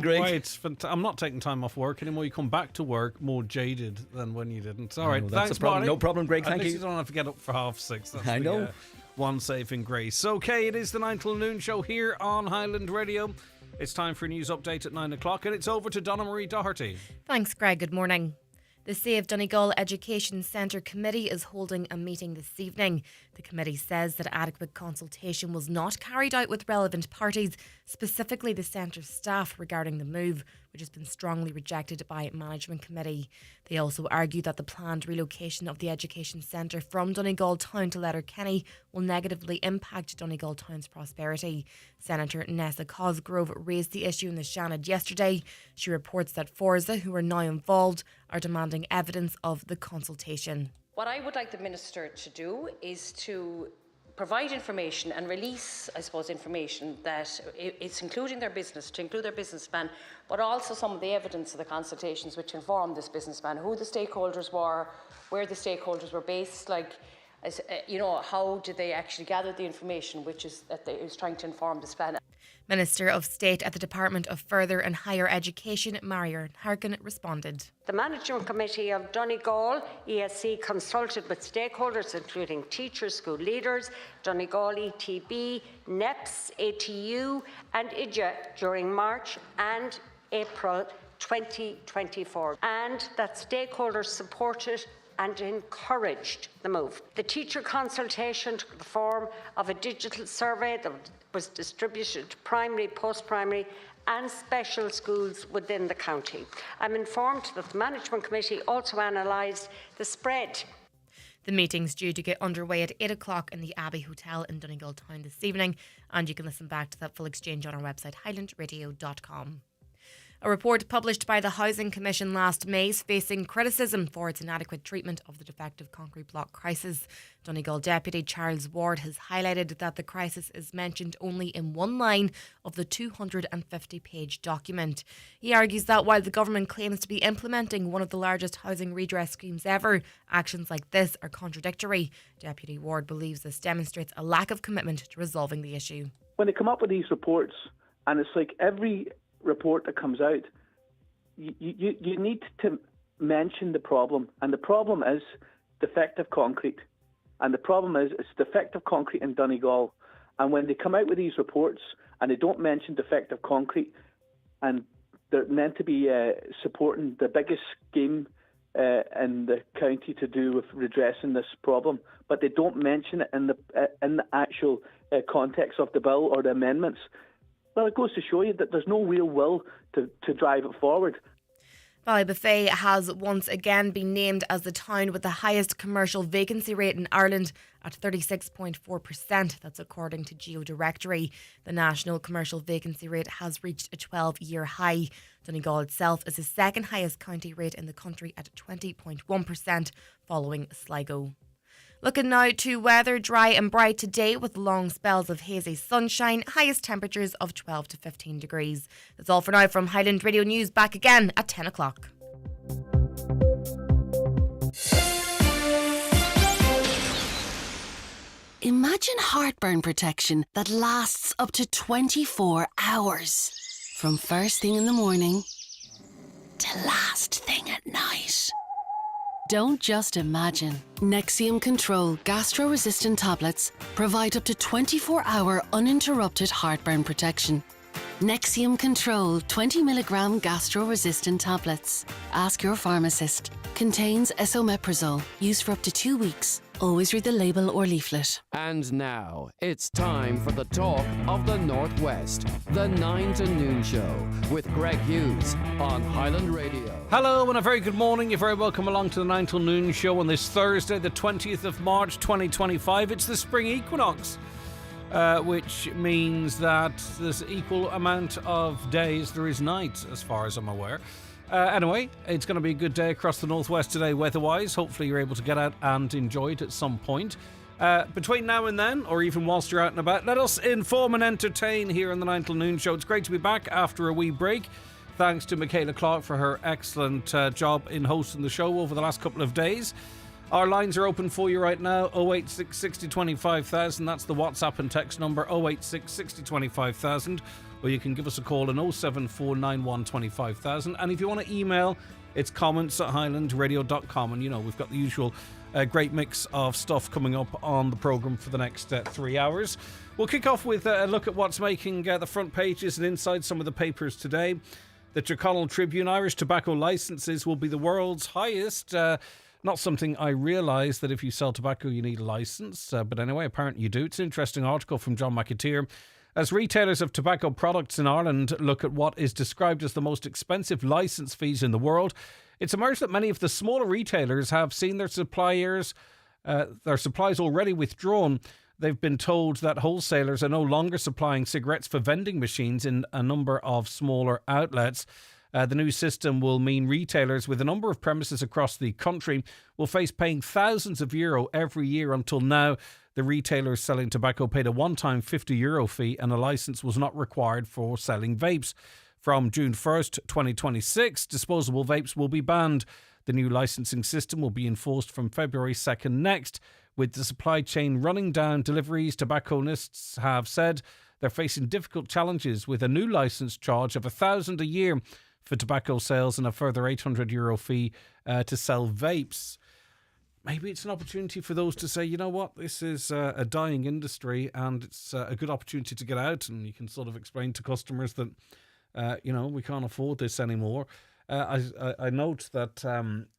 morning, Greg. I'm not taking time off work anymore. You come back to work more jaded than when you didn't. All right, that's thanks, a problem. Marty. No problem, Greg. Thank you. You don't have to get up for 6:30. That's I know. One saving grace. Okay, it is the 9 till noon show here on Highland Radio. It's time for a news update at 9 o'clock, and it's over to Donna Marie Doherty. Thanks, Greg. Good morning. The Save Donegal Education Centre Committee is holding a meeting this evening. The committee says that adequate consultation was not carried out with relevant parties, specifically the centre staff, regarding the move, which has been strongly rejected by Management Committee. They also argue that the planned relocation of the education centre from Donegal Town to Letterkenny will negatively impact Donegal Town's prosperity. Senator Nessa Cosgrove raised the issue in the Seanad yesterday. She reports that Forza, who are now involved, are demanding evidence of the consultation. What I would like the Minister to do is to provide information and release, I suppose, information that it's including their business, to include their business plan, but also some of the evidence of the consultations which informed this business plan, who the stakeholders were, where the stakeholders were based, how did they actually gather the information which is trying to inform this plan. Minister of State at the Department of Further and Higher Education, Marion Harkin, responded. The Management Committee of Donegal ESC consulted with stakeholders including teachers, school leaders, Donegal ETB, NEPS, ATU and IDEA during March and April 2024, and that stakeholders supported and encouraged the move. The teacher consultation took the form of a digital survey that was distributed to primary, post-primary and special schools within the county. I'm informed that the Management Committee also analysed the spread. The meeting's due to get underway at 8 o'clock in the Abbey Hotel in Donegal Town this evening, and you can listen back to that full exchange on our website, highlandradio.com. A report published by the Housing Commission last May is facing criticism for its inadequate treatment of the defective concrete block crisis. Donegal Deputy Charles Ward has highlighted that the crisis is mentioned only in one line of the 250-page document. He argues that while the government claims to be implementing one of the largest housing redress schemes ever, actions like this are contradictory. Deputy Ward believes this demonstrates a lack of commitment to resolving the issue. When they come up with these reports, and it's like every report that comes out, you need to mention the problem, and the problem is defective concrete, and the problem is it's defective concrete in Donegal. And when they come out with these reports and they don't mention defective concrete, and they're meant to be supporting the biggest scheme in the county to do with redressing this problem, but they don't mention it in the actual context of the bill or the amendments, well, it goes to show you that there's no real will to drive it forward. Ballybofey has once again been named as the town with the highest commercial vacancy rate in Ireland at 36.4%. That's according to GeoDirectory. The national commercial vacancy rate has reached a 12-year high. Donegal itself is the second highest county rate in the country at 20.1%, following Sligo. Looking now to weather, dry and bright today with long spells of hazy sunshine, highest temperatures of 12 to 15 degrees. That's all for now from Highland Radio News. Back again at 10 o'clock. Imagine heartburn protection that lasts up to 24 hours. From first thing in the morning to last thing at night. Don't just imagine. Nexium Control gastro-resistant tablets provide up to 24-hour uninterrupted heartburn protection. Nexium Control 20mg gastro-resistant tablets. Ask your pharmacist. Contains esomeprazole. Used for up to 2 weeks. Always read the label or leaflet. And now, it's time for the talk of the Northwest. The 9 to Noon Show with Greg Hughes on Highland Radio. Hello and a very good morning. You're very welcome along to the 9 till noon show on this Thursday, the 20th of March 2025. It's the spring equinox, which means that there's equal amount of days there is night, as far as I'm aware. Anyway, it's going to be a good day across the northwest today weather-wise. Hopefully you're able to get out and enjoy it at some point. Between now and then, or even whilst you're out and about, let us inform and entertain here on the 9 till noon show. It's great to be back after a wee break. Thanks to Michaela Clark for her excellent job in hosting the show over the last couple of days. Our lines are open for you right now, 086 60 25,000. That's the WhatsApp and text number, 086 60 25,000. or you can give us a call on 07491 25000. And if you want to email, it's comments@highlandradio.com. And, you know, we've got the usual great mix of stuff coming up on the programme for the next 3 hours. We'll kick off with a look at what's making the front pages and inside some of the papers today. The Tyrconnell Tribune: Irish tobacco licences will be the world's highest. Not something I realised, that if you sell tobacco you need a licence, but anyway, apparently you do. It's an interesting article from John McAteer. As retailers of tobacco products in Ireland look at what is described as the most expensive licence fees in the world, it's emerged that many of the smaller retailers have seen their supplies already withdrawn. They've been told that wholesalers are no longer supplying cigarettes for vending machines in a number of smaller outlets. The new system will mean retailers with a number of premises across the country will face paying thousands of euro every year. Until now, the retailers selling tobacco paid a one-time €50 fee, and a licence was not required for selling vapes. From June 1st, 2026, disposable vapes will be banned. The new licensing system will be enforced from February 2nd next. With the supply chain running down deliveries, tobacconists have said they're facing difficult challenges, with a new licence charge of €1,000 a year for tobacco sales and a further €800 fee to sell vapes. Maybe it's an opportunity for those to say, you know what, this is a dying industry and it's a good opportunity to get out, and you can sort of explain to customers that, we can't afford this anymore. I note that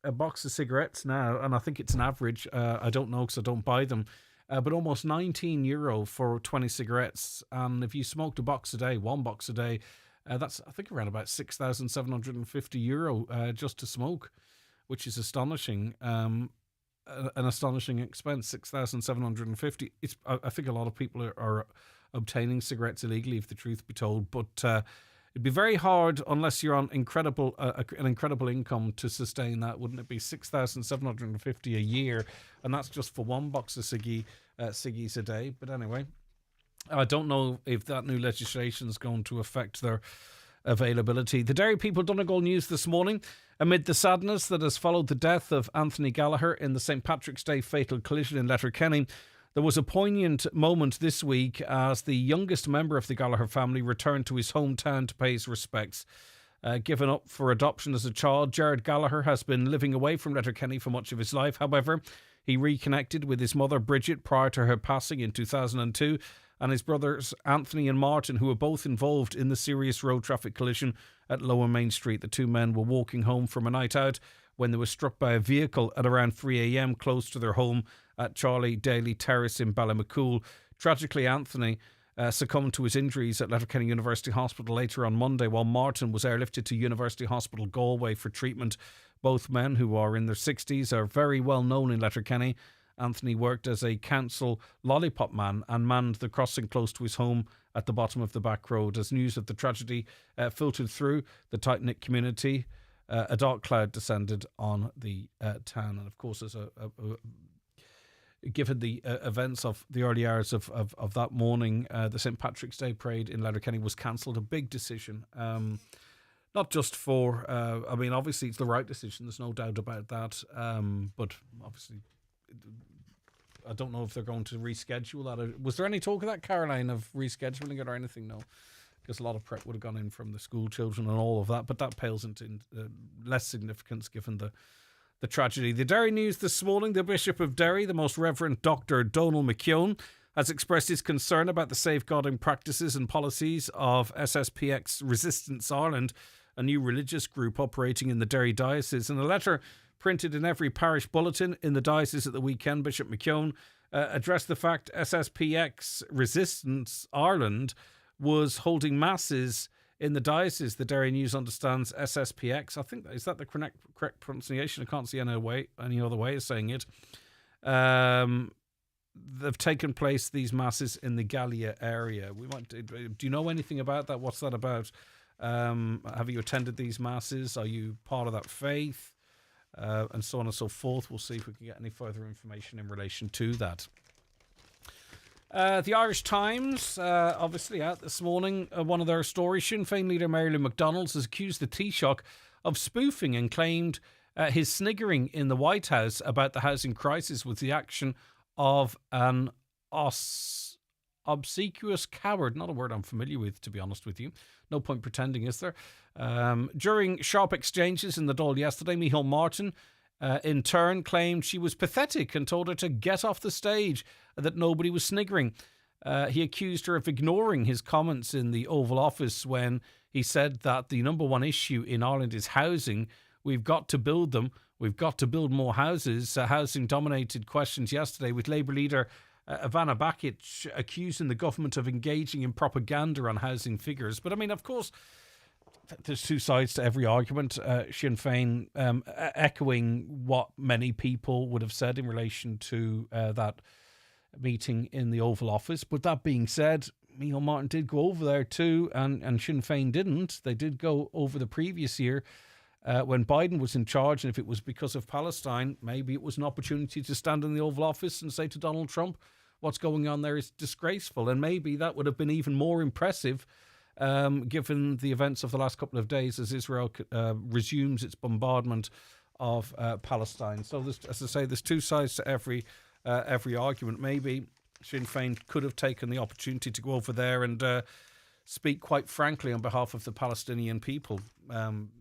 a box of cigarettes now, and I think it's an average, I don't know because I don't buy them, but almost €19 for 20 cigarettes. And if you smoked one box a day, that's, I think, around about €6,750 just to smoke, which is astonishing. An astonishing expense, 6,750. I think a lot of people are obtaining cigarettes illegally, if the truth be told. But it'd be very hard unless you're on an incredible income to sustain that, wouldn't it be? 6,750 a year, and that's just for one box of ciggies a day. But anyway, I don't know if that new legislation is going to affect their availability. The Derry People Donegal News this morning: amid the sadness that has followed the death of Anthony Gallagher in the St Patrick's Day fatal collision in Letterkenny, there was a poignant moment this week as the youngest member of the Gallagher family returned to his hometown to pay his respects. Given up for adoption as a child, Jared Gallagher has been living away from Letterkenny for much of his life. However, he reconnected with his mother Bridget prior to her passing in 2002, and his brothers Anthony and Martin, who were both involved in the serious road traffic collision at Lower Main Street. The two men were walking home from a night out when they were struck by a vehicle at around 3 a.m. close to their home at Charlie Daly Terrace in Ballymacool. Tragically, Anthony succumbed to his injuries at Letterkenny University Hospital later on Monday, while Martin was airlifted to University Hospital Galway for treatment. Both men, who are in their 60s, are very well known in Letterkenny. Anthony worked as a council lollipop man and manned the crossing close to his home at the bottom of the back road. As news of the tragedy filtered through the tight-knit community, a dark cloud descended on the town. And of course, as given the events of the early hours of that morning, the St Patrick's Day parade in Letterkenny was cancelled. A big decision. Not just for, obviously it's the right decision, there's no doubt about that. But obviously, I don't know if they're going to reschedule that. Was there any talk of that, Caroline, of rescheduling it or anything? No, because a lot of prep would have gone in from the school children and all of that, but that pales into less significance given the tragedy. The Derry News this morning: the Bishop of Derry, the Most Reverend Dr. Donal McKeown, has expressed his concern about the safeguarding practices and policies of SSPX Resistance Ireland, a new religious group operating in the Derry Diocese. In a letter printed in every parish bulletin in the diocese at the weekend, Bishop McKeown addressed the fact SSPX Resistance Ireland was holding masses in the diocese. The Derry News understands SSPX, I think, is that the correct pronunciation? I can't see any other way of saying it. They've taken place, these masses, in the Gallia area. Do you know anything about that? What's that about? Have you attended these masses? Are you part of that faith? And so on and so forth. We'll see if we can get any further information in relation to that. The Irish Times, obviously out this morning, one of their stories: Sinn Féin leader Mary Lou McDonald has accused the Taoiseach of spoofing and claimed his sniggering in the White House about the housing crisis was the action of an obsequious coward. Not a word I'm familiar with, to be honest with you. No point pretending, is there? During sharp exchanges in the Dáil yesterday, Micheál Martin in turn claimed she was pathetic and told her to get off the stage, that nobody was sniggering. He accused her of ignoring his comments in the Oval Office when he said that the number one issue in Ireland is housing. We've got to build them. We've got to build more houses. Housing dominated questions yesterday, with Labour leader Ivana Bakic accusing the government of engaging in propaganda on housing figures. But I mean, of course, there's two sides to every argument. Sinn Féin echoing what many people would have said in relation to that meeting in the Oval Office. But that being said, Micheál Martin did go over there too, and Sinn Féin didn't. They did go over the previous year when Biden was in charge, and if it was because of Palestine, maybe it was an opportunity to stand in the Oval Office and say to Donald Trump, what's going on there is disgraceful. And maybe that would have been even more impressive given the events of the last couple of days as Israel resumes its bombardment of Palestine. So, as I say, there's two sides to every argument. Maybe Sinn Féin could have taken the opportunity to go over there and speak quite frankly on behalf of the Palestinian people.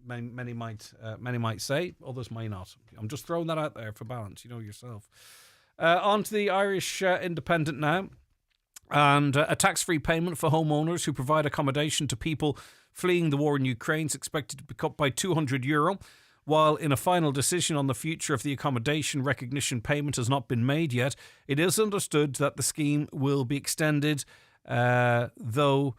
Many might say, others may not. I'm just throwing that out there for balance, you know yourself. On to the Irish Independent now. And a tax-free payment for homeowners who provide accommodation to people fleeing the war in Ukraine is expected to be cut by €200. While in a final decision on the future of the accommodation recognition payment has not been made yet, it is understood that the scheme will be extended, though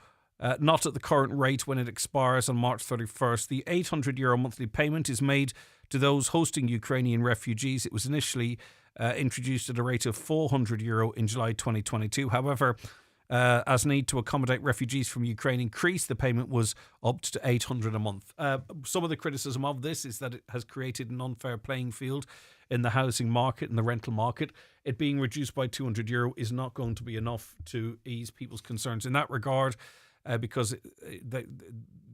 not at the current rate when it expires on March 31st. The €800 monthly payment is made to those hosting Ukrainian refugees. It was initially introduced at a rate of €400 in July 2022. However, as need to accommodate refugees from Ukraine increased, the payment was up to €800 a month. Some of the criticism of this is that it has created an unfair playing field in the housing market and the rental market. It being reduced by €200 is not going to be enough to ease people's concerns in that regard, because the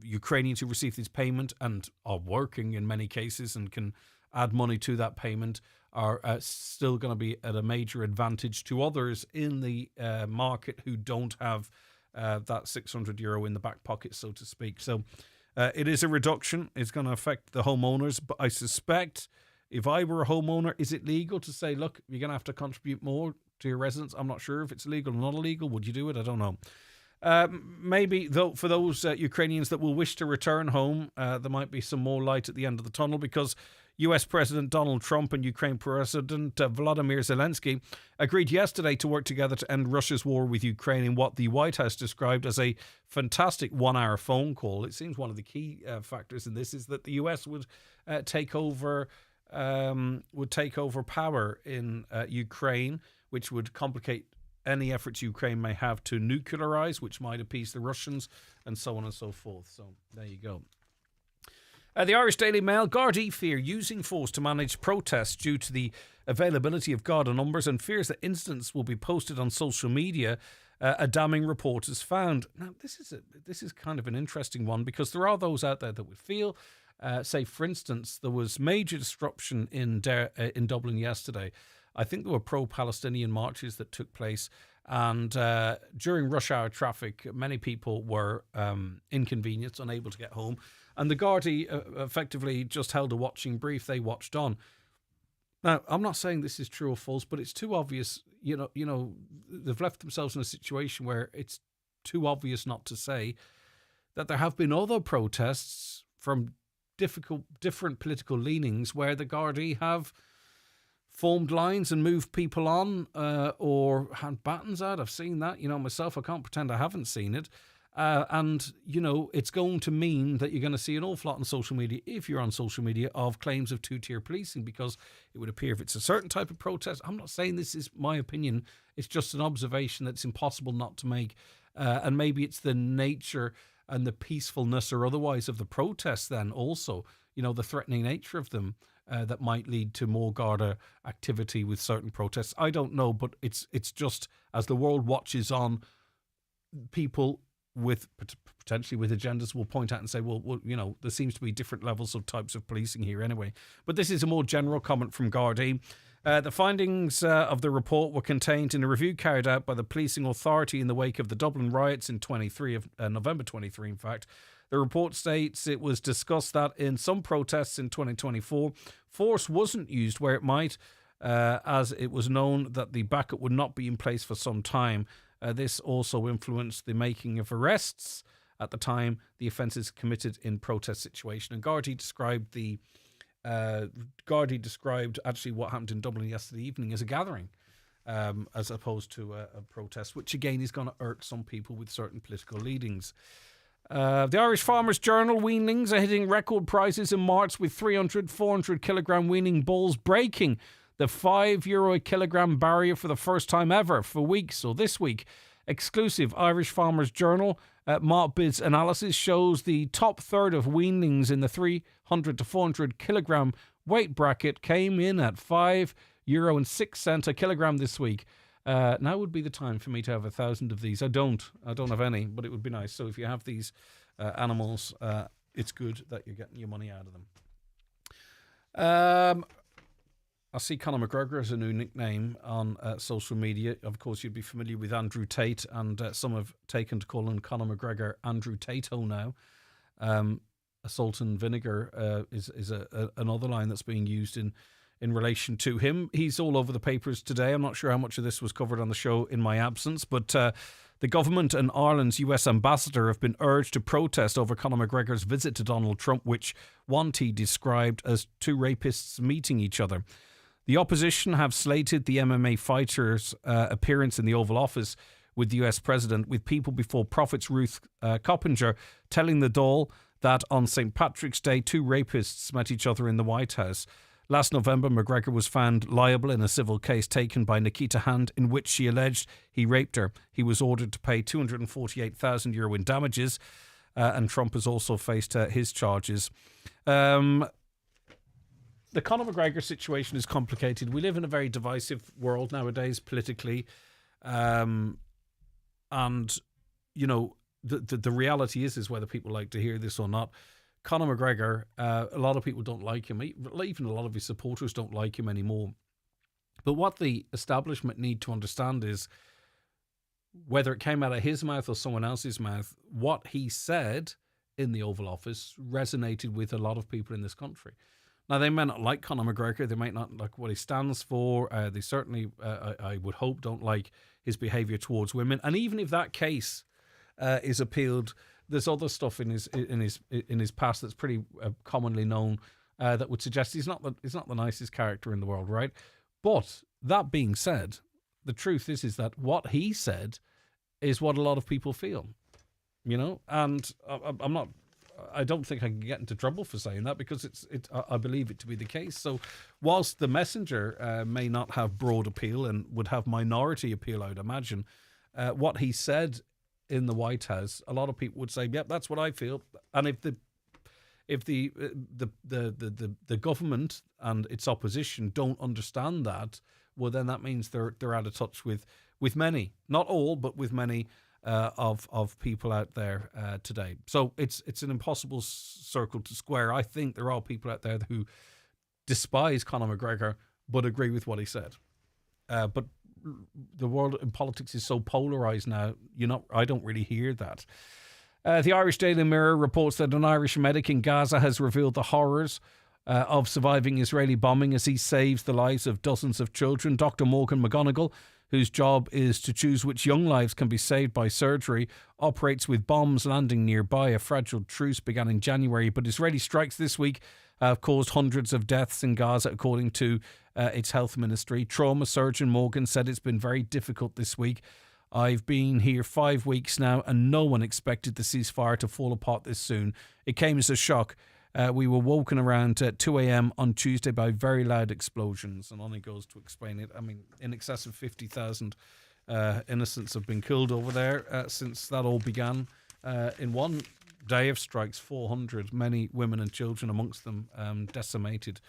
Ukrainians who receive this payment and are working in many cases and can add money to that payment are still going to be at a major advantage to others in the market who don't have that €600 in the back pocket, so to speak. So it is a reduction. It's going to affect the homeowners, but I suspect if I were a homeowner, is it legal to say, look, you're going to have to contribute more to your residents? I'm not sure if it's legal or not illegal. Would you do it? I don't know. Maybe though for those Ukrainians that will wish to return home, there might be some more light at the end of the tunnel, because US President Donald Trump and Ukraine President Volodymyr Zelensky agreed yesterday to work together to end Russia's war with Ukraine in what the White House described as a fantastic 1-hour phone call. It seems one of the key factors in this is that the US would take over power in Ukraine, which would complicate any efforts Ukraine may have to nuclearize, which might appease the Russians, and so on and so forth. So there you go. The Irish Daily Mail, Gardaí fear using force to manage protests due to the availability of Garda numbers, and fears that incidents will be posted on social media. A damning report is found. Now, this is kind of an interesting one, because there are those out there that would feel, say, for instance, there was major disruption in Dublin yesterday. I think there were pro-Palestinian marches that took place, and during rush hour traffic, many people were inconvenienced, unable to get home, and the Gardaí effectively just held a watching brief. They watched on. Now, I'm not saying this is true or false, but it's too obvious. You know, they've left themselves in a situation where it's too obvious not to say that there have been other protests from different political leanings where the Gardaí have formed lines and moved people on, or had batons out. I've seen that, myself. I can't pretend I haven't seen it. And, it's going to mean that you're going to see an awful lot on social media, if you're on social media, of claims of two-tier policing, because it would appear if it's a certain type of protest, I'm not saying this is my opinion, it's just an observation that's impossible not to make. And maybe it's the nature and the peacefulness or otherwise of the protests then also, the threatening nature of them, that might lead to more Garda activity with certain protests. I don't know, but it's just, as the world watches on, people with potentially with agendas will point out and say, well, there seems to be different levels of types of policing here anyway. But this is a more general comment from Gardaí. The findings of the report were contained in a review carried out by the policing authority in the wake of the Dublin riots in November 23, in fact. The report states it was discussed that in some protests in 2024, force wasn't used where it might, as it was known that the backup would not be in place for some time. This also influenced the making of arrests at the time the offences committed in protest situation. And Gardaí described actually what happened in Dublin yesterday evening as a gathering, as opposed to a protest, which again is going to irk some people with certain political leanings. The Irish Farmers Journal weanlings are hitting record prices in March, with 300, 400 kilogram weaning bulls breaking the €5 a kilogram barrier for the first time ever for weeks. So this week, exclusive Irish Farmers Journal Markbid's analysis shows the top third of weanlings in the 300 to 400 kilogram weight bracket came in at €5.06 a kilogram this week. Now would be the time for me to have 1,000 of these. I don't have any, but it would be nice. So if you have these animals, it's good that you're getting your money out of them. I see Conor McGregor as a new nickname on social media. Of course, you'd be familiar with Andrew Tate, and some have taken to calling Conor McGregor Andrew Tato now. Salt and vinegar is another line that's being used in relation to him. He's all over the papers today. I'm not sure how much of this was covered on the show in my absence, but the government and Ireland's US ambassador have been urged to protest over Conor McGregor's visit to Donald Trump, which he described as two rapists meeting each other. The opposition have slated the MMA fighter's appearance in the Oval Office with the US president, with People Before Profits Ruth Coppinger telling the Dáil that on St. Patrick's Day, two rapists met each other in the White House. Last November, McGregor was found liable in a civil case taken by Nikita Hand in which she alleged he raped her. He was ordered to pay €248,000 in damages, and Trump has also faced his charges. The Conor McGregor situation is complicated. We live in a very divisive world nowadays politically, and you know the reality is whether people like to hear this or not. Conor McGregor, a lot of people don't like him. Even a lot of his supporters don't like him anymore. But what the establishment need to understand is, whether it came out of his mouth or someone else's mouth, what he said in the Oval Office resonated with a lot of people in this country. Now, they may not like Conor McGregor. They might not like what he stands for. They certainly, I would hope, don't like his behaviour towards women. And even if that case is appealed, there's other stuff in his past that's pretty commonly known that would suggest he's not the nicest character in the world, right? But that being said, the truth is that what he said is what a lot of people feel, you know. And I don't think I can get into trouble for saying that, because I believe it to be the case. So whilst the messenger may not have broad appeal and would have minority appeal, I would imagine, what he said in the White House, a lot of people would say, yep, that's what I feel. And if the government and its opposition don't understand that, well, then that means they're out of touch with many, not all, but with many of people out there today. So it's an impossible circle to square. I think there are people out there who despise Conor McGregor but agree with what he said. But the world in politics is so polarised now, I don't really hear that. The Irish Daily Mirror reports that an Irish medic in Gaza has revealed the horrors of surviving Israeli bombing as he saves the lives of dozens of children. Dr. Morgan McGonigal, whose job is to choose which young lives can be saved by surgery, operates with bombs landing nearby. A fragile truce began in January, but Israeli strikes this week have caused hundreds of deaths in Gaza, according to its health ministry. Trauma surgeon Morgan said it's been very difficult this week. I've been here 5 weeks now, and no one expected the ceasefire to fall apart this soon. It came as a shock. We were woken around 2 a.m. on Tuesday by very loud explosions. And on he goes to explain it. I mean, in excess of 50,000 innocents have been killed over there since that all began. In one day of strikes, 400, many women and children amongst them, decimated.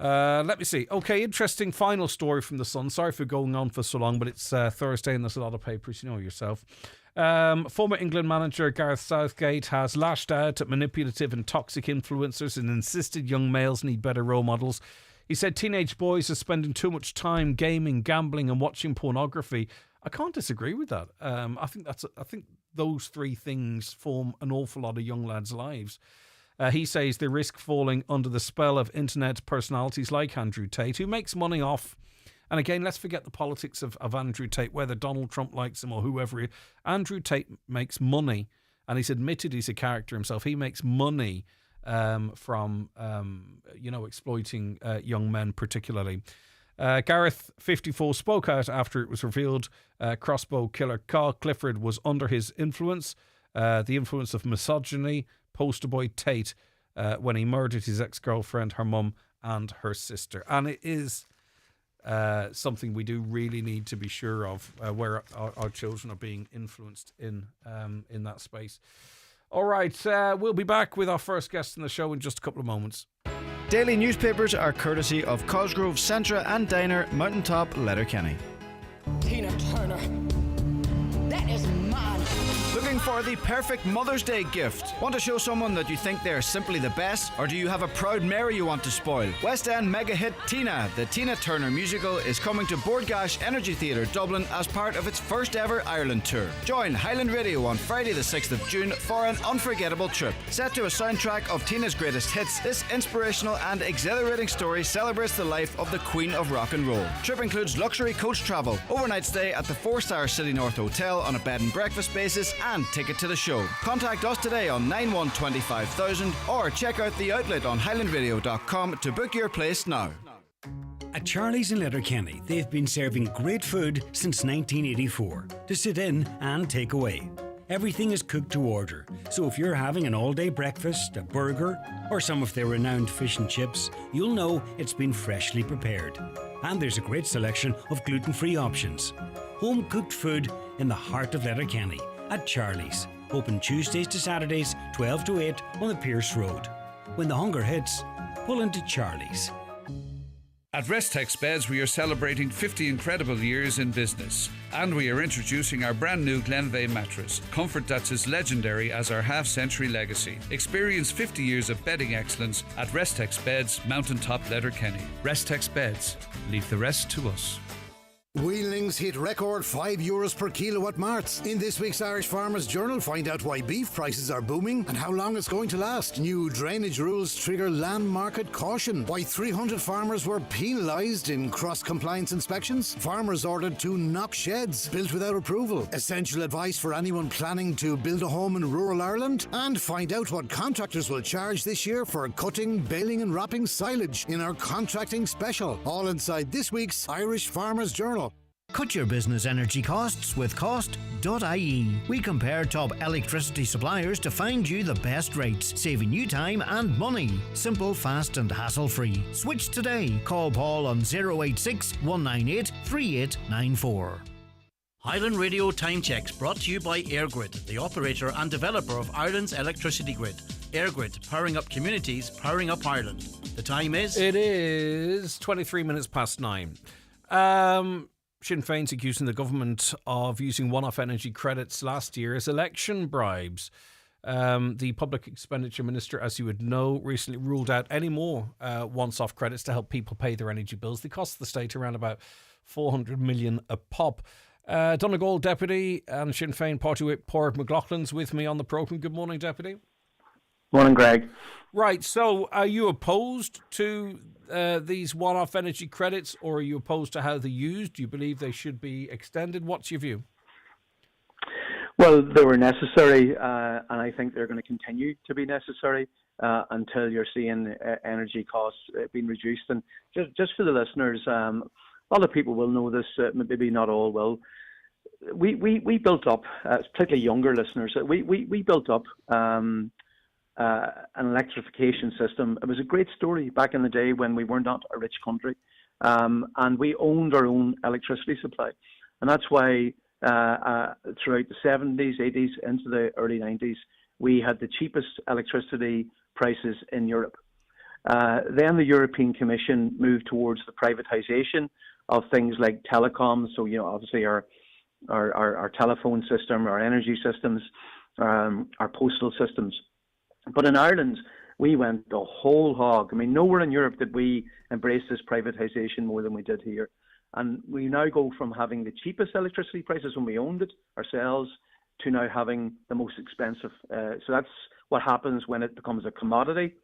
Let me see. Okay, interesting final story from The Sun. Sorry for going on for so long, but it's Thursday and there's a lot of papers, you know yourself. Former England manager Gareth Southgate has lashed out at manipulative and toxic influencers and insisted young males need better role models. He said teenage boys are spending too much time gaming, gambling, and watching pornography. I can't disagree with that. I think those three things form an awful lot of young lads' lives. He says they risk falling under the spell of internet personalities like Andrew Tate, who makes money off. And again, let's forget the politics of Andrew Tate, whether Donald Trump likes him or whoever. Andrew Tate makes money, and he's admitted he's a character himself. He makes money from exploiting young men particularly. Gareth, 54, spoke out after it was revealed crossbow killer Carl Clifford was under his influence, the influence of misogyny, poster boy Tate, when he murdered his ex-girlfriend, her mum and her sister. And it is something we do really need to be sure of, where our children are being influenced in that space. All right, we'll be back with our first guest in the show in just a couple of moments. Daily newspapers are courtesy of Cosgrove, Centra and Diner, Mountaintop, Letterkenny. Tina Turner. That is mine. Looking for the perfect Mother's Day gift? Want to show someone that you think they're simply the best? Or do you have a proud Mary you want to spoil? West End mega hit Tina, the Tina Turner musical, is coming to Bordgash Energy Theatre, Dublin as part of its first ever Ireland tour. Join Highland Radio on Friday the 6th of June for an unforgettable trip. Set to a soundtrack of Tina's greatest hits, this inspirational and exhilarating story celebrates the life of the Queen of Rock and Roll. Trip includes luxury coach travel, overnight stay at the 4-star City North Hotel on a bed and breakfast basis, and ticket to the show. Contact us today on 9125000 or check out the outlet on highlandradio.com to book your place now. At Charlie's in Letterkenny, they've been serving great food since 1984 to sit in and take away. Everything is cooked to order, so if you're having an all-day breakfast, a burger, or some of their renowned fish and chips, you'll know it's been freshly prepared. And there's a great selection of gluten-free options. Home-cooked food in the heart of Letterkenny at Charlie's. Open Tuesdays to Saturdays, 12 to 8 on the Pierce Road. When the hunger hits, pull into Charlie's. At Restex Beds, we are celebrating 50 incredible years in business. And we are introducing our brand new Glenveigh mattress, comfort that's as legendary as our half-century legacy. Experience 50 years of bedding excellence at Restex Beds, Mountaintop, Letterkenny. Restex Beds, leave the rest to us. Wheelings hit record €5 per kilowatt March. In this week's Irish Farmers Journal, find out why beef prices are booming and how long it's going to last. New drainage rules trigger land market caution. Why 300 farmers were penalised in cross-compliance inspections. Farmers ordered to knock sheds built without approval. Essential advice for anyone planning to build a home in rural Ireland. And find out what contractors will charge this year for cutting, baling and wrapping silage in our contracting special. All inside this week's Irish Farmers Journal. Cut your business energy costs with cost.ie. We compare top electricity suppliers to find you the best rates, saving you time and money. Simple, fast and hassle-free. Switch today. Call Paul on 086 198 3894. Highland Radio Time Checks brought to you by EirGrid, the operator and developer of Ireland's electricity grid. EirGrid, powering up communities, powering up Ireland. The time is... It is 23 minutes past 9. Sinn Féin's accusing the government of using one-off energy credits last year as election bribes. The Public Expenditure Minister, as you would know, recently ruled out any more once-off credits to help people pay their energy bills. They cost the state around about 400 million a pop. Donegal Deputy and Sinn Féin Party Whip Pádraig McLaughlin's with me on the programme. Good morning, Deputy. Morning, Greg. Right, so are you opposed to these one-off energy credits, or are you opposed to how they're used? Do you believe they should be extended? What's your view? Well, they were necessary, and I think they're going to continue to be necessary until you're seeing energy costs being reduced. And just for the listeners, a lot of people will know this, maybe not all will. We built up, particularly younger listeners, we built up an electrification system. It was a great story back in the day when we were not a rich country, and we owned our own electricity supply. And that's why throughout the 70s, 80s, into the early 90s, we had the cheapest electricity prices in Europe. Then the European Commission moved towards the privatization of things like telecoms. So, obviously our telephone system, our energy systems, our postal systems. But in Ireland, we went the whole hog. I mean, nowhere in Europe did we embrace this privatisation more than we did here. And we now go from having the cheapest electricity prices when we owned it ourselves to now having the most expensive. So that's what happens when it becomes a commodity.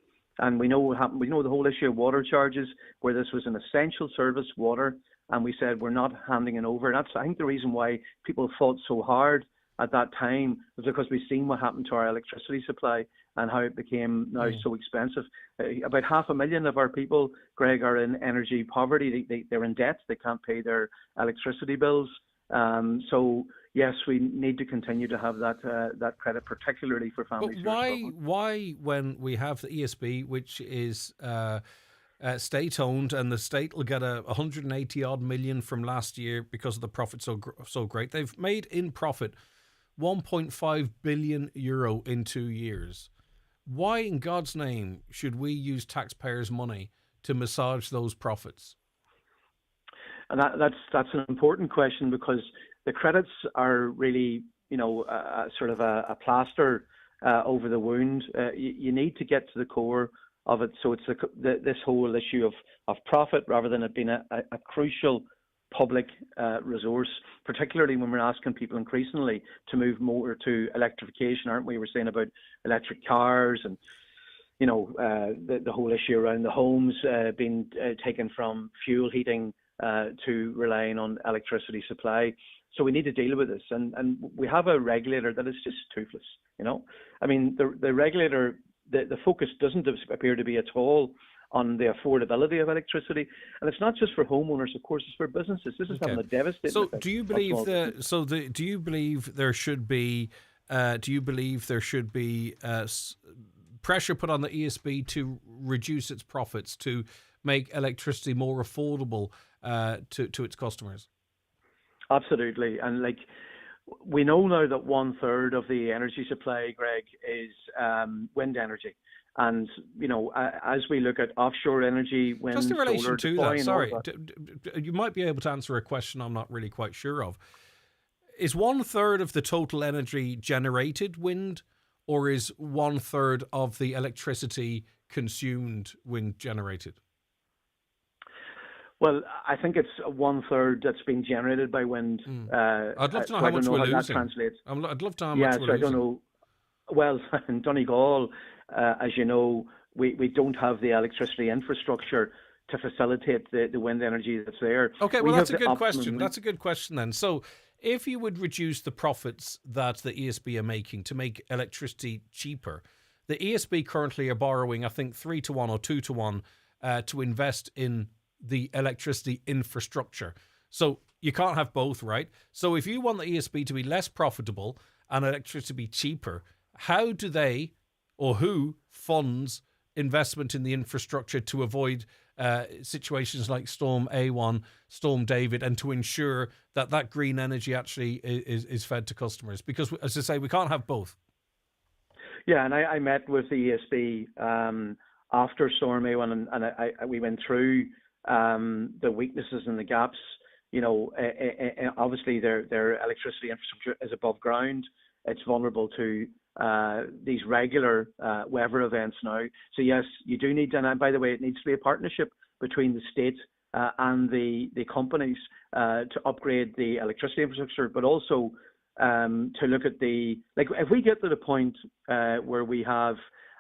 And we know what happened. We know the whole issue of water charges, where this was an essential service, water, and we said we're not handing it over. And that's, I think, the reason why people fought so hard at that time was because we've seen what happened to our electricity supply and how it became now so expensive. About 500,000 of our people, Greg, are in energy poverty. They're in debt. They can't pay their electricity bills. So yes, we need to continue to have that credit, particularly for families. But why, when we have the ESB, which is state-owned, and the state will get 180 odd million from last year because of the profit so great, they've made in profit 1.5 billion euro in 2 years. Why in God's name should we use taxpayers' money to massage those profits? And that's an important question, because the credits are really, sort of a plaster over the wound. You need to get to the core of it. So it's this whole issue of profit, rather than it being a crucial public resource, particularly when we're asking people increasingly to move more to electrification, aren't we? We're saying about electric cars and, the whole issue around the homes being taken from fuel heating to relying on electricity supply. So we need to deal with this. And we have a regulator that is just toothless, I mean, the regulator, the focus doesn't appear to be at all on the affordability of electricity, and it's not just for homeowners. Of course, it's for businesses. This is having a devastating. So, effect do you believe do you believe there should be? Pressure put on the ESB to reduce its profits, to make electricity more affordable to its customers? Absolutely, and we know now that 1/3 of the energy supply, Greg, is wind energy. And, as we look at offshore energy, wind, just in relation solar, to that, sorry, you might be able to answer a question I'm not really quite sure of. Is 1/3 of the total energy generated wind, or is 1/3 of the electricity consumed wind generated? Well, I think it's 1/3 that's being generated by wind. I'd love to know so how much we're losing. That translates. I'd love to know how much we're losing. I don't know. Well, in Donegal, as you know, we don't have the electricity infrastructure to facilitate the wind energy that's there. Okay, well, that's a good question. That's a good question then. So if you would reduce the profits that the ESB are making to make electricity cheaper, the ESB currently are borrowing, I think, 3-1 or 2-1 to invest in the electricity infrastructure. So you can't have both, right? So if you want the ESB to be less profitable and electricity to be cheaper, how do they, or who funds investment in the infrastructure to avoid situations like Storm A1, Storm David, and to ensure that green energy actually is fed to customers? Because, as I say, we can't have both. Yeah, and I met with the ESB after Storm A1, and we went through the weaknesses and the gaps. Obviously their electricity infrastructure is above ground. It's vulnerable to these regular weather events now. So yes, you do need, and by the way, it needs to be a partnership between the state and the companies to upgrade the electricity infrastructure, but also to look at if we get to the point where we have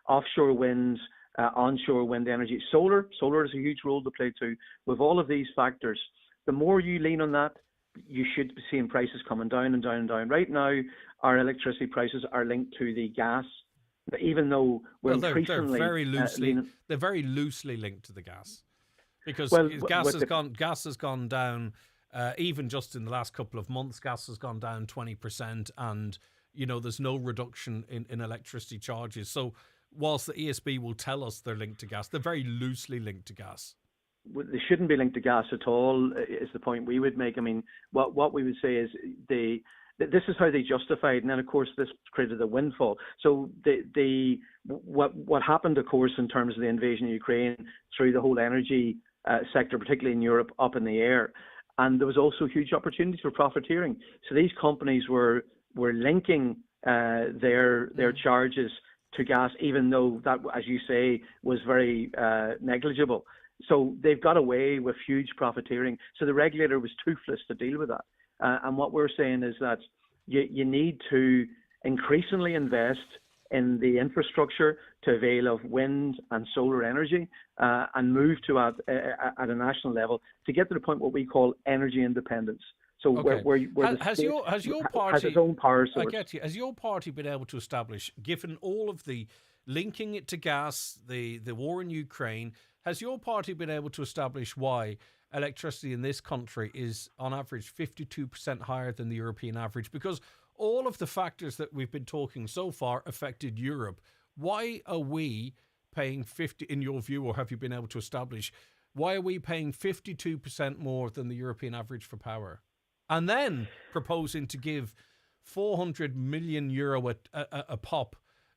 offshore wind, onshore wind energy, solar has a huge role to play too. With all of these factors, the more you lean on that, you should be seeing prices coming down and down and down. Right now, our electricity prices are linked to the gas, even though they're very loosely linked to the gas, because gas has gone down. Even just in the last couple of months, gas has gone down 20%, and there's no reduction in electricity charges. So whilst the ESB will tell us they're linked to gas, they're very loosely linked to gas. They shouldn't be linked to gas at all, is the point we would make. I mean, what we would say is this is how they justified, and then of course this created a windfall. So what happened, of course, in terms of the invasion of Ukraine, threw the whole energy sector, particularly in Europe, up in the air, and there was also huge opportunities for profiteering. So these companies were linking their charges to gas, even though that, as you say, was very negligible. So they've got away with huge profiteering. So the regulator was toothless to deal with that. And what we're saying is that you need to increasingly invest in the infrastructure to avail of wind and solar energy and move to at a national level to get to the point what we call energy independence. So where the state has its own power source. I get you. Has your party been able to establish, given all of the linking it to gas, the war in Ukraine, has your party been able to establish why electricity in this country is on average 52% higher than the European average? Because all of the factors that we've been talking so far affected Europe. Why are we paying 50, in your view, or have you been able to establish, why are we paying 52% more than the European average for power? And then proposing to give €400 million a pop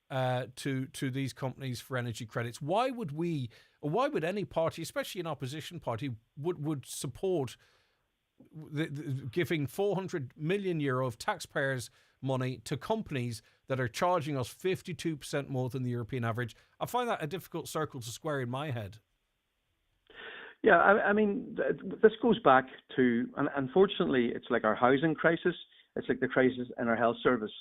to these companies for energy credits. Why would we, or why would any party, especially an opposition party, would support giving €400 million of taxpayers' money to companies that are charging us 52% more than the European average? I find that a difficult circle to square in my head. Yeah, I mean, this goes back to, and unfortunately, it's like our housing crisis. It's like the crisis in our health service.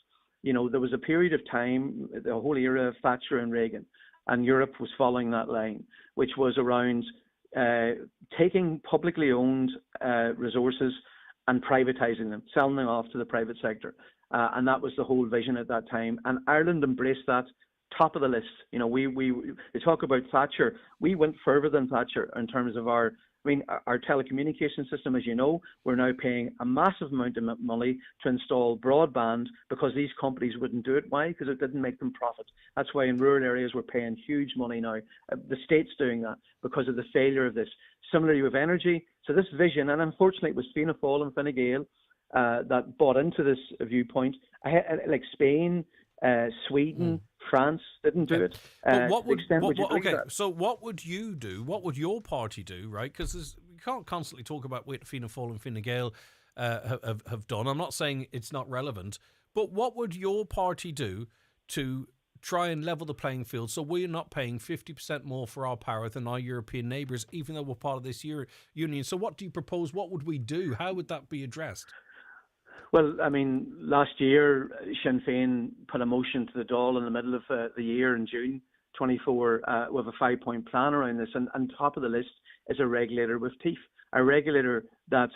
You know, there was a period of time, the whole era of Thatcher and Reagan, and Europe was following that line, which was around taking publicly owned resources and privatising them, selling them off to the private sector. And that was the whole vision at that time. And Ireland embraced that. Top of the list. You know, they talk about Thatcher. We went further than Thatcher in terms of our telecommunication system. As you know, we're now paying a massive amount of money to install broadband because these companies wouldn't do it. Why? Because it didn't make them profit. That's why in rural areas we're paying huge money now. The state's doing that because of the failure of this. Similarly with energy. So this vision, and unfortunately it was Fianna Fáil and Fine Gael that bought into this viewpoint. Like Spain, Sweden, France didn't do it. But so what would you do? What would your party do, right? Because you can't constantly talk about what Fianna Fáil and Fine Gael have done. I'm not saying it's not relevant, but what would your party do to try and level the playing field so we're not paying 50% more for our power than our European neighbours, even though we're part of this union? So what do you propose? What would we do? How would that be addressed? Well, I mean, last year, Sinn Féin put a motion to the Dáil in the middle of the year in June 24 with a 5-point plan around this. And top of the list is a regulator with teeth, a regulator that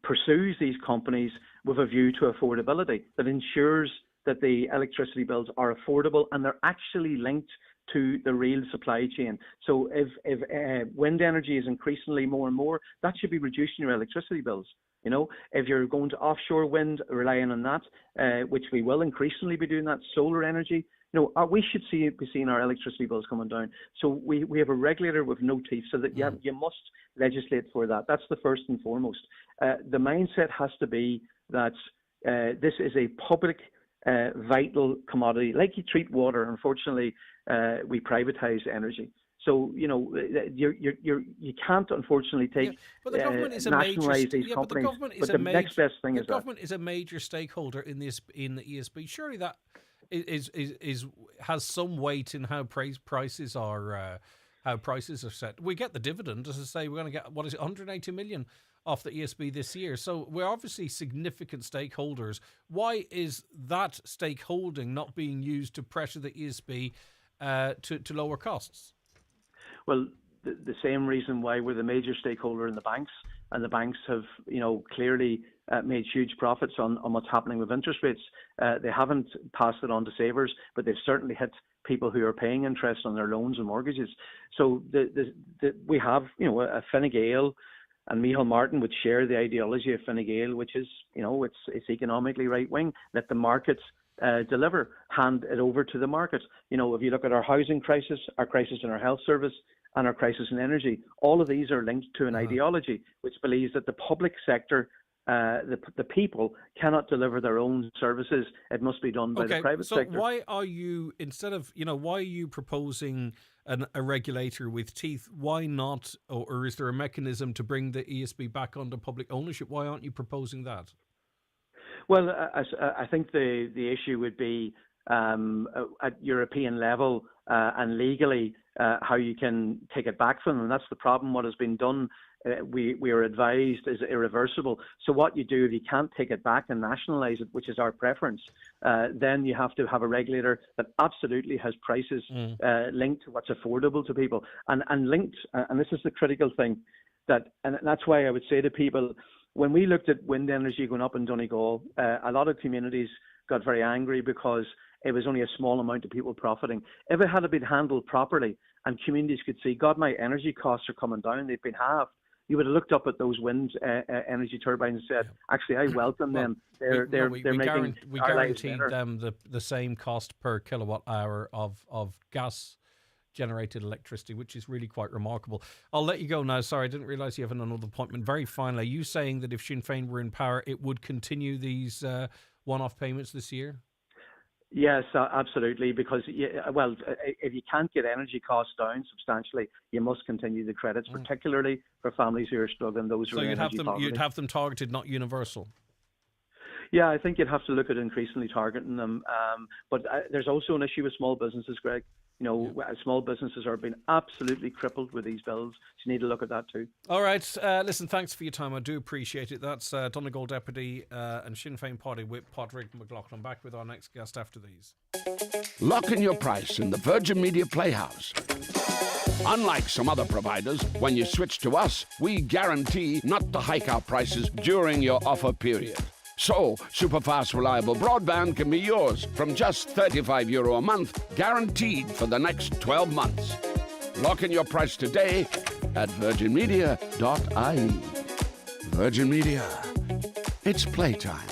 pursues these companies with a view to affordability, that ensures that the electricity bills are affordable and they're actually linked to the real supply chain. So if wind energy is increasingly more and more, that should be reducing your electricity bills. You know, if you're going to offshore wind, relying on that, which we will increasingly be doing that, solar energy, you know, we should be seeing our electricity bills coming down. So we have a regulator with no teeth, so that you must legislate for that. That's the first and foremost. The mindset has to be that this is a public vital commodity. Like you treat water, unfortunately, we privatise energy. So, you know, you can't, unfortunately, nationalise these companies. But the next best thing is that. The government is a major stakeholder in the ESB. Surely that has some weight in how prices are set. We get the dividend, as I say, we're going to get, 180 million off the ESB this year. So we're obviously significant stakeholders. Why is that stakeholding not being used to pressure the ESB to lower costs? Well, the same reason why we're the major stakeholder in the banks, and the banks have, you know, clearly made huge profits on what's happening with interest rates. They haven't passed it on to savers, but they've certainly hit people who are paying interest on their loans and mortgages. So we have, you know, a Fine Gael, and Micheál Martin would share the ideology of Fine Gael, which is, you know, it's economically right wing. Let the markets deliver, hand it over to the market. You know, if you look at our housing crisis, our crisis in our health service, and our crisis in energy, all of these are linked to an ideology which believes that the public sector, the people, cannot deliver their own services. It must be done by the private sector. So why are you, why are you proposing a regulator with teeth? Why not, or is there a mechanism to bring the ESB back under public ownership? Why aren't you proposing that? Well, I think the issue would be at European level and legally how you can take it back from them. And that's the problem. What has been done, we are advised, is irreversible. So what you do, if you can't take it back and nationalise it, which is our preference, then you have to have a regulator that absolutely has prices linked to what's affordable to people. And linked, and this is the critical thing, and that's why I would say to people, when we looked at wind energy going up in Donegal, a lot of communities got very angry because it was only a small amount of people profiting. If it had been handled properly and communities could see, God, my energy costs are coming down, they've been halved, you would have looked up at those wind energy turbines and said, actually, I welcome them. They're making we our lives guaranteed better. them the same cost per kilowatt hour of gas generated electricity, which is really quite remarkable. I'll let you go now. Sorry, I didn't realise you have another appointment. Very finally, are you saying that if Sinn Féin were in power, it would continue these one-off payments this year? Yes, absolutely. Because if you can't get energy costs down substantially, you must continue the credits, particularly for families who are struggling. Those who are energy poverty. You'd have them targeted, not universal. Yeah, I think you'd have to look at increasingly targeting them. But there's also an issue with small businesses, Greg. Small businesses are being absolutely crippled with these bills. So you need to look at that too. All right. Listen, thanks for your time. I do appreciate it. That's Donegal Deputy and Sinn Féin Party Whip Padraig McLaughlin. Back with our next guest after these. Lock in your price in the Virgin Media Playhouse. Unlike some other providers, when you switch to us, we guarantee not to hike our prices during your offer period. So, superfast, reliable broadband can be yours from just €35 a month, guaranteed for the next 12 months. Lock in your price today at virginmedia.ie. Virgin Media. It's playtime.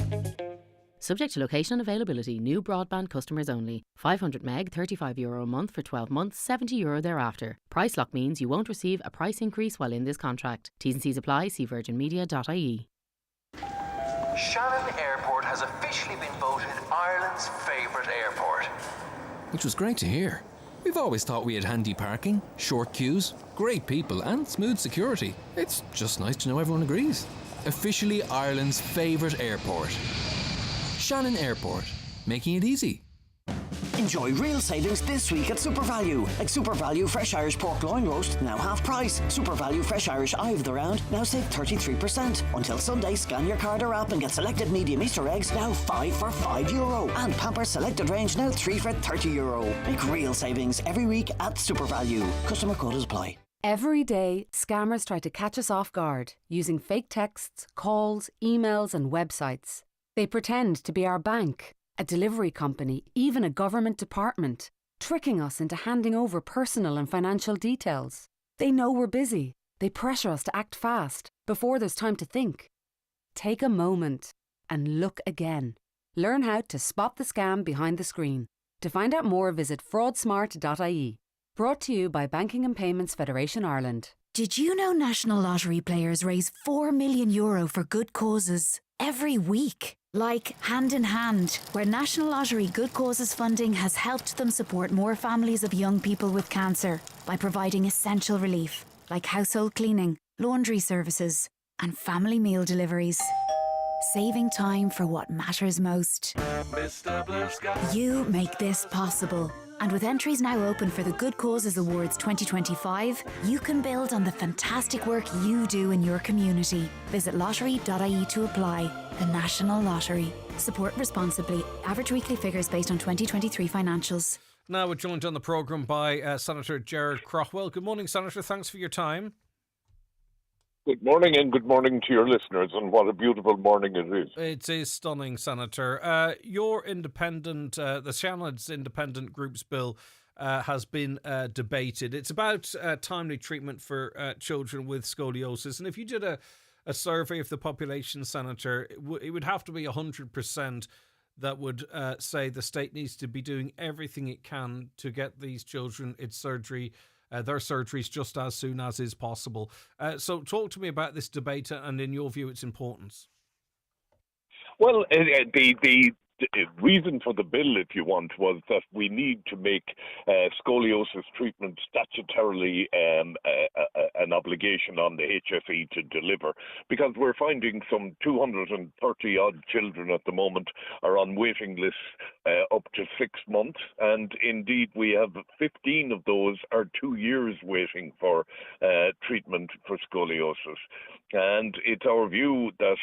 Subject to location and availability. New broadband customers only. 500 meg, €35 a month for 12 months, €70 thereafter. Price lock means you won't receive a price increase while in this contract. T's and C's apply. See virginmedia.ie. Shannon Airport has officially been voted Ireland's favourite airport. Which was great to hear. We've always thought we had handy parking, short queues, great people and smooth security. It's just nice to know everyone agrees. Officially Ireland's favourite airport. Shannon Airport, making it easy. Enjoy real savings this week at Super Value. Like Super Value Fresh Irish Pork Loin Roast, now half price. Super Value Fresh Irish Eye of the Round, now save 33%. Until Sunday, scan your card or app and get selected medium Easter eggs, now 5 for €5. And Pampers selected range, now 3 for €30. Make real savings every week at Super Value. Customer quotas apply. Every day, scammers try to catch us off guard using fake texts, calls, emails and websites. They pretend to be our bank, a delivery company, even a government department, tricking us into handing over personal and financial details. They know we're busy. They pressure us to act fast before there's time to think. Take a moment and look again. Learn how to spot the scam behind the screen. To find out more, visit fraudsmart.ie. Brought to you by Banking and Payments Federation Ireland. Did you know National Lottery players raise €4 million for good causes every week? Like Hand in Hand, where National Lottery Good Causes funding has helped them support more families of young people with cancer by providing essential relief, like household cleaning, laundry services, and family meal deliveries. Saving time for what matters most. You make this possible. And with entries now open for the Good Causes Awards 2025, you can build on the fantastic work you do in your community. Visit lottery.ie to apply. The National Lottery. Support responsibly. Average weekly figures based on 2023 financials. Now we're joined on the programme by Senator Gerard Craughwell. Good morning, Senator. Thanks for your time. Good morning, and good morning to your listeners, and what a beautiful morning it is. It is stunning, Senator. Your independent, the Shannon's independent group's bill has been debated. It's about timely treatment for children with scoliosis. And if you did a survey of the population, Senator, it would have to be 100% that would say the state needs to be doing everything it can to get these children their surgeries just as soon as is possible. So talk to me about this debate and, in your view, its importance. Well, the reason for the bill, if you want, was that we need to make scoliosis treatment statutorily an obligation on the HFE to deliver, because we're finding some 230-odd children at the moment are on waiting lists up to 6 months, and indeed we have 15 of those are 2 years waiting for treatment for scoliosis. And it's our view that,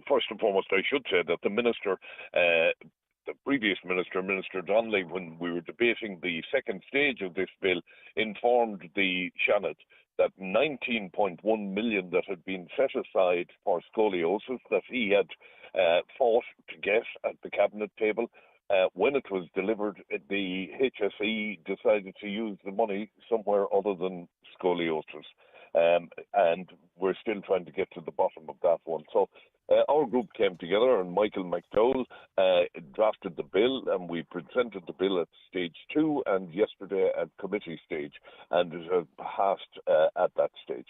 first and foremost, I should say that the Minister, the previous Minister, Minister Donnelly, when we were debating the second stage of this bill, informed the Seanad that 19.1 million that had been set aside for scoliosis that he had fought to get at the cabinet table. When it was delivered, the HSE decided to use the money somewhere other than scoliosis. And we're still trying to get to the bottom of that one. So our group came together, and Michael McDowell drafted the bill, and we presented the bill at stage 2 and yesterday at committee stage, and it has passed at that stage.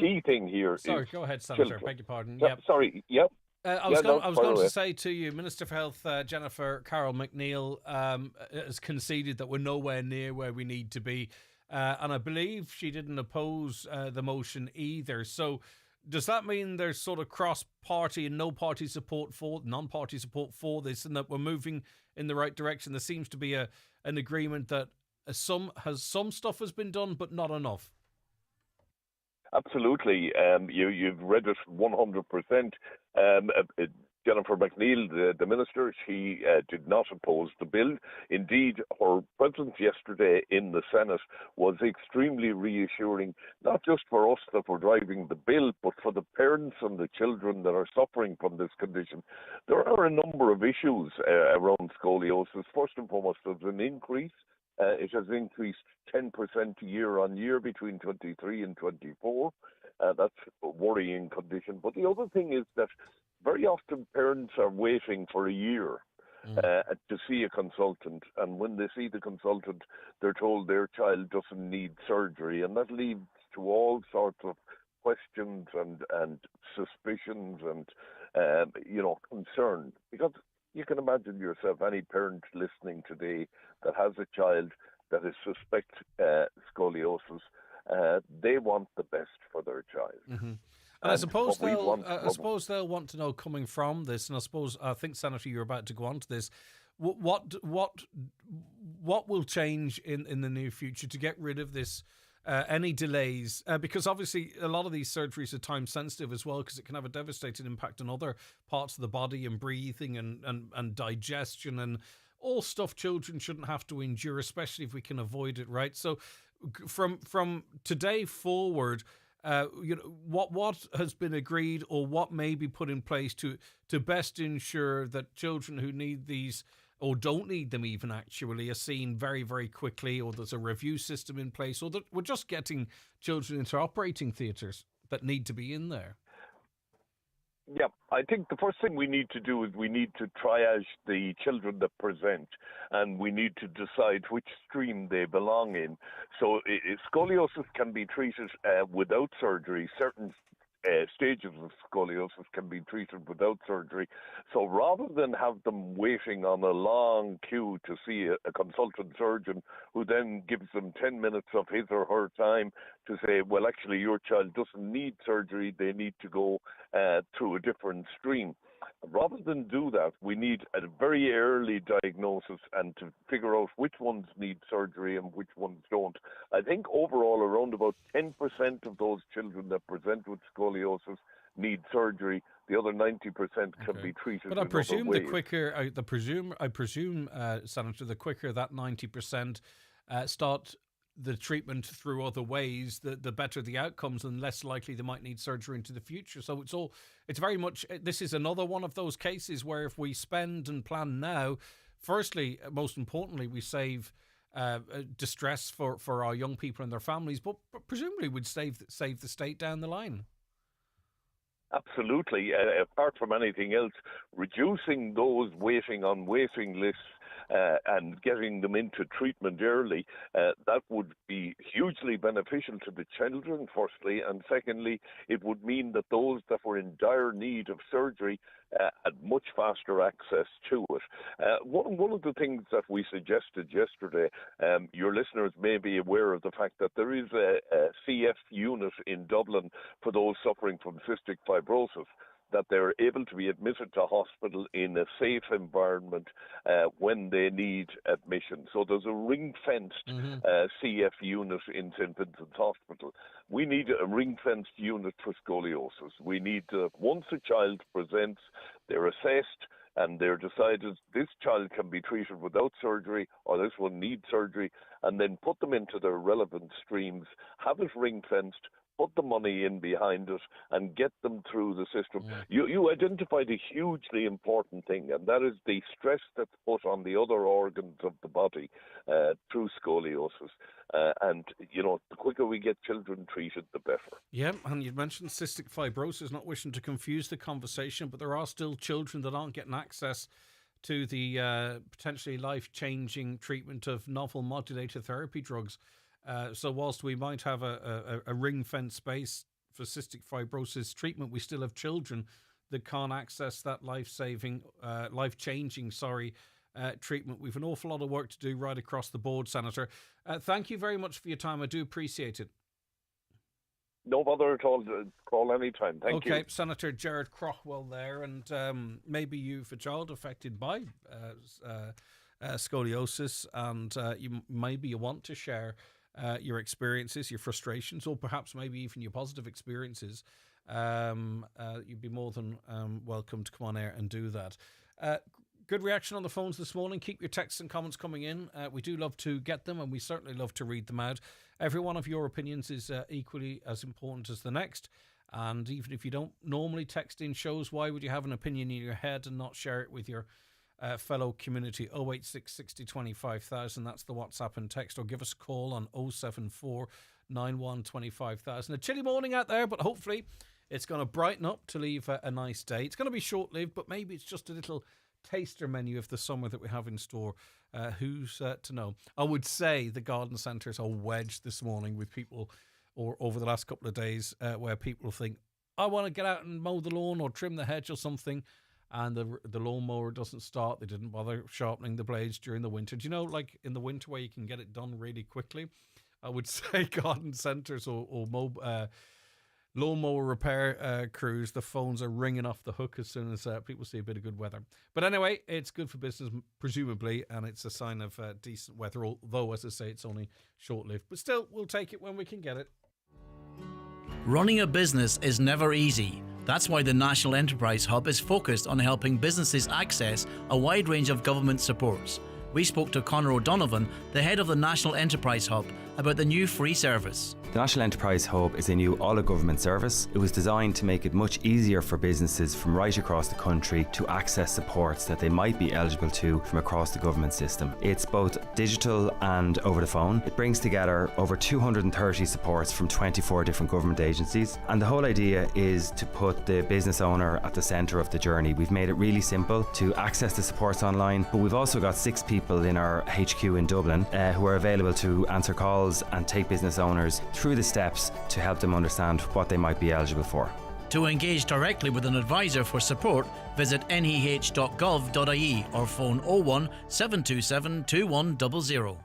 Key thing here sorry, is... go ahead, Senator. children. Beg your pardon. Yeah, Yep. sorry, yep. I was going to say to you, Minister for Health Jennifer Carroll McNeill has conceded that we're nowhere near where we need to be, and I believe she didn't oppose the motion either. So does that mean there's sort of cross-party and non-party support for this, and that we're moving in the right direction? There seems to be an agreement that some stuff has been done, but not enough. Absolutely. You've read it 100%. Jennifer McNeill, the Minister, she did not oppose the bill. Indeed, her presence yesterday in the Senate was extremely reassuring, not just for us that were driving the bill, but for the parents and the children that are suffering from this condition. There are a number of issues around scoliosis. First and foremost, there's an increase. It has increased 10% year on year between 23 and 24. That's a worrying condition. But the other thing is that very often parents are waiting for a year to see a consultant. And when they see the consultant, they're told their child doesn't need surgery. And that leads to all sorts of questions and suspicions and, concern. Because you can imagine yourself, any parent listening today that has a child that is suspect scoliosis, they want the best for their child. Mm-hmm. And I suppose they'll want to know, coming from this, and I think Senator, you're about to go on to this. What will change in the near future to get rid of this? Any delays, because obviously a lot of these surgeries are time sensitive as well, because it can have a devastating impact on other parts of the body and breathing and digestion and all stuff children shouldn't have to endure, especially if we can avoid it, right? So from today forward, what has been agreed or what may be put in place to best ensure that children who need these or don't need them even actually are seen very, very quickly, or there's a review system in place, or that we're just getting children into operating theatres that need to be in there? Yeah, I think the first thing we need to do is we need to triage the children that present, and we need to decide which stream they belong in. So scoliosis can be treated without surgery. Certain stages of scoliosis can be treated without surgery. So rather than have them waiting on a long queue to see a consultant surgeon who then gives them 10 minutes of his or her time to say, well, actually, your child doesn't need surgery, they need to go through a different stream. Rather than do that, we need a very early diagnosis and to figure out which ones need surgery and which ones don't. I think overall around about 10% of those children that present with scoliosis need surgery. The other 90% can be treated. But I presume the quicker, I presume, Senator, the quicker that 90% start the treatment through other ways, the better the outcomes and less likely they might need surgery into the future. So it's very much, this is another one of those cases where if we spend and plan now, firstly, most importantly, we save distress for our young people and their families, but presumably would save the state down the line. Absolutely. Apart from anything else, reducing those waiting on waiting lists and getting them into treatment early, that would be hugely beneficial to the children, firstly, and secondly, it would mean that those that were in dire need of surgery had much faster access to it. One of the things that we suggested yesterday, your listeners may be aware of the fact that there is a CF unit in Dublin for those suffering from cystic fibrosis. that they're able to be admitted to hospital in a safe environment when they need admission. So there's a ring-fenced CF unit in St. Vincent's Hospital. We need a ring-fenced unit for scoliosis. We need, once a child presents, they're assessed, and they're decided this child can be treated without surgery or this one needs surgery, and then put them into their relevant streams, have it ring-fenced, put the money in behind it, and get them through the system. You identified a hugely important thing, and that is the stress that's put on the other organs of the body through scoliosis. And, the quicker we get children treated, the better. Yeah, and you mentioned cystic fibrosis, not wishing to confuse the conversation, but there are still children that aren't getting access to the potentially life-changing treatment of novel modulator therapy drugs. So whilst we might have a ring-fence space for cystic fibrosis treatment, we still have children that can't access that life-changing, treatment. We've an awful lot of work to do right across the board, Senator. Thank you very much for your time. I do appreciate it. No bother at all. Call anytime. Thank you. Okay, Senator Gerard Craughwell there, and maybe you've a child affected by scoliosis, and you want to share your experiences, your frustrations, or perhaps maybe even your positive experiences. You'd be more than welcome to come on air and do that. Good reaction on the phones this morning. Keep your texts and comments coming in. We do love to get them, and we certainly love to read them out. Every one of your opinions is equally as important as the next. And even if you don't normally text in shows, why would you have an opinion in your head and not share it with your fellow community? 086 60 25,000. That's the WhatsApp and text. Or give us a call on 074 91 25,000. A chilly morning out there, but hopefully it's going to brighten up to leave a nice day. It's going to be short-lived, but maybe it's just a little taster menu of the summer that we have in store. Who's to know? I would say the garden centres are wedged this morning with people, or over the last couple of days, where people think, I want to get out and mow the lawn or trim the hedge or something, and the lawnmower doesn't start. They didn't bother sharpening the blades during the winter. Do you know, like in the winter where you can get it done really quickly? I would say garden centres or lawnmower repair crews, the phones are ringing off the hook as soon as people see a bit of good weather. But anyway, it's good for business, presumably, and it's a sign of decent weather, although, as I say, it's only short-lived. But still, we'll take it when we can get it. Running a business is never easy. That's why the National Enterprise Hub is focused on helping businesses access a wide range of government supports. We spoke to Conor O'Donovan, the head of the National Enterprise Hub, about the new free service. The National Enterprise Hub is a new all-of-government service. It was designed to make it much easier for businesses from right across the country to access supports that they might be eligible to from across the government system. It's both digital and over the phone. It brings together over 230 supports from 24 different government agencies. And the whole idea is to put the business owner at the centre of the journey. We've made it really simple to access the supports online, but we've also got 6 people in our HQ in Dublin who are available to answer calls and take business owners through the steps to help them understand what they might be eligible for. To engage directly with an advisor for support, visit neh.gov.ie or phone 01 727 2100.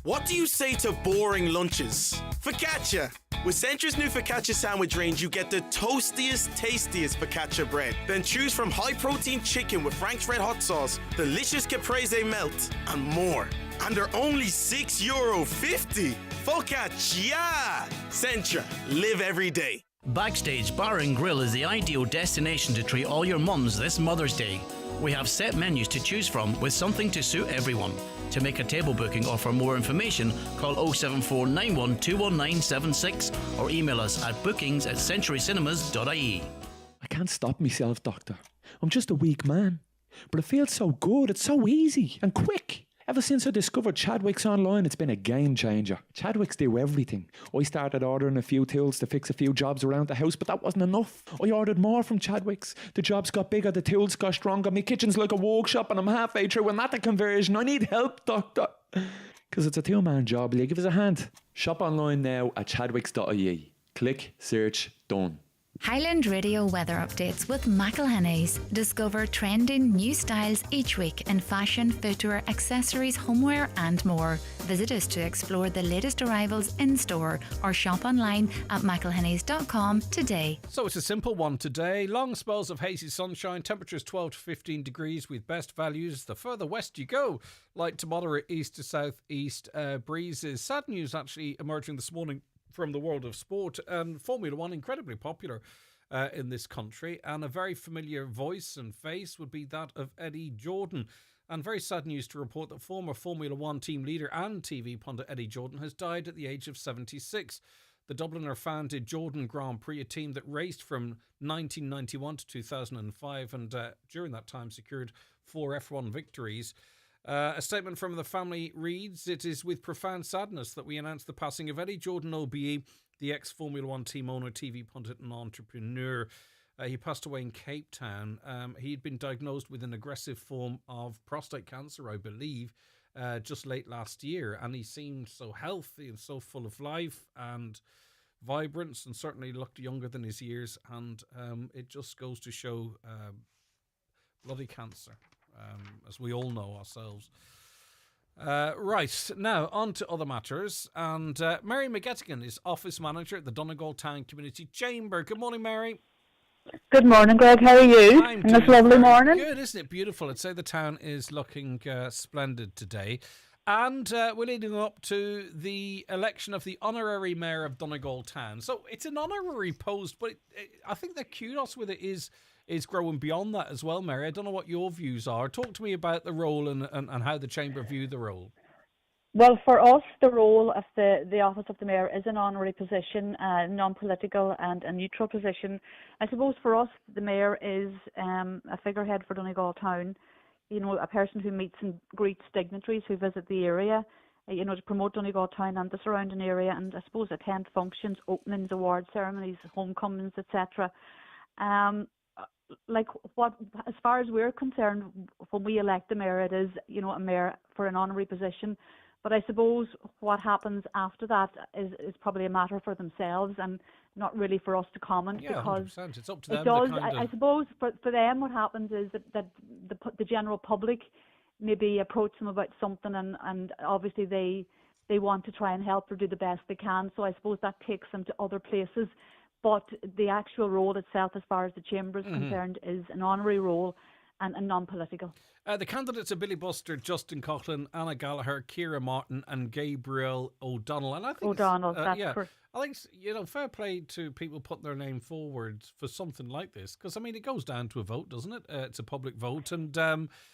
What do you say to boring lunches? Focaccia! With Centra's new focaccia sandwich range, you get the toastiest, tastiest focaccia bread. Then choose from high-protein chicken with Frank's Red Hot sauce, delicious caprese melt, and more. And they're only €6.50. Focaccia! Centra, live every day. Backstage Bar and Grill is the ideal destination to treat all your mums this Mother's Day. We have set menus to choose from with something to suit everyone. To make a table booking or for more information, call 07491 21976 or email us at bookings@centurycinemas.ie. I can't stop myself, Doctor. I'm just a weak man. But it feels so good, it's so easy and quick. Ever since I discovered Chadwick's online, it's been a game changer. Chadwick's do everything. I started ordering a few tools to fix a few jobs around the house, but that wasn't enough. I ordered more from Chadwick's. The jobs got bigger, the tools got stronger. My kitchen's like a workshop and I'm halfway through and not the conversion. I need help, Doctor. Because it's a two-man job. Will you give us a hand? Shop online now at chadwicks.ie. Click, search, done. Highland Radio weather updates with McElhenney's. Discover trending new styles each week in fashion, footwear, accessories, homeware and more. Visit us to explore the latest arrivals in store or shop online at mcelhenneys.com today. So it's a simple one today. Long spells of hazy sunshine, temperatures 12 to 15 degrees with best values the further west you go. Light to moderate east to southeast breezes. Sad news actually emerging this morning from the world of sport, and Formula One incredibly popular in this country, and a very familiar voice and face would be that of Eddie Jordan. And very sad news to report that former Formula One team leader and TV pundit Eddie Jordan has died at the age of 76. The Dubliner founded Jordan Grand Prix, a team that raced from 1991 to 2005, and during that time secured 4 F1 victories. A statement from the family reads, "It is with profound sadness that we announce the passing of Eddie Jordan OBE, the ex-Formula One team owner, TV pundit and entrepreneur." He passed away in Cape Town. He'd been diagnosed with an aggressive form of prostate cancer, I believe, just late last year. And he seemed so healthy and so full of life and vibrance, and certainly looked younger than his years. And it just goes to show bloody cancer. As we all know ourselves. Right, now on to other matters. And Mary McGettigan is office manager at the Donegal Town Community Chamber. Good morning, Mary. Good morning, Greg. How are you? I'm on this lovely morning. Good, isn't it? Beautiful. I'd say the town is looking splendid today. And we're leading up to the election of the honorary mayor of Donegal Town. So it's an honorary post, but I think the kudos with it is growing beyond that as well, Mary. I don't know what your views are. Talk to me about the role and how the Chamber view the role. Well, for us, the role of the office of the mayor is an honorary position, non-political and a neutral position. I suppose for us, the mayor is a figurehead for Donegal Town, you know, a person who meets and greets dignitaries who visit the area, you know, to promote Donegal Town and the surrounding area, and I suppose attend functions, openings, award ceremonies, homecomings, etc. Like what, as far as we're concerned, when we elect the mayor, it is, you know, a mayor for an honorary position. But I suppose what happens after that is probably a matter for themselves and not really for us to comment. Yeah, because 100%. It's up to them. it does. I suppose for them, what happens is that the general public maybe approach them about something, and obviously they want to try and help or do the best they can. So I suppose that takes them to other places. But the actual role itself, as far as the Chamber is concerned, is an honorary role and non-political. The candidates are Billy Buster, Justin Coughlin, Anna Gallagher, Ciara Martin and Gabriel O'Donnell. And I think that's correct. I think, you know, fair play to people putting their name forward for something like this. Because, I mean, it goes down to a vote, doesn't it? It's a public vote. And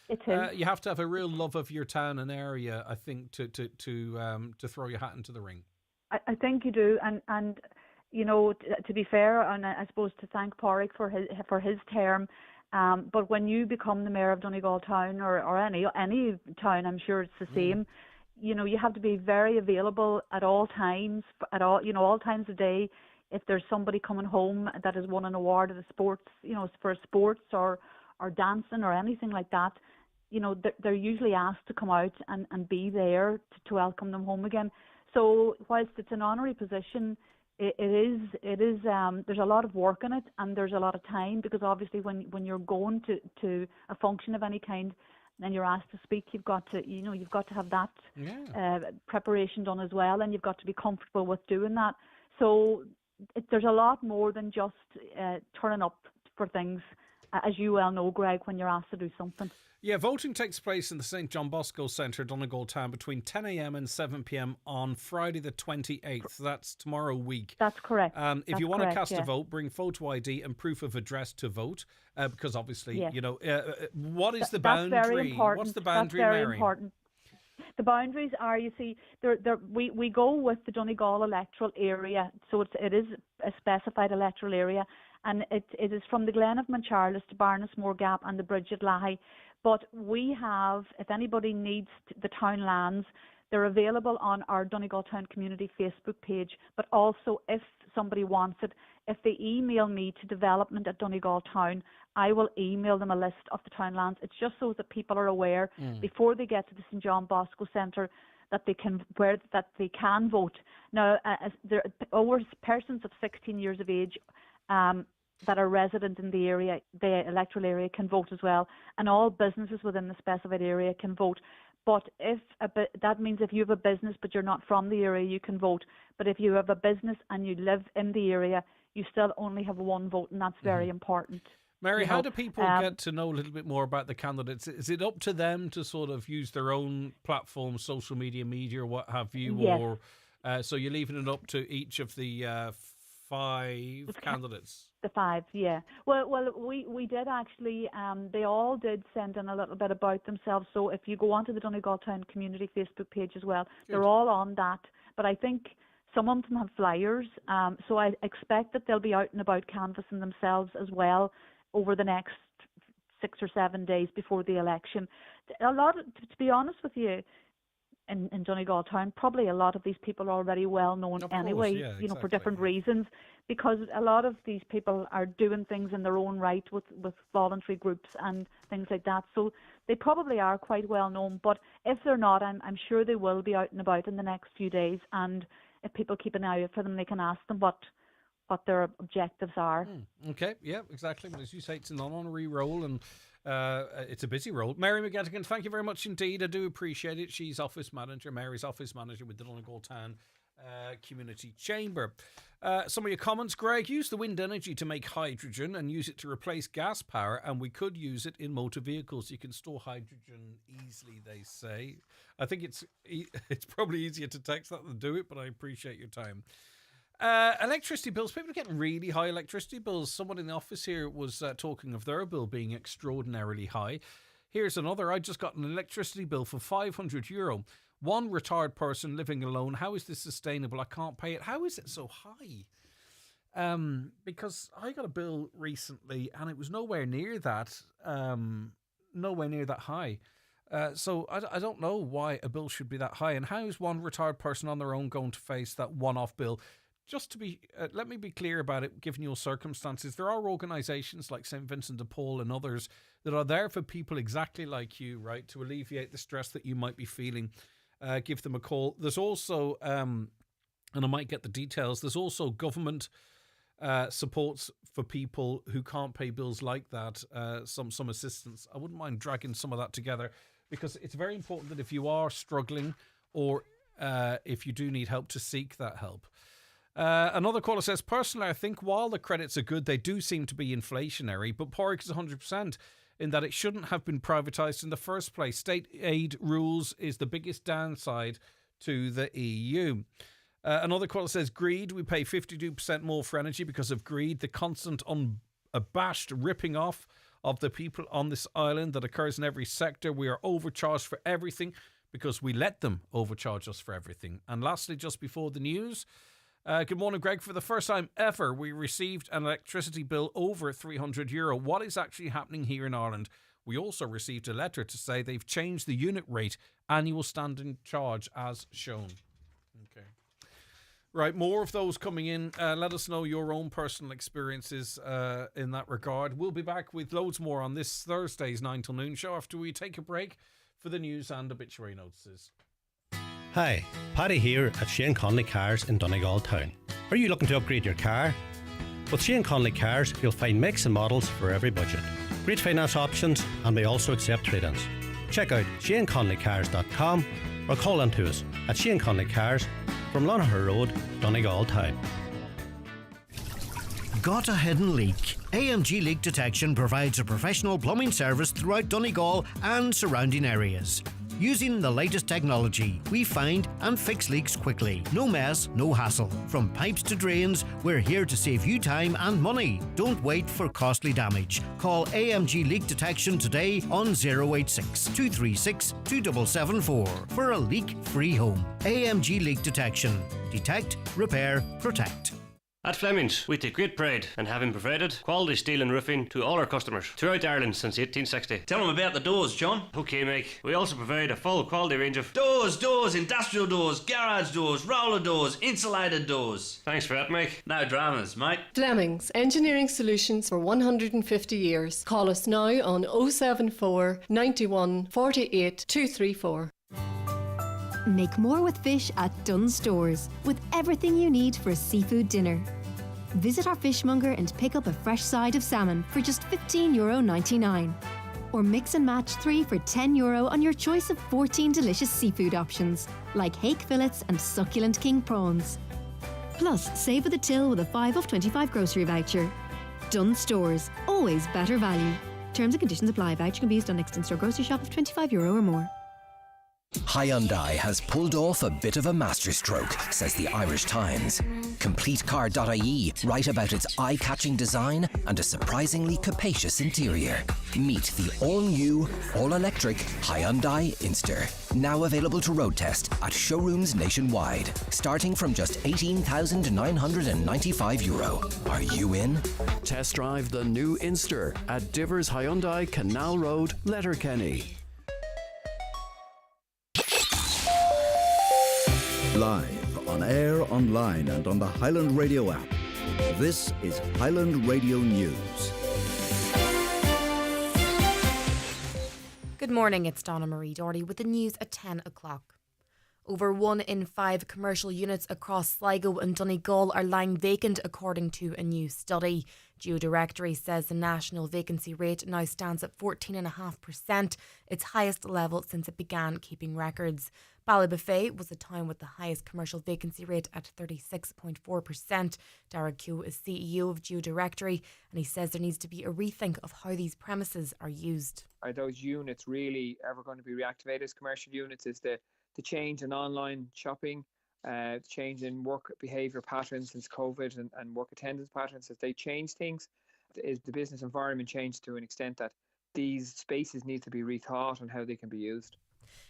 it is. You have to have a real love of your town and area, I think, to throw your hat into the ring. I think you do. And you know, to be fair, and I suppose to thank Pádraig for his term, but when you become the mayor of Donegal Town or any town, I'm sure it's the same. You know, you have to be very available at all times, all times of day. If there's somebody coming home that has won an award at the sports, you know, for sports or dancing or anything like that, you know, they're usually asked to come out and be there to welcome them home again. So whilst it's an honorary position, it is there's a lot of work in it, and there's a lot of time, because obviously when you're going to a function of any kind and you're asked to speak, you've got to have that preparation done as well, and you've got to be comfortable with doing that. So there's a lot more than just turning up for things, as you well know, Greg, when you're asked to do something. Yeah, voting takes place in the St John Bosco Centre, Donegal Town, between 10 a.m. and 7 p.m. on Friday the 28th. That's tomorrow week. That's correct. If you want to cast a vote, bring photo ID and proof of address to vote, because obviously, you know, what is the boundary? That's very important. What's the boundary, That's very Mary? important. The boundaries are, you see, we go with the Donegal electoral area, so it is a specified electoral area, and it is from the Glen of Mancharles to Barnesmore Gap and the bridge at Lahi. But we have, if anybody needs the town lands, they're available on our Donegal Town Community Facebook page. But also, if somebody wants it, if they email me to development@Donegal Town, I will email them a list of the town lands. It's just so that people are aware before they get to the St John Bosco Centre that they can vote. Now, persons of 16 years of age that are resident in the area, the electoral area, can vote as well, and all businesses within the specified area can vote. But that means if you have a business but you're not from the area, you can vote. But if you have a business and you live in the area, you still only have one vote, and that's very important. Mary, how do people get to know a little bit more about the candidates? Is it up to them to sort of use their own platform, social media, or what have you? Yes. Or so you're leaving it up to each of the 5 candidates? The 5, yeah. Well, we did actually. They all did send in a little bit about themselves. So if you go onto the Donegal Town Community Facebook page as well, they're all on that. But I think some of them have flyers. So I expect that they'll be out and about canvassing themselves as well over the next 6 or 7 days before the election. To be honest with you, in Donegal Town, probably a lot of these people are already well known anyway, for different reasons, because a lot of these people are doing things in their own right with voluntary groups and things like that. So they probably are quite well known. But if they're not, I'm sure they will be out and about in the next few days. And if people keep an eye out for them, they can ask them what their objectives are. Okay, yeah, exactly. But as you say, it's an honorary role, and it's a busy role. Mary McGettigan, thank you very much indeed. I do appreciate it. She's Mary's office manager with the Donegal Town Community Chamber. Some of your comments, Greg: use the wind energy to make hydrogen and use it to replace gas power, and we could use it in motor vehicles. You can store hydrogen easily, they say. I think it's probably easier to text that than do it, but I appreciate your time. Electricity bills. People are getting really high electricity bills. Someone in the office here was talking of their bill being extraordinarily high. Here's another. I just got an electricity bill for €500. One retired person living alone. How is this sustainable? I can't pay it. How is it so high? Because I got a bill recently and it was nowhere near that. Nowhere near that high. So I don't know why a bill should be that high. And how is one retired person on their own going to face that one-off bill? Just to be, let me be clear about it, given your circumstances. There are organisations like St. Vincent de Paul and others that are there for people exactly like you, right, to alleviate the stress that you might be feeling. Give them a call. There's also, and I might get the details, there's also government supports for people who can't pay bills like that, some assistance. I wouldn't mind dragging some of that together, because it's very important that if you are struggling or if you do need help, to seek that help. Another caller says, personally, I think while the credits are good, they do seem to be inflationary, but Porrick is 100% in that it shouldn't have been privatised in the first place. State aid rules is the biggest downside to the EU. Another caller says, greed. We pay 52% more for energy because of greed. The constant unabashed ripping off of the people on this island that occurs in every sector. We are overcharged for everything because we let them overcharge us for everything. And lastly, just before the news, good morning, Greg. For the first time ever, we received an electricity bill over €300. What is actually happening here in Ireland? We also received a letter to say they've changed the unit rate, annual standing charge as shown. Okay. Right, more of those coming in. Let us know your own personal experiences in that regard. We'll be back with loads more on this Thursday's 9 till noon show after we take a break for the news and obituary notices. Hi, Paddy here at Shane Conley Cars in Donegal Town. Are you looking to upgrade your car? With Shane Conley Cars, you'll find makes and models for every budget. Great finance options, and we also accept trade-ins. Check out ShaneConleyCars.com or call in to us at Shane Conley Cars from Lonaher Road, Donegal Town. Got a hidden leak? AMG Leak Detection provides a professional plumbing service throughout Donegal and surrounding areas. Using the latest technology, we find and fix leaks quickly. No mess, no hassle. From pipes to drains, we're here to save you time and money. Don't wait for costly damage. Call AMG Leak Detection today on 086 236 2774 for a leak-free home. AMG Leak Detection. Detect, repair, protect. At Fleming's, we take great pride in having provided quality steel and roofing to all our customers throughout Ireland since 1860. Tell them about the doors, John. Okay, Mike. We also provide a full quality range of doors, industrial doors, garage doors, roller doors, insulated doors. Thanks for that, Mike. No dramas, mate. Fleming's, engineering solutions for 150 years. Call us now on 074 91 48 234. Make more with fish at Dunn Stores, with everything you need for a seafood dinner. Visit our fishmonger and pick up a fresh side of salmon for just €15.99. Or mix and match 3 for €10 on your choice of 14 delicious seafood options, like hake fillets and succulent king prawns. Plus, save at the till with a 5 off 25 grocery voucher. Dunn Stores, always better value. Terms and conditions apply. Voucher can be used on next in-store grocery shop of €25 or more. Hyundai has pulled off a bit of a masterstroke, says the Irish Times. CompleteCar.ie write about its eye-catching design and a surprisingly capacious interior. Meet the all-new, all-electric Hyundai Inster. Now available to road test at showrooms nationwide, starting from just €18,995. Are you in? Test drive the new Inster at Divers Hyundai, Canal Road, Letterkenny. Live, on air, online and on the Highland Radio app. This is Highland Radio News. Good morning, it's Donna Marie Doherty with the news at 10 o'clock. Over 1 in 5 commercial units across Sligo and Donegal are lying vacant according to a new study. Geodirectory says the national vacancy rate now stands at 14.5%, its highest level since it began keeping records. Ballybofey was the town with the highest commercial vacancy rate at 36.4%. Derek Kew is CEO of Geodirectory and he says there needs to be a rethink of how these premises are used. Are those units really ever going to be reactivated as commercial units? Is the change in online shopping, change in work behaviour patterns since COVID and work attendance patterns, as they change things? Is the business environment changed to an extent that these spaces need to be rethought on how they can be used?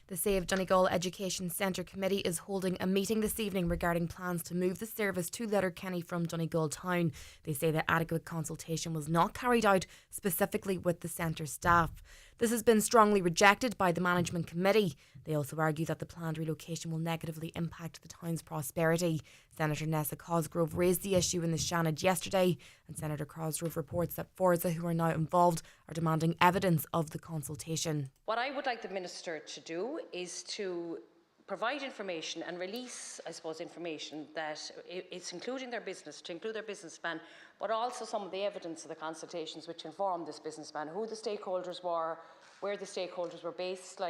The Save Donegal Education Centre Committee is holding a meeting this evening regarding plans to move the service to Letterkenny from Donegal Town. They say that adequate consultation was not carried out, specifically with the centre staff. This has been strongly rejected by the Management Committee. They also argue that the planned relocation will negatively impact the town's prosperity. Senator Nessa Cosgrove raised the issue in the Seanad yesterday, and Senator Cosgrove reports that Forza, who are now involved, are demanding evidence of the consultation. What I would like the Minister to do is to provide information and release, I suppose, information that it's including their business, to include their business plan, but also some of the evidence of the consultations which informed this business plan, who the stakeholders were, where the stakeholders were based,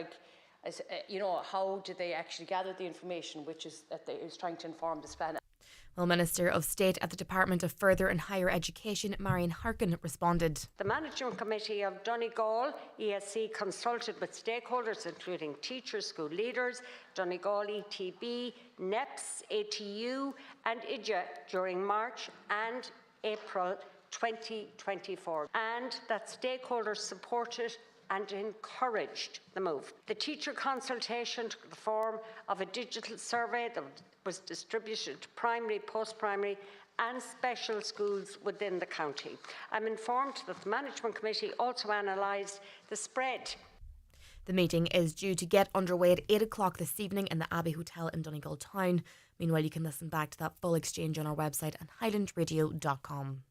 how did they actually gather the information which is trying to inform this plan. Well, Minister of State at the Department of Further and Higher Education, Marion Harkin, responded. The Management Committee of Donegal ESC consulted with stakeholders including teachers, school leaders, Donegal ETB, NEPS, ATU and IDEA during March and April 2024, and that stakeholders supported and encouraged the move. The teacher consultation took the form of a digital survey that was distributed to primary, post-primary and special schools within the county. I'm informed that the Management Committee also analysed the spread. The meeting is due to get underway at 8 o'clock this evening in the Abbey Hotel in Donegal Town. Meanwhile, you can listen back to that full exchange on our website at highlandradio.com.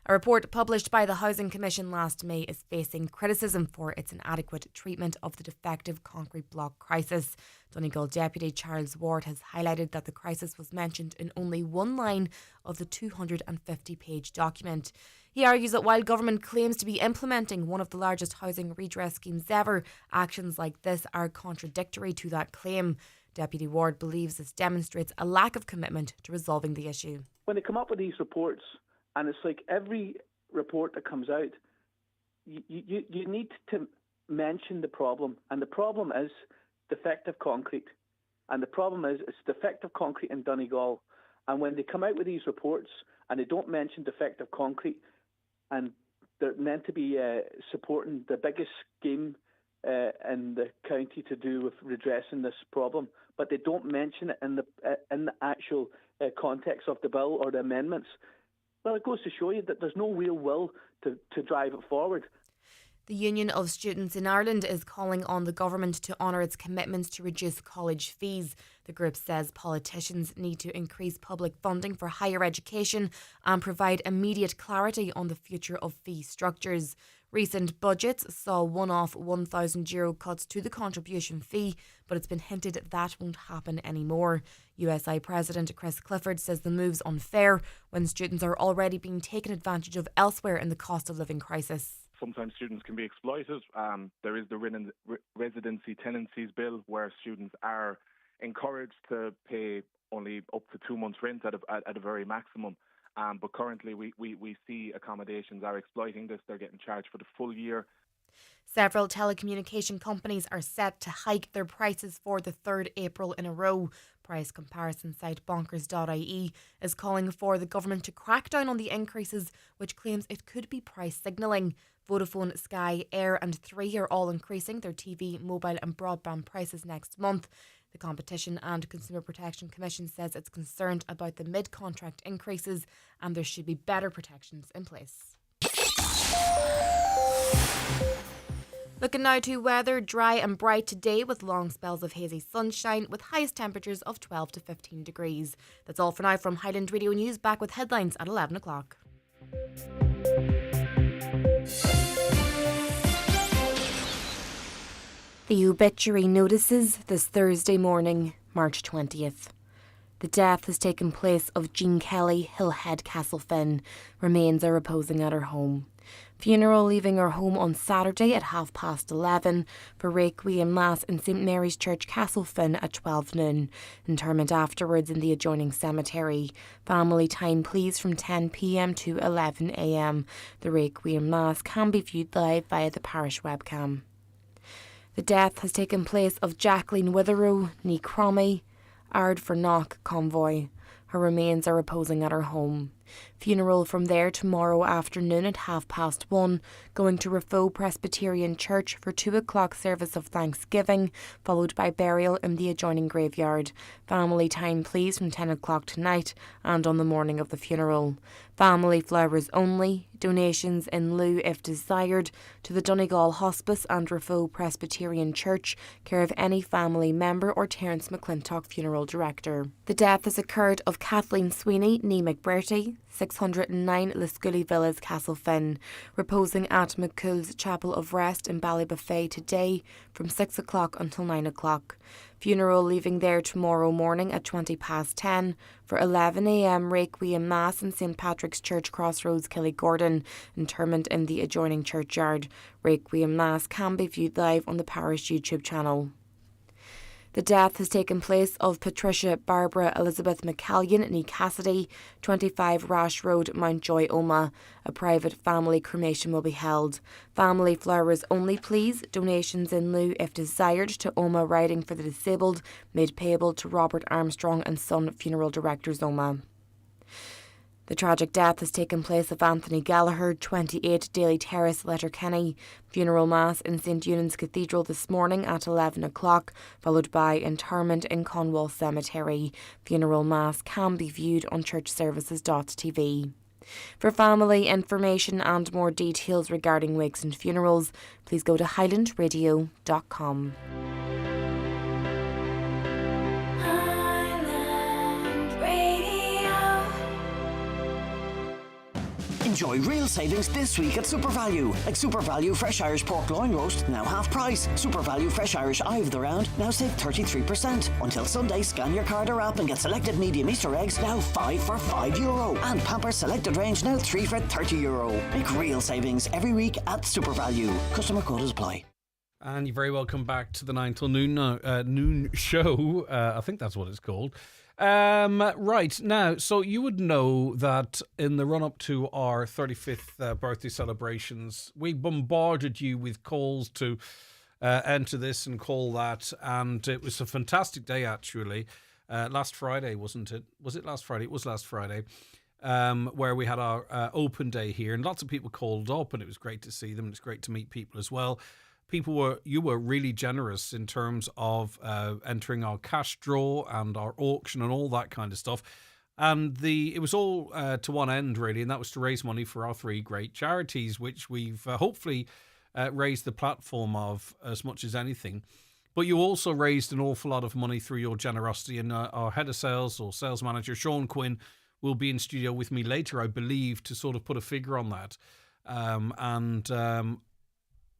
A report published by the Housing Commission last May is facing criticism for its inadequate treatment of the defective concrete block crisis. Donegal Deputy Charles Ward has highlighted that the crisis was mentioned in only one line of the 250-page document. He argues that while government claims to be implementing one of the largest housing redress schemes ever, actions like this are contradictory to that claim. Deputy Ward believes this demonstrates a lack of commitment to resolving the issue. When they come up with these reports, and it's like every report that comes out, you need to mention the problem. And the problem is defective concrete. And the problem is it's defective concrete in Donegal. And when they come out with these reports and they don't mention defective concrete, and they're meant to be supporting the biggest scheme in the county to do with redressing this problem, but they don't mention it in the actual context of the bill or the amendments, well, it goes to show you that there's no real will to drive it forward. The Union of Students in Ireland is calling on the government to honour its commitments to reduce college fees. The group says politicians need to increase public funding for higher education and provide immediate clarity on the future of fee structures. Recent budgets saw one-off €1,000 cuts to the contribution fee, but it's been hinted that won't happen anymore. USI President Chris Clifford says the move's unfair when students are already being taken advantage of elsewhere in the cost of living crisis. Sometimes students can be exploited. There is the residency tenancies bill where students are encouraged to pay only up to 2 months' rent at a very maximum. But currently we see accommodations are exploiting this. They're getting charged for the full year. Several telecommunication companies are set to hike their prices for the 3rd April in a row. Price comparison site bonkers.ie is calling for the government to crack down on the increases, which claims it could be price signalling. Vodafone, Sky, Air and Three are all increasing their TV, mobile and broadband prices next month. The Competition and Consumer Protection Commission says it's concerned about the mid-contract increases and there should be better protections in place. Looking now to weather, dry and bright today with long spells of hazy sunshine with highest temperatures of 12 to 15 degrees. That's all for now from Highland Radio News, back with headlines at 11 o'clock. The obituary notices this Thursday morning, March 20th. The death has taken place of Jean Kelly, Hillhead, Castlefin. Remains are reposing at her home. Funeral leaving her home on Saturday at 11:30 for Requiem Mass in St Mary's Church, Castlefin at 12 noon. Interment afterwards in the adjoining cemetery. Family time please from 10 p.m. to 11 a.m. The Requiem Mass can be viewed live via the parish webcam. The death has taken place of Jacqueline Witherow, ní Cromie, Ard for Knock Convoy. Her remains are reposing at her home. Funeral from there tomorrow afternoon at 1:30, going to Rafo Presbyterian Church for 2 o'clock service of Thanksgiving, followed by burial in the adjoining graveyard. Family time please from 10 o'clock tonight and on the morning of the funeral. Family flowers only, donations in lieu if desired, to the Donegal Hospice and Rafo Presbyterian Church, care of any family member or Terence McClintock Funeral Director. The death has occurred of Kathleen Sweeney, ní McBurty, 609 Liscully Villas, Castlefin, reposing at McCool's Chapel of Rest in Ballybuffet today from 6 o'clock until 9 o'clock. Funeral leaving there tomorrow morning at 10:20 for 11 a.m. Requiem Mass in St Patrick's Church, Crossroads, Killygordon. Interment in the adjoining churchyard. Requiem Mass can be viewed live on the parish YouTube channel. The death has taken place of Patricia Barbara Elizabeth McCallion, ní Cassidy, 25 Rash Road, Mountjoy, Omagh. A private family cremation will be held. Family flowers only please, donations in lieu if desired to Omagh Riding for the Disabled, made payable to Robert Armstrong and Son Funeral Directors, Omagh. The tragic death has taken place of Anthony Gallagher, 28 Daly Terrace, Letterkenny. Funeral Mass in St Eunan's Cathedral this morning at 11 o'clock, followed by interment in Conwall Cemetery. Funeral Mass can be viewed on churchservices.tv. For family information and more details regarding wakes and funerals, please go to highlandradio.com. Enjoy real savings this week at SuperValue. Like SuperValue Fresh Irish Pork Loin Roast, now half price. SuperValue Fresh Irish Eye of the Round, now save 33%. Until Sunday, scan your card or app and get selected medium Easter eggs, now 5 for €5. And Pampers Selected Range, now 3 for €30. Make real savings every week at SuperValue. Customer quotas apply. And you're very welcome back to the 9 till noon noon show. I think that's what it's called. Right, now, so you would know that in the run-up to our 35th birthday celebrations, we bombarded you with calls to enter this and call that, and it was a fantastic day, actually. Last Friday, wasn't it? Was it last Friday? It was last Friday, where we had our open day here, and lots of people called up, and it was great to see them, and it's great to meet people as well. You were really generous in terms of entering our cash draw and our auction and all that kind of stuff. And it was all to one end, really, and that was to raise money for our 3 great charities, which we've hopefully raised the platform of as much as anything. But you also raised an awful lot of money through your generosity, and our head of sales or sales manager, Sean Quinn, will be in studio with me later, I believe, to sort of put a figure on that.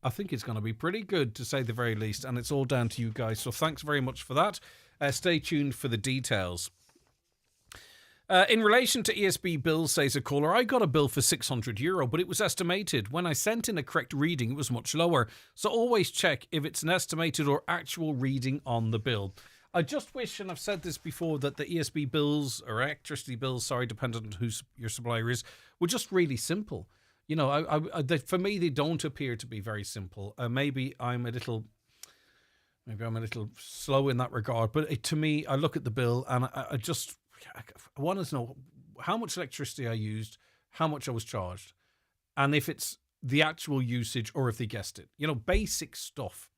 I think it's going to be pretty good, to say the very least, and it's all down to you guys. So thanks very much for that. Stay tuned for the details. In relation to ESB bills, says a caller, I got a bill for €600, but it was estimated. When I sent in a correct reading, it was much lower. So always check if it's an estimated or actual reading on the bill. I just wish, and I've said this before, that the ESB bills, or electricity bills, depending on who your supplier is, were just really simple. You know, for me, they don't appear to be very simple. Maybe I'm a little slow in that regard. But to me, I look at the bill and I want to know how much electricity I used, how much I was charged, and if it's the actual usage or if they guessed it. You know, basic stuff.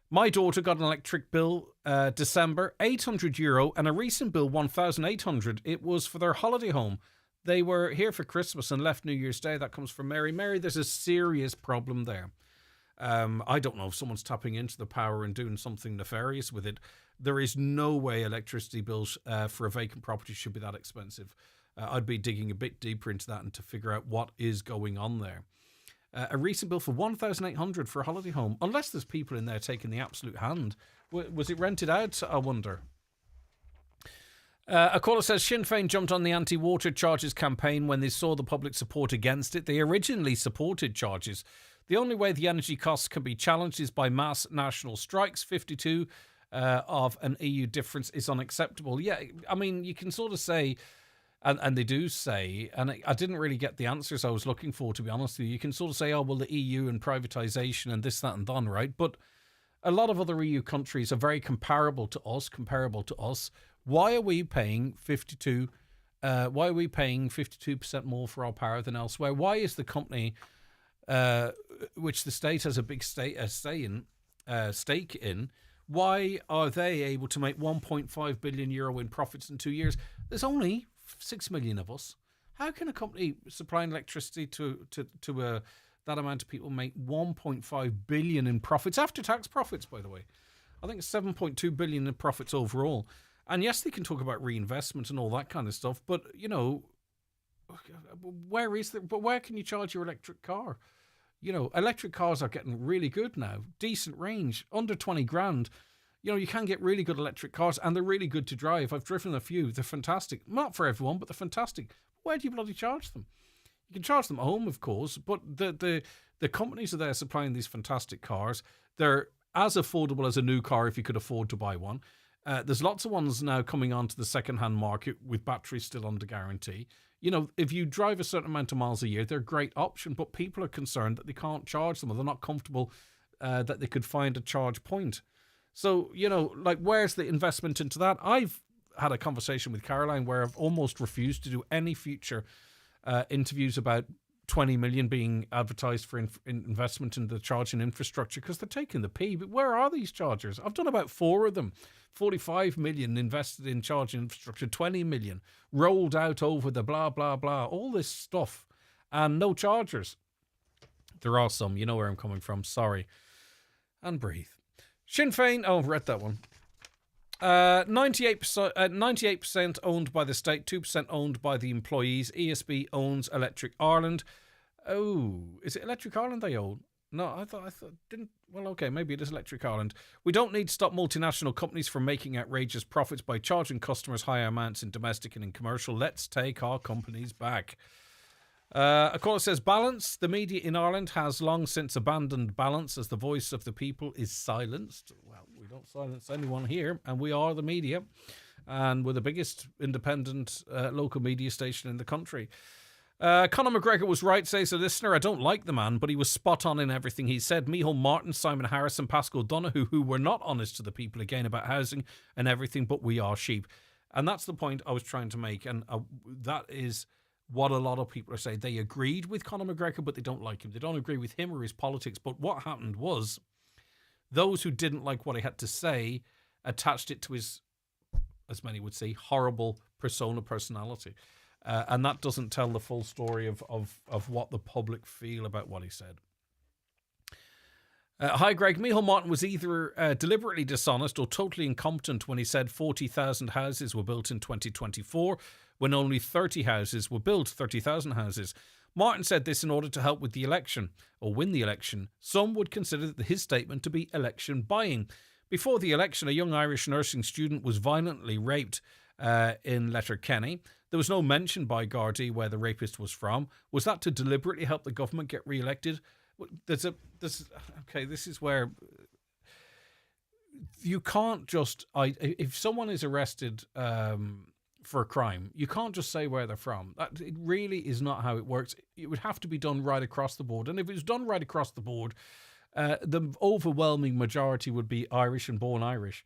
My daughter got an electric bill December, €800, and a recent bill, 1,800. It was for their holiday home. They were here for Christmas and left New Year's Day. That comes from Mary. Mary, there's a serious problem there. I don't know if someone's tapping into the power and doing something nefarious with it. There is no way electricity bills for a vacant property should be that expensive. I'd be digging a bit deeper into that and to figure out what is going on there. A recent bill for 1,800 for a holiday home, unless there's people in there taking the absolute hand. Was it rented out, I wonder? A caller says Sinn Féin jumped on the anti-water charges campaign when they saw the public support against it. They originally supported charges. The only way the energy costs can be challenged is by mass national strikes. 52 of an EU difference is unacceptable. Yeah, I mean, you can sort of say, and they do say, and I didn't really get the answers I was looking for, to be honest with you. You can sort of say, oh, well, the EU and privatisation and this, that and that, right? But a lot of other EU countries are very comparable to us. Why are we paying 52? Why are we paying 52% more for our power than elsewhere? Why is the company, which the state has a big stake in, why are they able to make €1.5 billion in profits in 2 years? There's only 6 million of us. How can a company supplying electricity to that amount of people make 1.5 billion in profits, after tax profits, by the way? I think it's 7.2 billion in profits overall. And yes, they can talk about reinvestment and all that kind of stuff, but you know, where can you charge your electric car? You know, electric cars are getting really good now. Decent range, under 20 grand. You know, you can get really good electric cars and they're really good to drive. I've driven a few. They're fantastic. Not for everyone, but they're fantastic. Where do you bloody charge them? You can charge them at home, of course, but the companies are there supplying these fantastic cars. They're as affordable as a new car if you could afford to buy one. There's lots of ones now coming onto the second-hand market with batteries still under guarantee. You know, if you drive a certain amount of miles a year, they're a great option, but people are concerned that they can't charge them or they're not comfortable that they could find a charge point. So, you know, like, where's the investment into that? I've had a conversation with Caroline where I've almost refused to do any future interviews about 20 million being advertised for investment in the charging infrastructure because they're taking the pee. But where are these chargers? I've done about 4 of them. 45 million invested in charging infrastructure, 20 million rolled out over the blah, blah, blah, all this stuff, and no chargers. There are some, you know where I'm coming from, sorry. And breathe. Sinn Féin, I've read that one. 98% owned by the state, 2% owned by the employees. ESB owns Electric Ireland. Oh, is it Electric Ireland they own? No, I thought didn't. Well, okay, maybe it is Electric Ireland. We don't need to stop multinational companies from making outrageous profits by charging customers higher amounts in domestic and in commercial. Let's take our companies back. A caller says, balance. The media in Ireland has long since abandoned balance as the voice of the people is silenced. Well, we don't silence anyone here, and we are the media, and we're the biggest independent local media station in the country. Conor McGregor was right, says the listener. I don't like the man, but he was spot on in everything he said. Micheál Martin, Simon Harris and Pascal Donoghue, who were not honest to the people again about housing and everything, but we are sheep. And that's the point I was trying to make, and that is what a lot of people are saying. They agreed with Conor McGregor, but they don't like him. They don't agree with him or his politics. But what happened was those who didn't like what he had to say attached it to his, as many would say, horrible personality. And that doesn't tell the full story of what the public feel about what he said. Hi, Greg. Micheál Martin was either deliberately dishonest or totally incompetent when he said 40,000 houses were built in 2024 when only 30 houses were built, 30,000 houses. Martin said this in order to help with the election, or win the election. Some would consider his statement to be election buying. Before the election, a young Irish nursing student was violently raped in Letterkenny. There was no mention by Gardaí where the rapist was from. Was that to deliberately help the government get re-elected? This is where you can't just... if someone is arrested for a crime, you can't just say where they're from. It really is not how it works. It would have to be done right across the board. And if it was done right across the board, the overwhelming majority would be Irish and born Irish.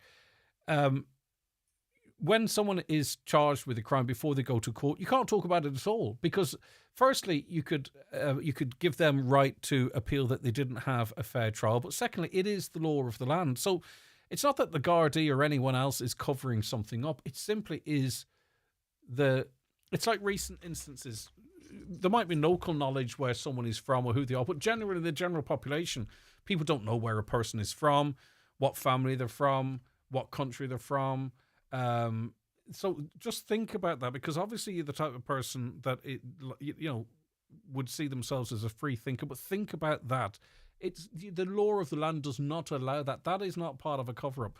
When someone is charged with a crime before they go to court, you can't talk about it at all, because firstly, you could give them right to appeal that they didn't have a fair trial, but secondly, it is the law of the land. So it's not that the Gardaí or anyone else is covering something up. It simply is it's like recent instances. There might be local knowledge where someone is from or who they are, but generally the general population, people don't know where a person is from, what family they're from, what country they're from. So just think about that, because obviously you're the type of person that would see themselves as a free thinker, but think about that. It's the law of the land does not allow that. That is not part of a cover-up.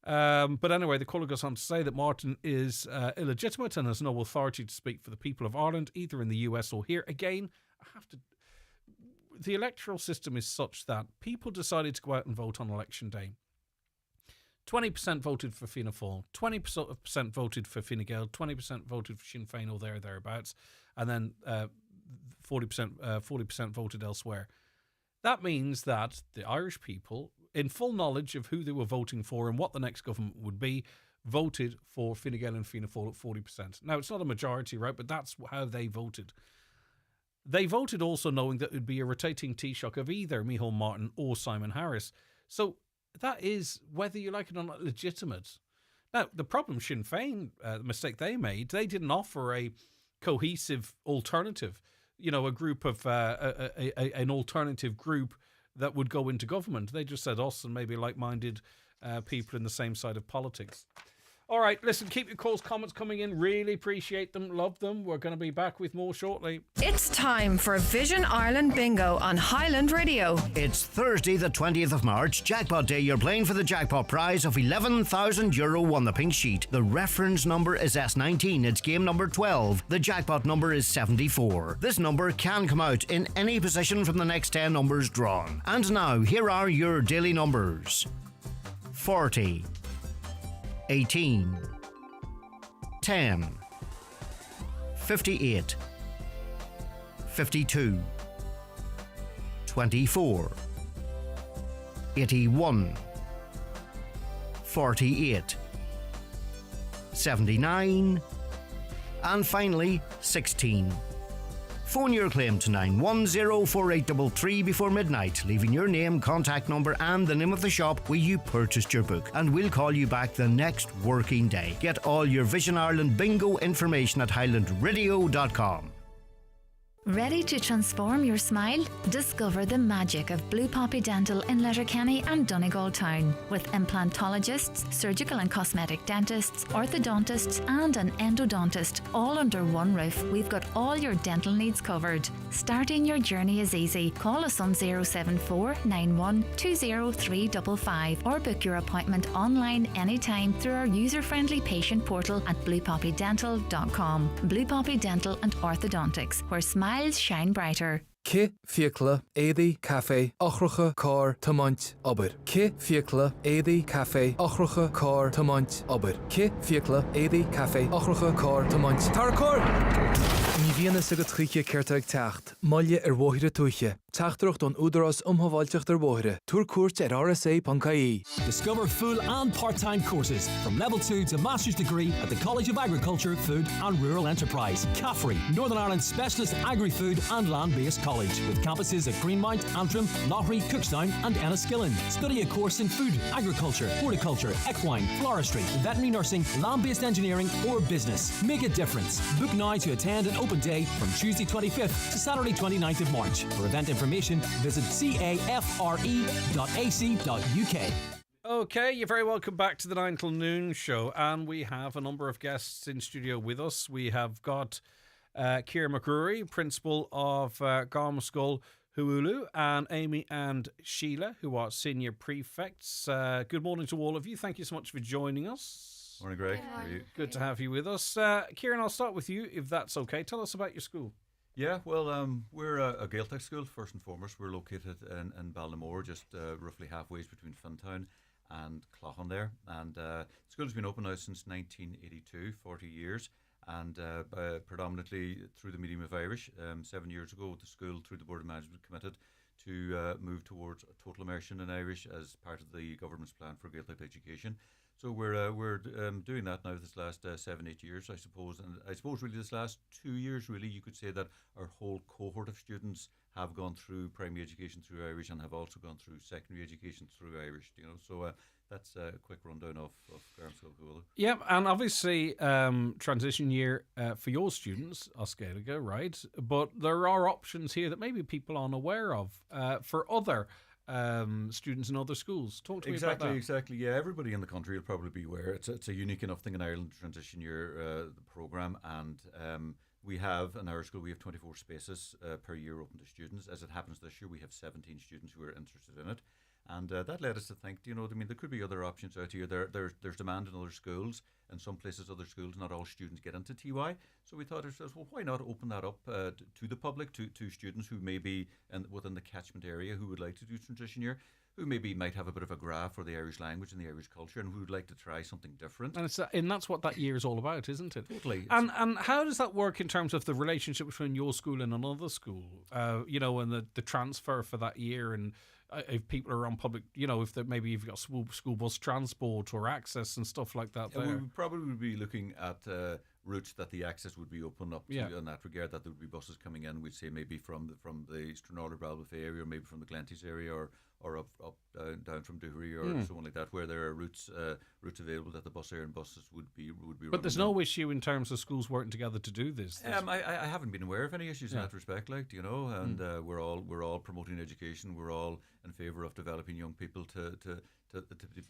But anyway, the caller goes on to say that Martin is illegitimate and has no authority to speak for the people of Ireland, either in the US or here. Again, the electoral system is such that people decided to go out and vote on election day. 20% voted for Fianna Fáil, 20% voted for Fine Gael, 20% voted for Sinn Féin or thereabouts, and then 40% voted elsewhere. That means that the Irish people, in full knowledge of who they were voting for and what the next government would be, voted for Fine Gael and Fianna Fáil at 40%. Now, it's not a majority, right, but that's how they voted. They voted also knowing that it would be a rotating Taoiseach of either Micheál Martin or Simon Harris. So that is, whether you like it or not, legitimate. Now, the problem Sinn Féin, the mistake they made, they didn't offer a cohesive alternative, a group of an alternative group that would go into government. They just said us and maybe like-minded people in the same side of politics. All right, listen, keep your calls, comments coming in. Really appreciate them, love them. We're going to be back with more shortly. It's time for Vision Ireland Bingo on Highland Radio. It's Thursday, the 20th of March, Jackpot Day. You're playing for the jackpot prize of €11,000 on the pink sheet. The reference number is S19. It's game number 12. The jackpot number is 74. This number can come out in any position from the next 10 numbers drawn. And now, here are your daily numbers. 40. 18, 10, 58, 52, 24, 81, 48, 79, and finally 16. Phone your claim to 9104833 before midnight, leaving your name, contact number and the name of the shop where you purchased your book, and we'll call you back the next working day. Get all your Vision Ireland bingo information at highlandradio.com. Ready to transform your smile? Discover the magic of Blue Poppy Dental in Letterkenny and Donegal Town. With implantologists, surgical and cosmetic dentists, orthodontists and an endodontist all under one roof, we've got all your dental needs covered. Starting your journey is easy. Call us on 074 91 20355 or book your appointment online anytime through our user-friendly patient portal at bluepoppydental.com. Blue Poppy Dental and Orthodontics, where smiles shine brighter. Ke fiacla édi cafe ochracha car tamant ober. Ke fiacla édi cafe ochracha car tamant ober. Ke fiacla édi cafe ochracha car tamant. Tarcor! Ní bhíana sa go tríe ceirteag teacht, maille bhóithre tuiche. Teachtarach don údarás umhaváilteach bhóithre. Túr cuairt RSA.ie. Discover full and part-time courses from level 2 to master's degree at the College of Agriculture, Food and Rural Enterprise, Caffrey, Northern Ireland's specialist agri-food and land-based college, with campuses at Greenmount, Antrim, Loughry, Cookstown and Enniskillen. Study a course in food, agriculture, horticulture, equine, floristry, veterinary nursing, land-based engineering or business. Make a difference. Book now to attend an open day from Tuesday 25th to Saturday 29th of March. For event information, visit cafre.ac.uk. Okay, you're very welcome back to the 9 till noon show, and we have a number of guests in studio with us. We have got Ciara McCrory, principal of Garmaskull Huulu, and Amy and Sheila, who are senior prefects. Good morning to all of you. Thank you so much for joining us. Morning, Greg. How are you? Good to have you with us. Kieran, I'll start with you, if that's okay. Tell us about your school. Yeah, well, we're a Gaeltacht school, first and foremost. We're located in Ballinamore, just roughly halfway between Fintown and Cloughan there. And the school has been open now since 1982, 40 years. And predominantly through the medium of Irish. 7 years ago, the school, through the Board of Management, committed to move towards total immersion in Irish as part of the government's plan for Gaeltacht education. So we're doing that now this last 7-8 years, I suppose. And I suppose really this last 2 years, really, you could say that our whole cohort of students have gone through primary education through Irish and have also gone through secondary education through Irish, So that's a quick rundown of Garmaskull Huulu. Yeah, and obviously transition year for your students, Oscailige, right? But there are options here that maybe people aren't aware of for other students in other schools. Talk to me about that. Exactly. Yeah, everybody in the country will probably be aware. It's a unique enough thing in Ireland, transition year programme, and we have, in our school, we have 24 spaces per year open to students. As it happens this year, we have 17 students who are interested in it. And that led us to think, there could be other options out here. There's demand in other schools. In some places, other schools, not all students get into TY. So we thought to ourselves, well, why not open that up to the public, to students who may be within the catchment area who would like to do transition year, who maybe might have a bit of a graph for the Irish language and the Irish culture and who would like to try something different. And that's what that year is all about, isn't it? Totally. And how does that work in terms of the relationship between your school and another school? And the transfer for that year, and if people are on public, if maybe you've got school bus transport or access and stuff like that. We would probably be looking at routes that the access would be open up to in that regard, that there would be buses coming in, we'd say maybe from the Stranraer Balbafay area, or maybe from the Glenties area, or up down from Duhry or someone like that, where there are routes available that the bus area and buses would be But there's no issue in terms of schools working together to do this. I haven't been aware of any issues in that respect, and we're all promoting education. We're all in favour of developing young people to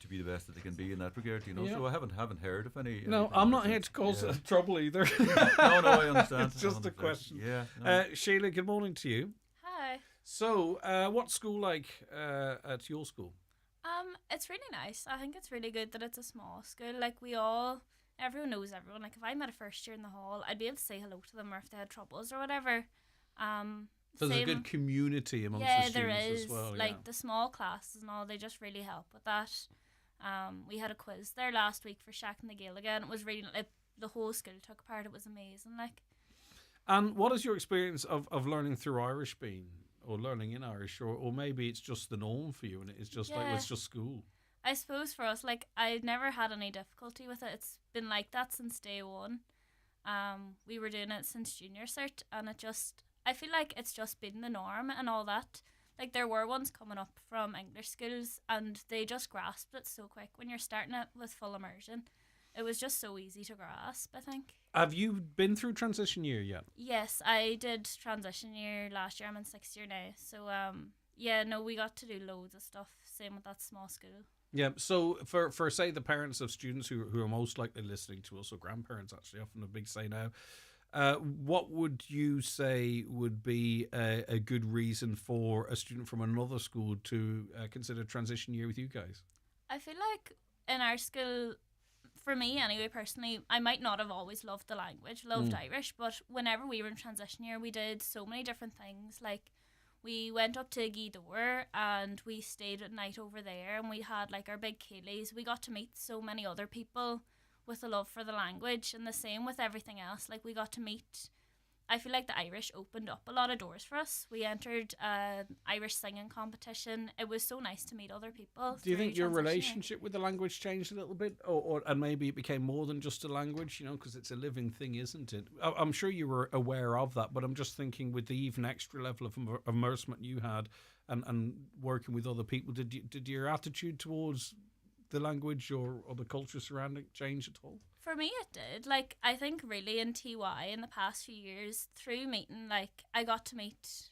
be the best that they can be in that regard, So I haven't heard of any. No, I'm not here to cause trouble either. No, I understand. It's just a question. Yeah. No. Sheila, good morning to you. Hi. So, what's school like at your school? It's really nice. I think it's really good that it's a small school. Like everyone knows everyone. Like if I met a first year in the hall, I'd be able to say hello to them, or if they had troubles or whatever. So there's a good community amongst the students there is. as well. Like the small classes and all, they just really help with that. We had a quiz there last week for Shack and the Gaelic, and it was really the whole school took part. It was amazing. And what is your experience of learning through Irish been, or learning in Irish, or maybe it's just the norm for you and it's just it's just school? I suppose for us, I've never had any difficulty with it. It's been like that since day one. We were doing it since junior cert, and I feel like it's just been the norm and all that. Like there were ones coming up from English schools and they just grasped it so quick when you're starting it with full immersion. It was just so easy to grasp, I think. Have you been through transition year yet? Yes, I did transition year last year. I'm in 6th year now. So, we got to do loads of stuff. Same with that small school. Yeah, so for say the parents of students who are most likely listening to us, or grandparents actually, often a big say now, what would you say would be a good reason for a student from another school to consider transition year with you guys? I feel like in our school, for me anyway, personally, I might not have always loved the language, loved Irish, but whenever we were in transition year, we did so many different things. Like we went up to Gidor and we stayed at night over there, and we had our big ceilidhs. We got to meet so many other people with a love for the language, and the same with everything else. We got to meet, I feel like the Irish opened up a lot of doors for us. We entered an Irish singing competition. It was so nice to meet other people. Do you think your relationship with the language changed a little bit, and maybe it became more than just a language, because it's a living thing, isn't it? I'm sure you were aware of that, but I'm just thinking with the even extra level of immersement you had and working with other people, did your attitude towards the language or the culture surrounding change at all? For me, it did. I think really in TY in the past few years, through meeting, I got to meet,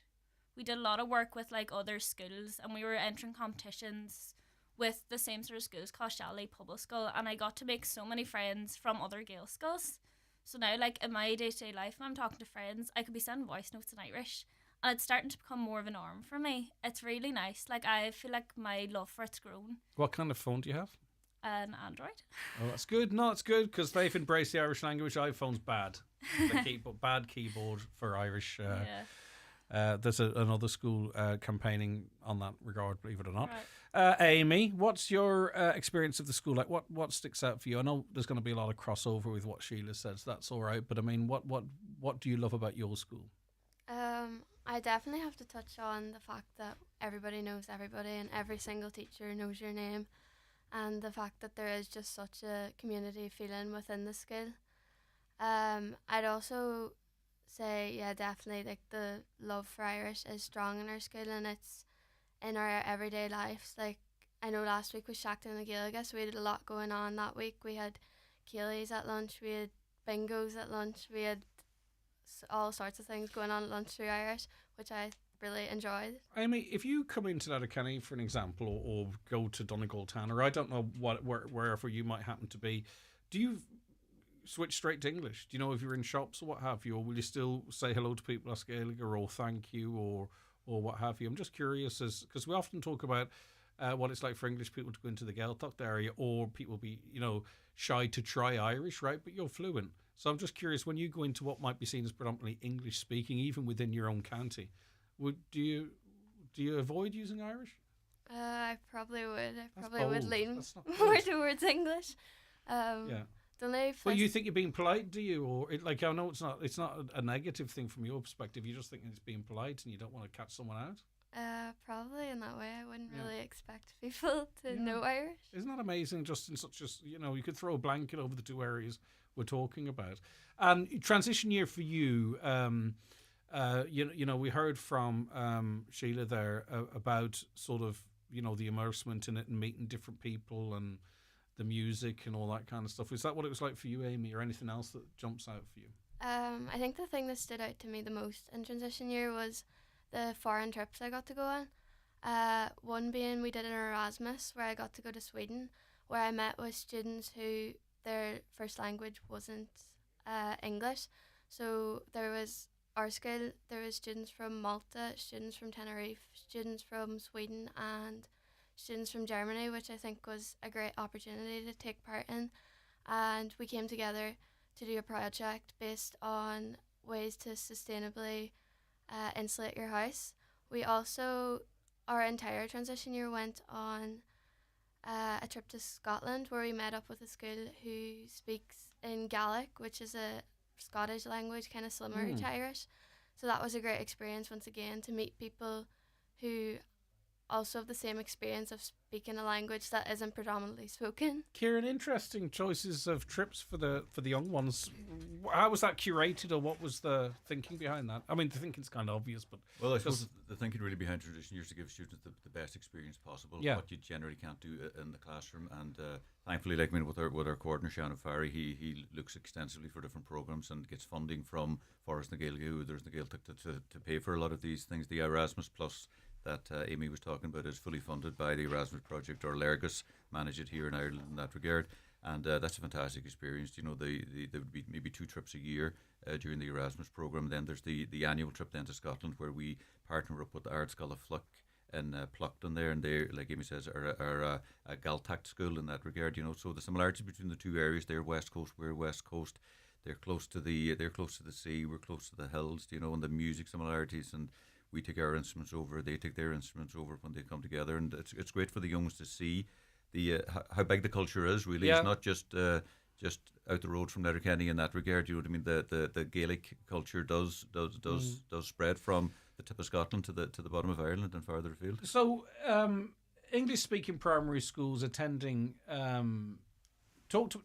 we did a lot of work with other schools, and we were entering competitions with the same sort of schools, Coshally Public School, and I got to make so many friends from other Gael schools. So now, like in my day-to-day life, when I'm talking to friends, I could be sending voice notes in Irish, and it's starting to become more of a norm for me. It's really nice. Like I feel like my love for it's grown. What kind of phone do you have? An Android. Oh, that's good. No, it's good because they've embraced the Irish language. iPhone's bad. Bad keyboard for Irish. There's another school campaigning on that regard, believe it or not. Right. Amy, what's your experience of the school? Like, what sticks out for you? I know there's going to be a lot of crossover with what Sheila says. That's all right. But I mean, what do you love about your school? I definitely have to touch on the fact that everybody knows everybody and every single teacher knows your name, and the fact that there is just such a community feeling within the school. I'd also say, yeah, definitely, like the love for Irish is strong in our school, and it's in our everyday lives. Like, I know last week was Shackton and Gaeilge, so we had a lot going on that week. We had Keely's at lunch, we had bingos at lunch, we had all sorts of things going on at lunch through Irish, which I really enjoyed. Amy, if you come into Letterkenny, for an example, or go to Donegal Town, or I don't know wherever you might happen to be, do you switch straight to English? Do you know if you're in shops or what have you, or will you still say hello to people as Gaeilge or thank you or what have you? I'm just curious, because we often talk about what it's like for English people to go into the Gaeltacht area, or people be shy to try Irish, right? But you're fluent. So I'm just curious, when you go into what might be seen as predominantly English speaking, even within your own county, do you avoid using Irish? I probably would. That's would bold. lean That's not more good. towards English. Yeah. Well, you think you're being polite, do you? Or I know it's not a negative thing from your perspective. You're just thinking it's being polite and you don't want to catch someone out? Probably in that way. I wouldn't really expect people to know Irish. Isn't that amazing? Just in such as, you could throw a blanket over the two areas we're talking about. And transition year for you, we heard from Sheila there about sort of, the immersement in it and meeting different people and the music and all that kind of stuff. Is that what it was like for you, Amy, or anything else that jumps out for you? I think the thing that stood out to me the most in transition year was the foreign trips I got to go on. One being we did an Erasmus where I got to go to Sweden, where I met with students who their first language wasn't English. So there was our school, there was students from Malta, students from Tenerife, students from Sweden and students from Germany, which I think was a great opportunity to take part in. And we came together to do a project based on ways to sustainably insulate your house. We also, our entire transition year went on a trip to Scotland where we met up with a school who speaks in Gaelic, which is a Scottish language kind of similar to Irish. So that was a great experience once again to meet people who also have the same experience of speaking a language that isn't predominantly spoken. Kieran, interesting choices of trips for the young ones. How was that curated, or what was the thinking behind that? I mean, the thinking's kind of obvious, but... Well, I suppose the thinking really behind transition years is to give students the best experience possible, what you generally can't do in the classroom. And thankfully, with our coordinator, Shannon Farry, he looks extensively for different programmes and gets funding from Forest na Gaeilge, there's the Gaeltacht to pay for a lot of these things. The Erasmus Plus that Amy was talking about is fully funded by the Erasmus Project, or Lergus manage it here in Ireland in that regard, and that's a fantastic experience. There would be maybe 2 trips a year during the Erasmus programme. Then there's the annual trip then to Scotland, where we partner up with Ard Scala Fluck in Ploughton there, and they, like Amy says, are a Gaeltacht school in that regard. So the similarities between the two areas, they're West Coast, we're West Coast. They're close to the sea, we're close to the hills, and the music similarities, and we take our instruments over, they take their instruments over when they come together, and it's great for the youngs to see the how big the culture is. Really, it's not just out the road from Letterkenny in that regard. You know what I mean? The Gaelic culture does spread from the tip of Scotland to the bottom of Ireland and farther afield. So, English-speaking primary schools attending talk to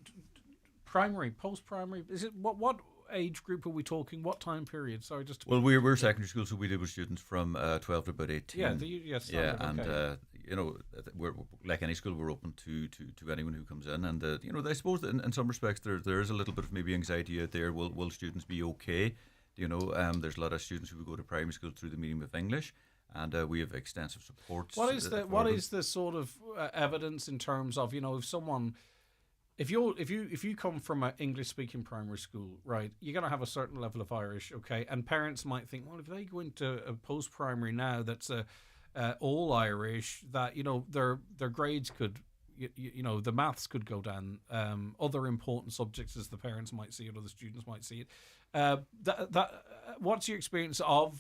primary, post-primary. Is it what age group are we talking? What time period? Sorry, just. Well, we're secondary school, so we deal with students from 12 to about 18. Yeah, we're like any school, we're open to anyone who comes in, and I suppose that in some respects there is a little bit of maybe anxiety out there. Will students be okay? There's a lot of students who go to primary school through the medium of English, and we have extensive supports. What is the sort of evidence in terms of if someone if you come from an English speaking primary school, right, you're gonna have a certain level of Irish, okay, and parents might think, well, if they go into a post primary now that's all Irish, that their grades could. The maths could go down. Other important subjects, as the parents might see it, or the students might see it. What's your experience of,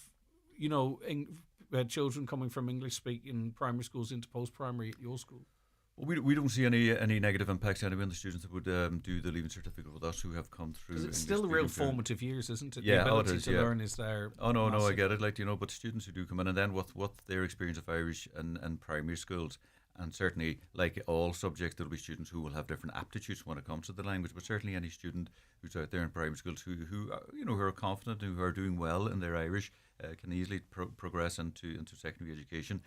children coming from English-speaking primary schools into post-primary at your school? Well, we don't see any negative impacts anyway on the students that would do the Leaving Certificate with us who have come through. It's still real formative years, isn't it? Yeah, the ability it is, to learn is there. Oh no, I get it. But students who do come in, and then with their experience of Irish and primary schools. And certainly, like all subjects, there will be students who will have different aptitudes when it comes to the language. But certainly, any student who's out there in primary schools who are confident and who are doing well in their Irish can easily progress into secondary education.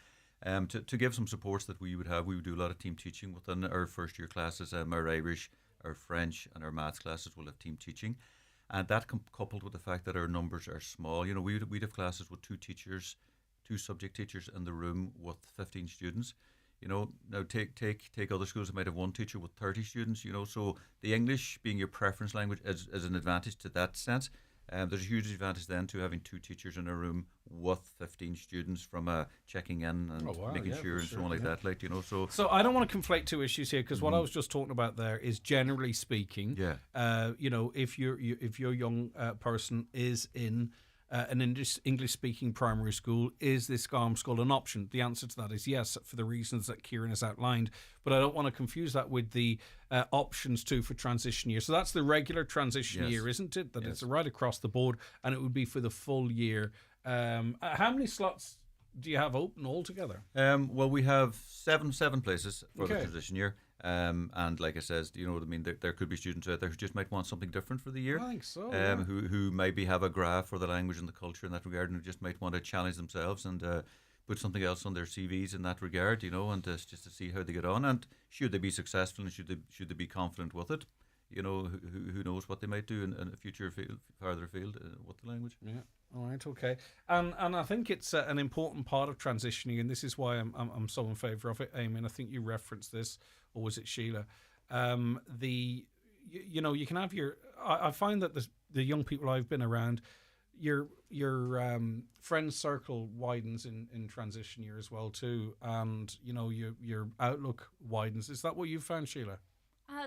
To give some supports that we would do a lot of team teaching within our first year classes. Our Irish, our French, and our maths classes will have team teaching, and that coupled with the fact that our numbers are small. We'd have classes with two subject teachers in the room with 15 students. Now take other schools that might have one teacher with 30 students, so the English being your preference language is an advantage to that sense. There's a huge advantage then to having two teachers in a room with 15 students from checking in and making sure and so on like that. So I don't want to conflate two issues here, because what I was just talking about there is, generally speaking, if your young person is in an English-speaking primary school, is this SCARM school an option? The answer to that is yes, for the reasons that Kieran has outlined. But I don't want to confuse that with the options too for transition year. So that's the regular transition year, isn't it? It's right across the board, and it would be for the full year. How many slots do you have open altogether? Well, we have seven places for the transition year. And like I says, there could be students out there who just might want something different for the year. I think so. Who maybe have a graph for the language and the culture in that regard, and who just might want to challenge themselves and put something else on their CVs in that regard, and just to see how they get on. And should they be successful, and should they be confident with it, who knows what they might do in a future farther afield with the language. Yeah. All right. Okay. And I think it's an important part of transitioning, and this is why I'm so in favour of it, Amy. And I think you referenced this, or was it Sheila? You can have your. I find that the young people I've been around, your friend circle widens in transition year as well too, and your outlook widens. Is that what you found, Sheila?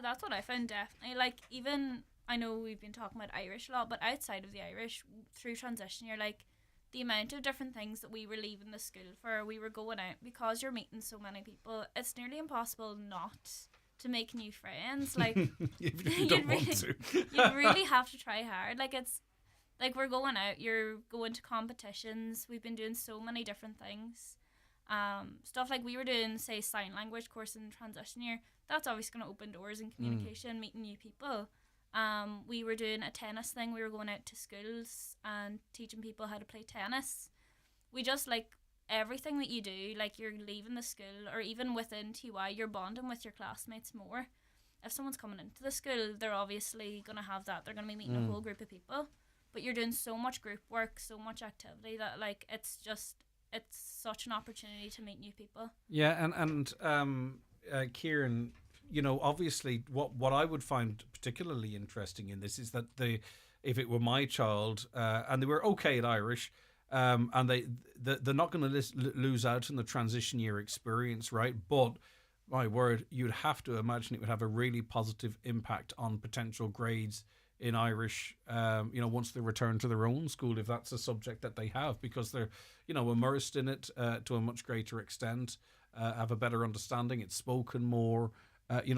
That's what I found, definitely. Like, even, I know we've been talking about Irish a lot, but outside of the Irish, through transition year, like, the amount of different things that we were leaving the school for, we were going out, because you're meeting so many people, it's nearly impossible not to make new friends. Like, you really have to try hard. Like, it's like, we're going out, you're going to competitions, we've been doing so many different things. Stuff like we were doing, say, sign language course in transition year. That's obviously going to open doors in communication, meeting new people. We were doing a tennis thing. We were going out to schools and teaching people how to play tennis. We just, like, everything that you do, like, you're leaving the school, or even within TY, you're bonding with your classmates more. If someone's coming into the school, they're obviously going to have that. They're going to be meeting a whole group of people. But you're doing so much group work, so much activity, that, like, it's such an opportunity to meet new people. Yeah, and Kieran, obviously what I would find particularly interesting in this is that if it were my child and they were okay at Irish, and they're not going to lose out on the transition year experience, right? But my word, you'd have to imagine it would have a really positive impact on potential grades in Irish, once they return to their own school, if that's a subject that they have, because they're, immersed in it to a much greater extent, have a better understanding, it's spoken more,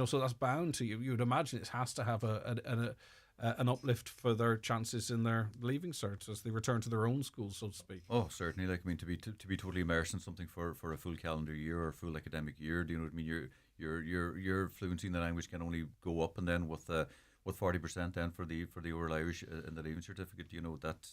so that's bound to you would imagine it has to have an uplift for their chances in their leaving cert as they return to their own school, so to speak. Oh, certainly. Like, to be totally immersed in something for a full calendar year or a full academic year, do you know what I mean? Your fluency in the language can only go up, and then with 40% then for the oral Irish in the leaving certificate,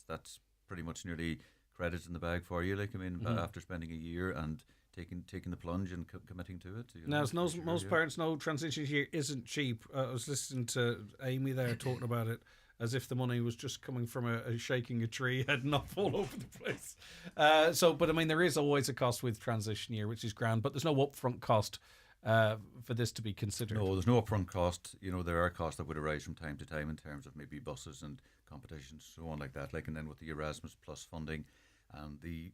that's pretty much nearly credits in the bag for you. Like, I mean, after spending a year and taking the plunge and committing to it. Now, as most parents know, transition year isn't cheap. I was listening to Amy there talking about it as if the money was just coming from a shaking a tree, heading off all over the place. But I mean, there is always a cost with transition year, which is grand, but there's no upfront cost. for this to be considered? No, there's no upfront cost. There are costs that would arise from time to time in terms of maybe buses and competitions, so on like that. And then with the Erasmus Plus funding and the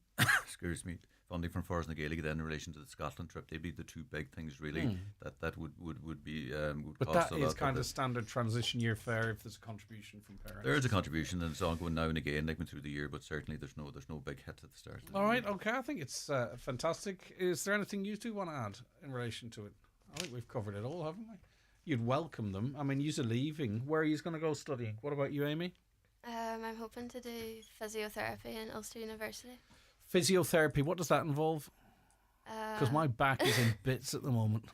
funding from Forest and Gaelic, then in relation to the Scotland trip, they'd be the two big things really that would be would but cost that a lot. is kind of standard transition year fare if there's a contribution from parents. There is a contribution, and it's ongoing now and again, like through the year. But certainly, there's no big hit at the start. All right, okay. I think it's fantastic. Is there anything you two want to add in relation to it? I think we've covered it all, haven't we? You'd welcome them. I mean, you're leaving. Where are you going to go studying? What about you, Amy? I'm hoping to do physiotherapy in Ulster University. Physiotherapy, what does that involve? Because my back is in bits at the moment.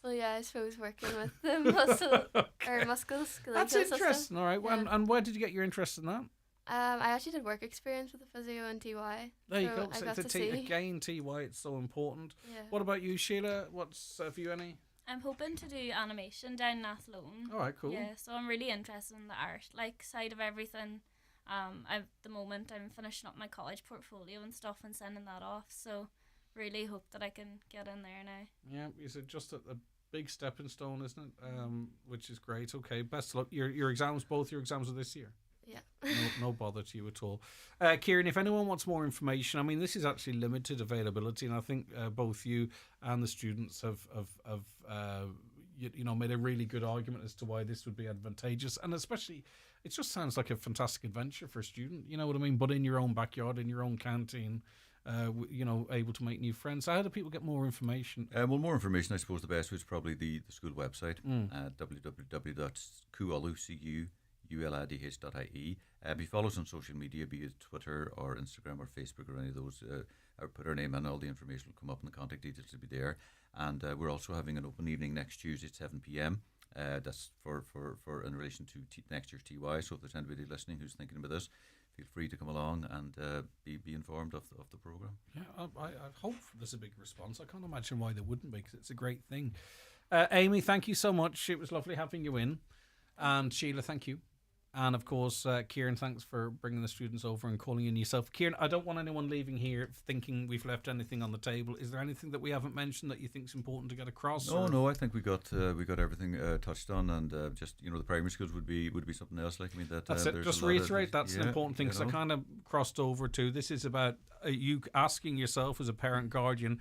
Well, yeah, I suppose working with the musculoskeletal That's interesting. system. All right, Yeah. and where did you get your interest in that? I actually did work experience with a physio in TY. There you go. I So got it's to see. again, TY, it's so important. Yeah. What about you, Sheila? What's have you any? I'm hoping to do animation down in Athlone. All right, cool. Yeah, so I'm really interested in the art side of everything. At the moment I'm finishing up my college portfolio and stuff and sending that off. So really hope that I can get in there now. Yeah, is it just a big stepping stone, isn't it? Which is great. Okay, best of luck. Your exams, both your exams are this year. Yeah. No bother to you at all. Kieran, if anyone wants more information, I mean, this is actually limited availability, and I think both you and the students have made a really good argument as to why this would be advantageous, and especially, it just sounds like a fantastic adventure for a student. You know what I mean? But in your own backyard, in your own canteen. Able to make new friends. So how do people get more information? Well, more information, I suppose the best way is probably the school website, www.cuulidh.ie. If you follow us on social media, be it Twitter or Instagram or Facebook or any of those, or put our name in, all the information will come up and the contact details will be there. And we're also having an open evening next Tuesday at 7 p.m. That's for in relation to next year's TY. So if there's anybody listening who's thinking about this, feel free to come along and be informed of the programme. Yeah, I hope there's a big response. I can't imagine why there wouldn't be, because it's a great thing. Amy, thank you so much. It was lovely having you in. And Sheila, thank you. And of course, Kieran, thanks for bringing the students over and calling in yourself. Kieran, I don't want anyone leaving here thinking we've left anything on the table. Is there anything that we haven't mentioned that you think is important to get across? No, I think we got everything touched on, and just the primary schools would be something else. Like that's it. Just reiterate that's an important thing, because I kind of crossed over to this is about you asking yourself as a parent guardian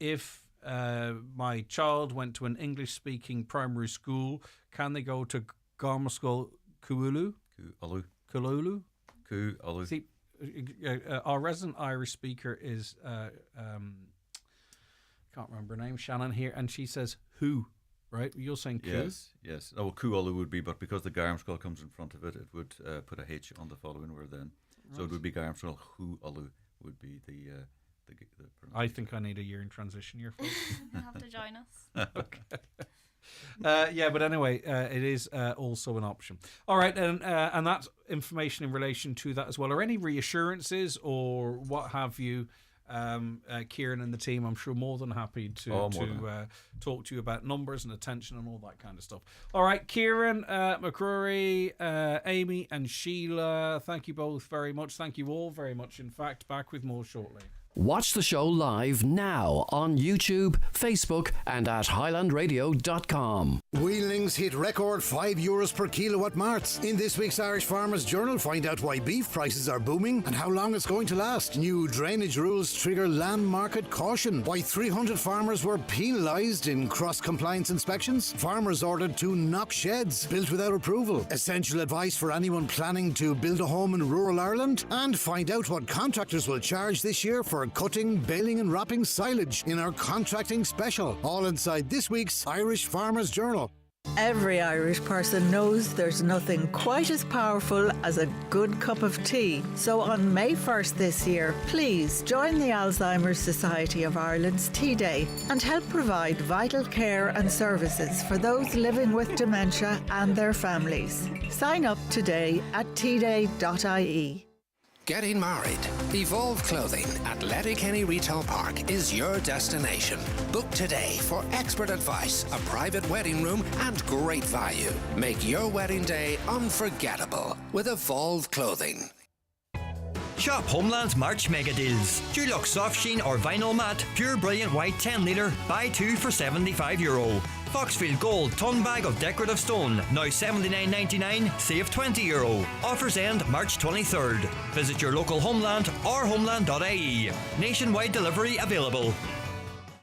if my child went to an English-speaking primary school, can they go to Garmascoil Kuulu? See, our resident Irish speaker is can't remember her name, Shannon here, and she says who, right? You're saying Ku? Yes. Oh, Kuulu would be, but because the Garmascoil comes in front of it, it would put a H on the following word then. Right. So it would be Garmascoil Huulu would be the I think I need a year in transition year, folks. You have to join us. Okay. But anyway, it is also an option. All right, and that's information in relation to that as well. Are any reassurances or what have you, Kieran and the team? I'm sure more than happy to talk to you about numbers and attention and all that kind of stuff. All right, Kieran, McCrory, Amy and Sheila, thank you both very much. Thank you all very much. In fact, back with more shortly. Watch the show live now on YouTube, Facebook and at highlandradio.com. Wheelings hit record €5 per kilowatt March. In this week's Irish Farmers Journal, find out why beef prices are booming and how long it's going to last. New drainage rules trigger land market caution. Why 300 farmers were penalised in cross-compliance inspections. Farmers ordered to knock sheds built without approval. Essential advice for anyone planning to build a home in rural Ireland. And find out what contractors will charge this year for cutting, baling and wrapping silage in our contracting special. All inside this week's Irish Farmers Journal. Every Irish person knows there's nothing quite as powerful as a good cup of tea. So on May 1st this year, please join the Alzheimer's Society of Ireland's Tea Day and help provide vital care and services for those living with dementia and their families. Sign up today at teaday.ie. Getting married? Evolve Clothing at Letterkenny Retail Park is your destination. Book today for expert advice, a private wedding room and great value. Make your wedding day unforgettable with Evolve Clothing. Shop Homeland's March Mega Deals. Dulux Soft Sheen or Vinyl Matte, Pure Brilliant White 10 litre, buy 2 for €75. Foxfield Gold ton bag of decorative stone, now $79.99, save €20. Offers end March 23rd. Visit your local Homeland or homeland.ie. Nationwide delivery available.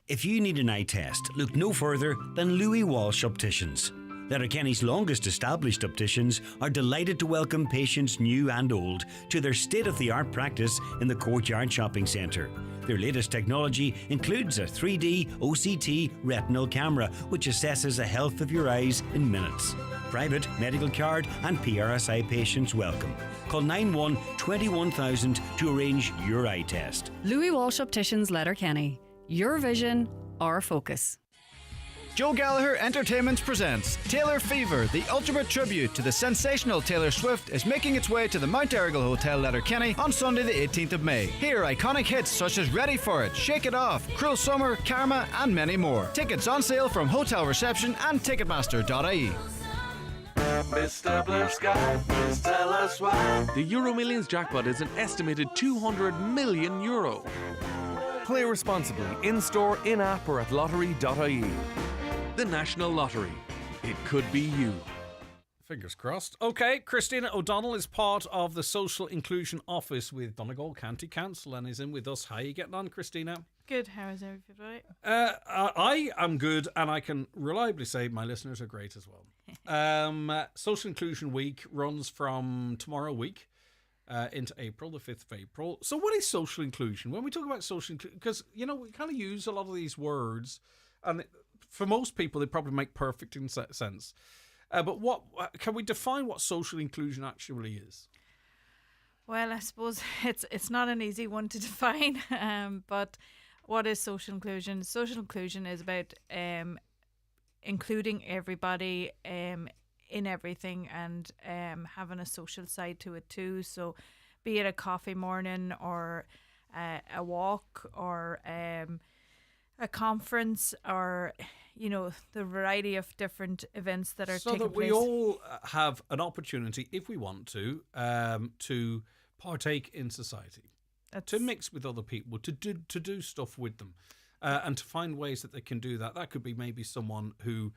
If you need an eye test, look no further than Louis Walsh Opticians. Letterkenny's longest established opticians are delighted to welcome patients new and old to their state-of-the-art practice in the Courtyard Shopping Centre. Their latest technology includes a 3D OCT retinal camera which assesses the health of your eyes in minutes. Private, medical card and PRSI patients welcome. Call 91 21000 to arrange your eye test. Louis Walsh Opticians, Letterkenny. Your vision, our focus. Joe Gallagher Entertainment presents Taylor Fever, the ultimate tribute to the sensational Taylor Swift, is making its way to the Mount Errigal Hotel, Letterkenny on Sunday the 18th of May. Hear iconic hits such as Ready For It, Shake It Off, Cruel Summer, Karma and many more. Tickets on sale from hotel reception and ticketmaster.ie. Mr. Blue Sky, please tell us why. The Euro Millions jackpot is an estimated €200 million. Play responsibly, in-store, in-app or at lottery.ie. The National Lottery. It could be you. Fingers crossed. Okay, Christina O'Donnell is part of the Social Inclusion Office with Donegal County Council and is in with us. How are you getting on, Christina? Good. How is everybody? I am good, and I can reliably say my listeners are great as well. Social Inclusion Week runs from tomorrow week into April, the 5th of April. So what is social inclusion? When we talk about social inclusion, because, you know, we kind of use a lot of these words, and for most people, they probably make perfect sense. But what can we define what social inclusion actually is? Well, I suppose it's not an easy one to define. But what is social inclusion? Social inclusion is about including everybody in everything and having a social side to it too. So, be it a coffee morning or a walk or a conference or, you know, the variety of different events that are taking place. So that we all have an opportunity, if we want to partake in society, to mix with other people, to do stuff with them, and to find ways that they can do that. That could be maybe someone who,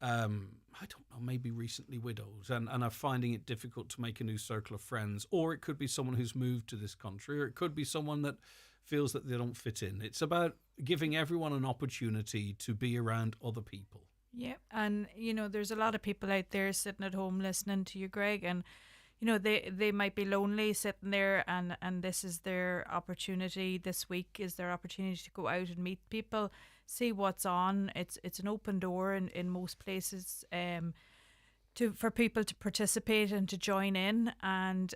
I don't know, maybe recently widowed and are finding it difficult to make a new circle of friends, or it could be someone who's moved to this country, or it could be someone that feels that they don't fit in. It's about giving everyone an opportunity to be around other people. Yeah, and you know, there's a lot of people out there sitting at home listening to you, Greg, and you know, they might be lonely sitting there, and this is their opportunity. This week is their opportunity to go out and meet people, see what's on. It's an open door in most places for people to participate and to join in. And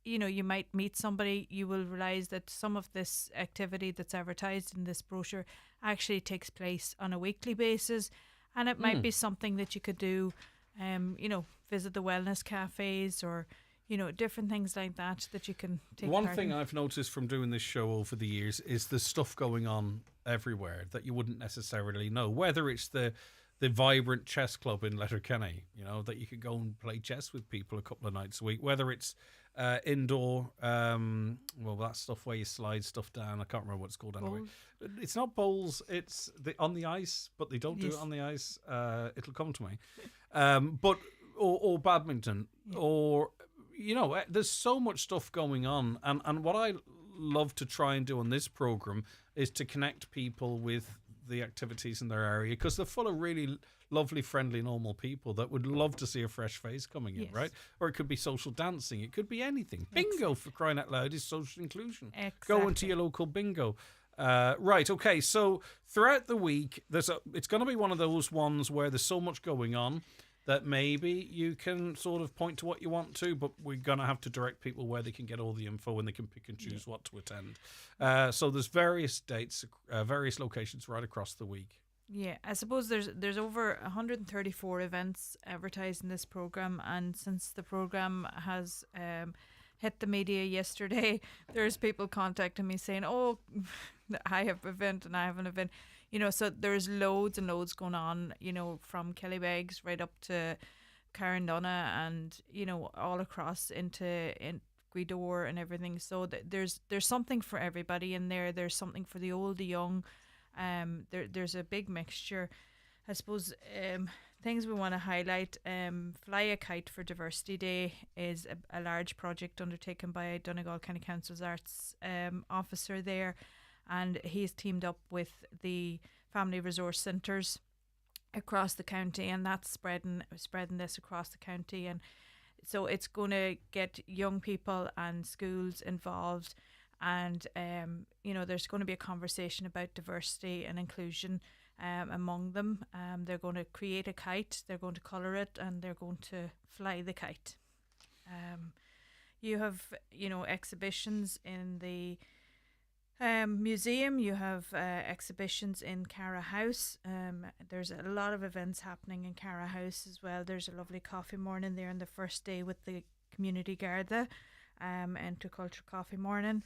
you know, you might meet somebody, you will realise that some of this activity that's advertised in this brochure actually takes place on a weekly basis, and it might be something that you could do. You know, visit the wellness cafes or, you know, different things like that you can take part in. One thing I've noticed from doing this show over the years is there's stuff going on everywhere that you wouldn't necessarily know, whether it's the vibrant chess club in Letterkenny, you know, that you could go and play chess with people a couple of nights a week, whether it's indoor, well, that stuff where you slide stuff down. I can't remember what it's called anyway. It's not bowls, it's on the ice, but they don't do it on the ice. It'll come to me. But or badminton, or, you know, there's so much stuff going on, and what I love to try and do on this program is to connect people with the activities in their area, because they're full of really lovely, friendly, normal people that would love to see a fresh face coming in, right? Or it could be social dancing, it could be anything. Bingo, for crying out loud, is social inclusion. Exactly. Go into your local bingo. Right, okay, so throughout the week, it's going to be one of those ones where there's so much going on that maybe you can sort of point to what you want to, but we're going to have to direct people where they can get all the info and they can pick and choose what to attend. So there's various dates, various locations right across the week. Yeah, I suppose there's over 134 events advertised in this programme, and since the programme has hit the media yesterday, there's people contacting me saying, oh, I have an event and I have an event. You know, so there's loads and loads going on, you know, from Kellybegs right up to Carndonna and, you know, all across into door and everything. So there's something for everybody in there. There's something for the old, the young. There's a big mixture. I suppose things we want to highlight. Fly a Kite for Diversity Day is a large project undertaken by Donegal County Council's arts officer there, and he's teamed up with the family resource centres across the county, and that's spreading this across the county. And so it's going to get young people and schools involved, and there's going to be a conversation about diversity and inclusion among them. They're going to create a kite, they're going to colour it, and they're going to fly the kite. You have exhibitions in the museum. You have exhibitions in Cara House. There's a lot of events happening in Cara House as well. There's a lovely coffee morning there on the first day with the community Garda, intercultural coffee morning.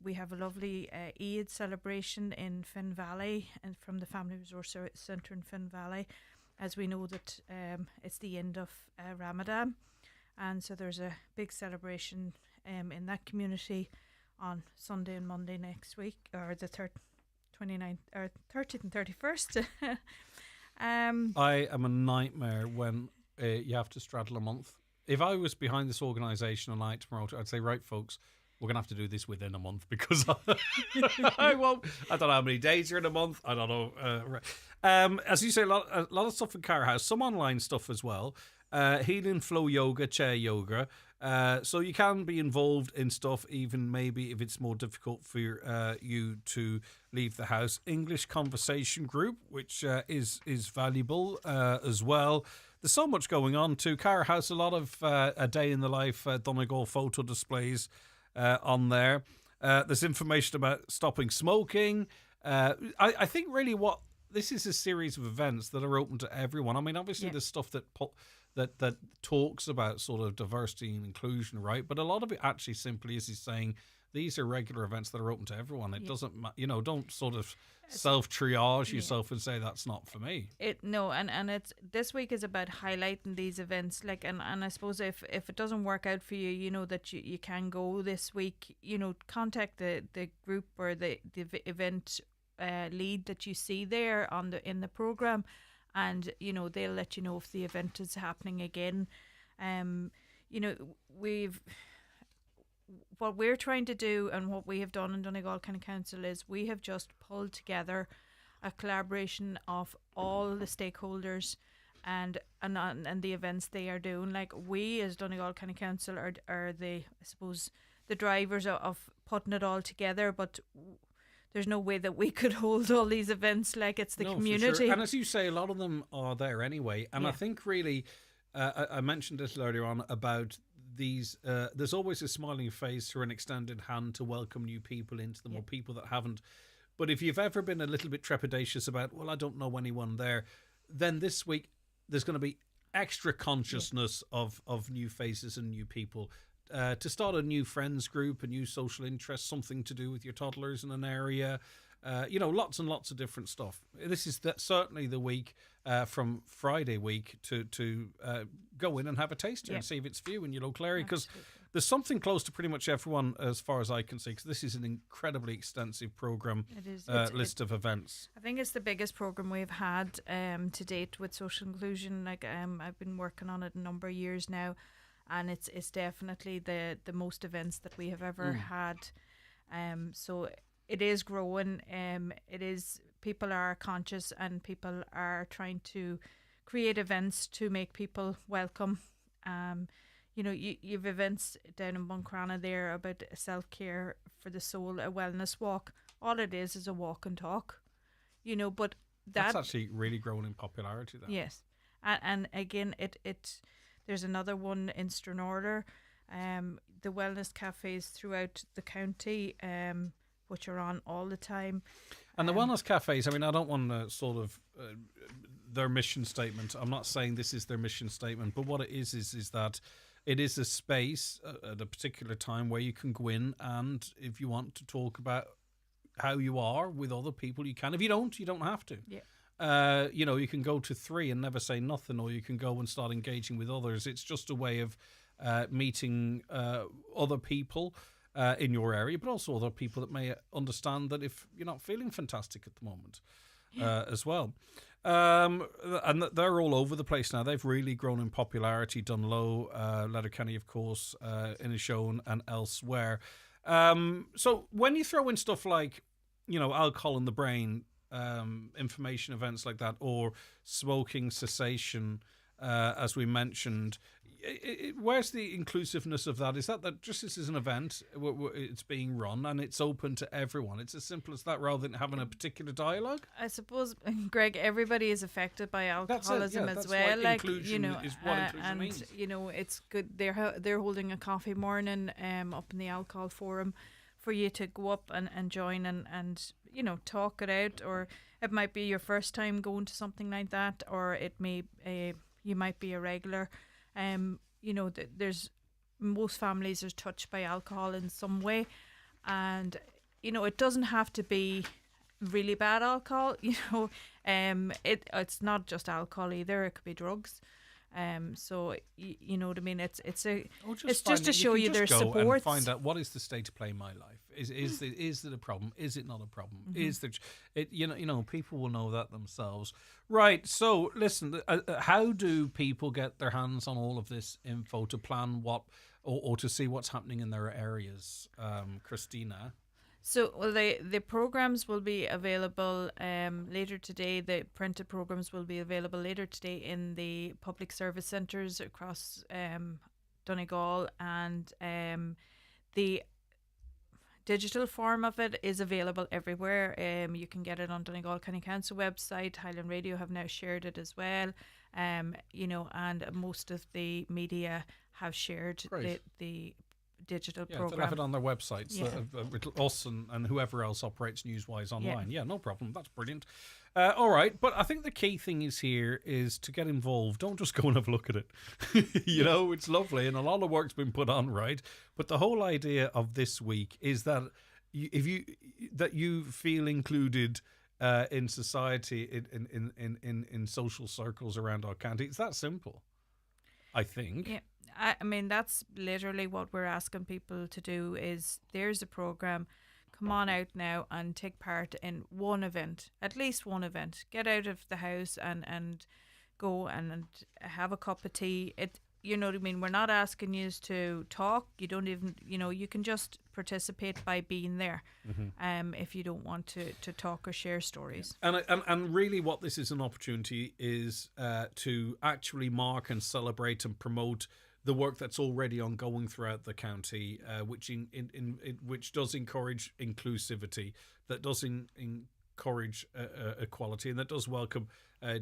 We have a lovely Eid celebration in Finn Valley, and from the Family Resource Centre in Finn Valley, as we know that it's the end of Ramadan, and so there's a big celebration in that community on Sunday and Monday next week, or the 29th or 30th and 31st. I am a nightmare when you have to straddle a month. If I was behind this organisation and I had to promote it, I'd say, right, folks, we're going to have to do this within a month, because I don't know how many days are in a month. I don't know. As you say, a lot of stuff in Cara House, some online stuff as well. Healing flow yoga, chair yoga. So you can be involved in stuff, even maybe if it's more difficult for you to leave the house. English conversation group, which is valuable as well. There's so much going on too. Cara House, a lot of a day in the life Donegal photo displays on there. There's information about stopping smoking. I think really this is a series of events that are open to everyone. I mean, obviously there's stuff that talks about sort of diversity and inclusion, right? But a lot of it actually simply is saying these are regular events that are open to everyone. It doesn't, don't sort of self-triage yourself and say that's not for me. And it's this week is about highlighting these events, and I suppose if it doesn't work out for you, that you can go this week, contact the group or the event lead that you see there in the programme, and they'll let you know if the event is happening again. What we're trying to do, and what we have done in Donegal County Council, is we have just pulled together a collaboration of all the stakeholders and the events they are doing. Like, we as Donegal County Council are the drivers of putting it all together, but there's no way that we could hold all these events. Like, it's the community. For sure. And as you say, a lot of them are there anyway. And I think really, I mentioned this earlier on about these, there's always a smiling face or an extended hand to welcome new people into them, or people that haven't. But if you've ever been a little bit trepidatious about, well, I don't know anyone there, then this week there's going to be extra consciousness of new faces and new people. To start a new friends group, a new social interest, something to do with your toddlers in an area, lots and lots of different stuff. This is certainly the week from Friday week to go in and have a taster and see if it's for you in your local area, because there's something close to pretty much everyone as far as I can see, because this is an incredibly extensive programme list of events. I think it's the biggest programme we've had to date with social inclusion. I've been working on it a number of years now, and it's definitely the most events that we have ever had. So it is growing. People are conscious, and people are trying to create events to make people welcome. You've events down in Buncrana there about self-care for the soul, a wellness walk. All it is a walk and talk, but that's actually really grown in popularity then. Yes. And again, there's another one in Stranraer, the wellness cafes throughout the county, which are on all the time. And the wellness cafes, I mean, I don't want to sort of their mission statement. I'm not saying this is their mission statement, but what it is that it is a space at a particular time where you can go in, and if you want to talk about how you are with other people, you can. If you don't have to. Yeah. You can go to 3 and never say nothing, or you can go and start engaging with others. It's just a way of meeting other people in your area, but also other people that may understand that if you're not feeling fantastic at the moment as well. And they're all over the place now. They've really grown in popularity. Dunlow, Letterkenny, of course, Inishowen and elsewhere. So when you throw in stuff like, alcohol in the brain, information events like that, or smoking cessation, as we mentioned, where's the inclusiveness of that? Is that just this is an event, it's being run and it's open to everyone? It's as simple as that, rather than having a particular dialogue? I suppose, Greg, everybody is affected by alcoholism as well. Inclusion is what inclusion means. It's good. They're holding a coffee morning up in the alcohol forum for you to go up and join and talk it out, or it might be your first time going to something like that, or it may you might be a regular. There's most families are touched by alcohol in some way, and it doesn't have to be really bad alcohol. It's not just alcohol either. It could be drugs. So you know what I mean. It's just to show you their support. And find out what is the state of play in my life. Is it a problem? Is it not a problem? Mm-hmm. Is there? People will know that themselves. Right. So listen. How do people get their hands on all of this info to plan what or to see what's happening in their areas? Christina. So the programs will be available later today. The printed programs will be available later today in the public service centres across Donegal, and the digital form of it is available everywhere. You can get it on Donegal County Council website. Highland Radio have now shared it as well. And most of the media have shared the digital program. They'll have it on their websites. Us and whoever else operates Newswise online. Yeah, no problem. That's brilliant. All right, but I think the key thing is to get involved. Don't just go and have a look at it. It's lovely and a lot of work's been put on, right? But the whole idea of this week is that you feel included in society, in social circles around our county. It's that simple, I think. Yeah. I mean, that's literally what we're asking people to do. Is there's a program, come on out now and take part in one event, at least one event. Get out of the house and go and have a cup of tea. You know what I mean? We're not asking you to talk. You don't even, you can just participate by being there. Mm-hmm. If you don't want to talk or share stories. And really what this is an opportunity is to actually mark and celebrate and promote the work that's already ongoing throughout the county, which does encourage inclusivity, that does encourage equality, and that does welcome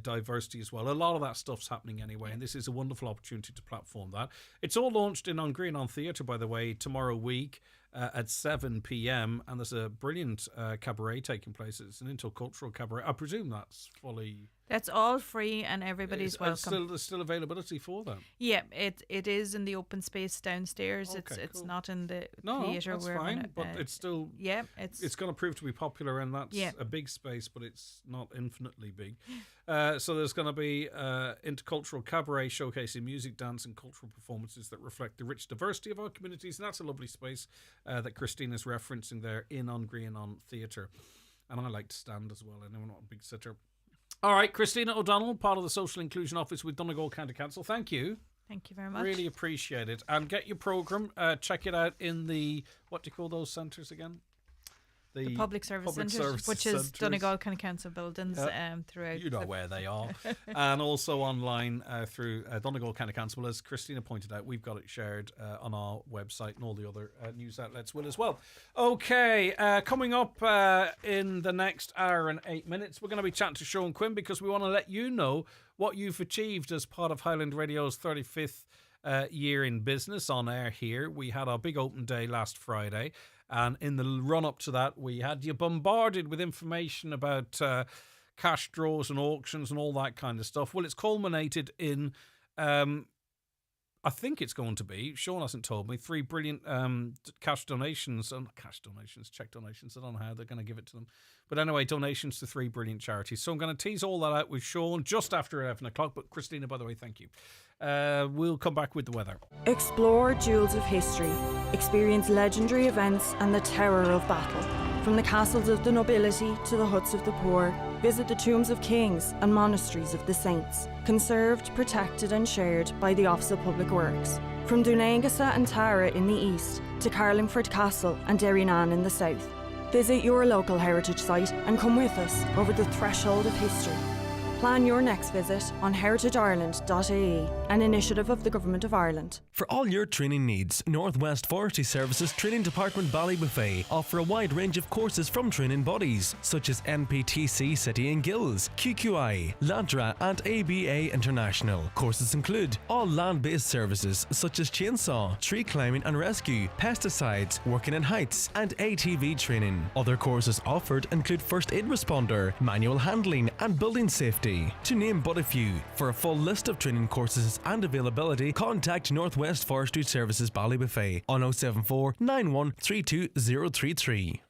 diversity as well. A lot of that stuff's happening anyway, and this is a wonderful opportunity to platform that. It's all launched in Green on Theatre, by the way, tomorrow week at 7 p.m, and there's a brilliant cabaret taking place. It's an intercultural cabaret. I presume that's fully... That's all free and everybody's welcome. There's still availability for that? Yeah, it is in the open space downstairs. Okay, it's cool. Not in the No, theatre. that's fine, but it's still... Yeah, it's going to prove to be popular, and that's a big space, but it's not infinitely big. So there's going to be intercultural cabaret showcasing music, dance and cultural performances that reflect the rich diversity of our communities, and that's a lovely space that Christina's referencing there in Green on Theatre. And I like to stand as well. I know I'm not a big sitter. All right, Christina O'Donnell, part of the Social Inclusion Office with Donegal County Council. Thank you. Thank you very much. Really appreciate it. And get your programme. Check it out in the, what do you call those centres again? The public service centres, which is Donegal County Council buildings throughout. You know where they are. And also online through Donegal County Council. As Christina pointed out, we've got it shared on our website, and all the other news outlets will as well. Okay, coming up in the next hour and 8 minutes, we're going to be chatting to Sean Quinn, because we want to let you know what you've achieved as part of Highland Radio's 35th year in business on air here. We had our big open day last Friday. And in the run-up to that, we had you bombarded with information about cash draws and auctions and all that kind of stuff. Well, it's culminated in I think it's going to be, Sean hasn't told me, 3 brilliant check donations. I don't know how they're going to give it to them. But anyway, donations to 3 brilliant charities. So I'm going to tease all that out with Sean just after 11 o'clock. But Christina, by the way, thank you. We'll come back with the weather. Explore jewels of history. Experience legendary events and the terror of battle. From the castles of the nobility to the huts of the poor, visit the tombs of kings and monasteries of the saints, conserved, protected and shared by the Office of Public Works. From Dunangasa and Tara in the east to Carlingford Castle and Derrynane in the south. Visit your local heritage site and come with us over the threshold of history. Plan your next visit on heritageireland.ie, an initiative of the Government of Ireland. For all your training needs, Northwest Forestry Services Training Department Ballybuffet offer a wide range of courses from training bodies such as NPTC City and Guilds, QQI, LADRA and ABA International. Courses include all land-based services such as chainsaw, tree climbing and rescue, pesticides, working in heights and ATV training. Other courses offered include first aid responder, manual handling and building safety, to name but a few. For a full list of training courses and availability, contact Northwest Forestry Services Ballybuffet on 074 91 32033.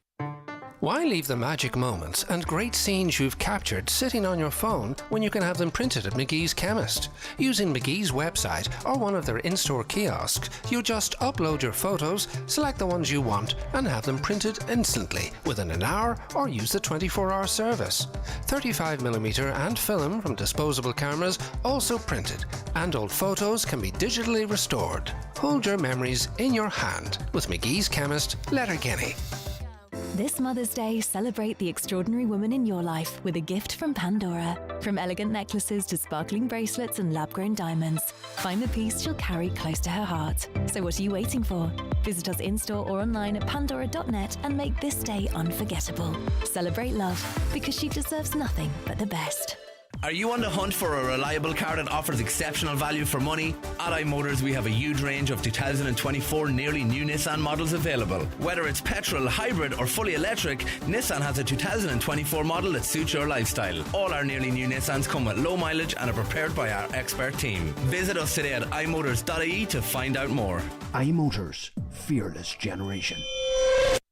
Why leave the magic moments and great scenes you've captured sitting on your phone when you can have them printed at McGee's Chemist? Using McGee's website or one of their in-store kiosks, you just upload your photos, select the ones you want and have them printed instantly within an hour, or use the 24-hour service. 35mm and film from disposable cameras also printed, and old photos can be digitally restored. Hold your memories in your hand with McGee's Chemist, Letterkenny. This Mother's Day, celebrate the extraordinary woman in your life with a gift from Pandora. From elegant necklaces to sparkling bracelets and lab-grown diamonds, find the piece she'll carry close to her heart. So what are you waiting for? Visit us in-store or online at pandora.net and make this day unforgettable. Celebrate love, because she deserves nothing but the best. Are you on the hunt for a reliable car that offers exceptional value for money? At iMotors, we have a huge range of 2024 nearly new Nissan models available. Whether it's petrol, hybrid or fully electric, Nissan has a 2024 model that suits your lifestyle. All our nearly new Nissans come with low mileage and are prepared by our expert team. Visit us today at imotors.ie to find out more. iMotors, fearless generation.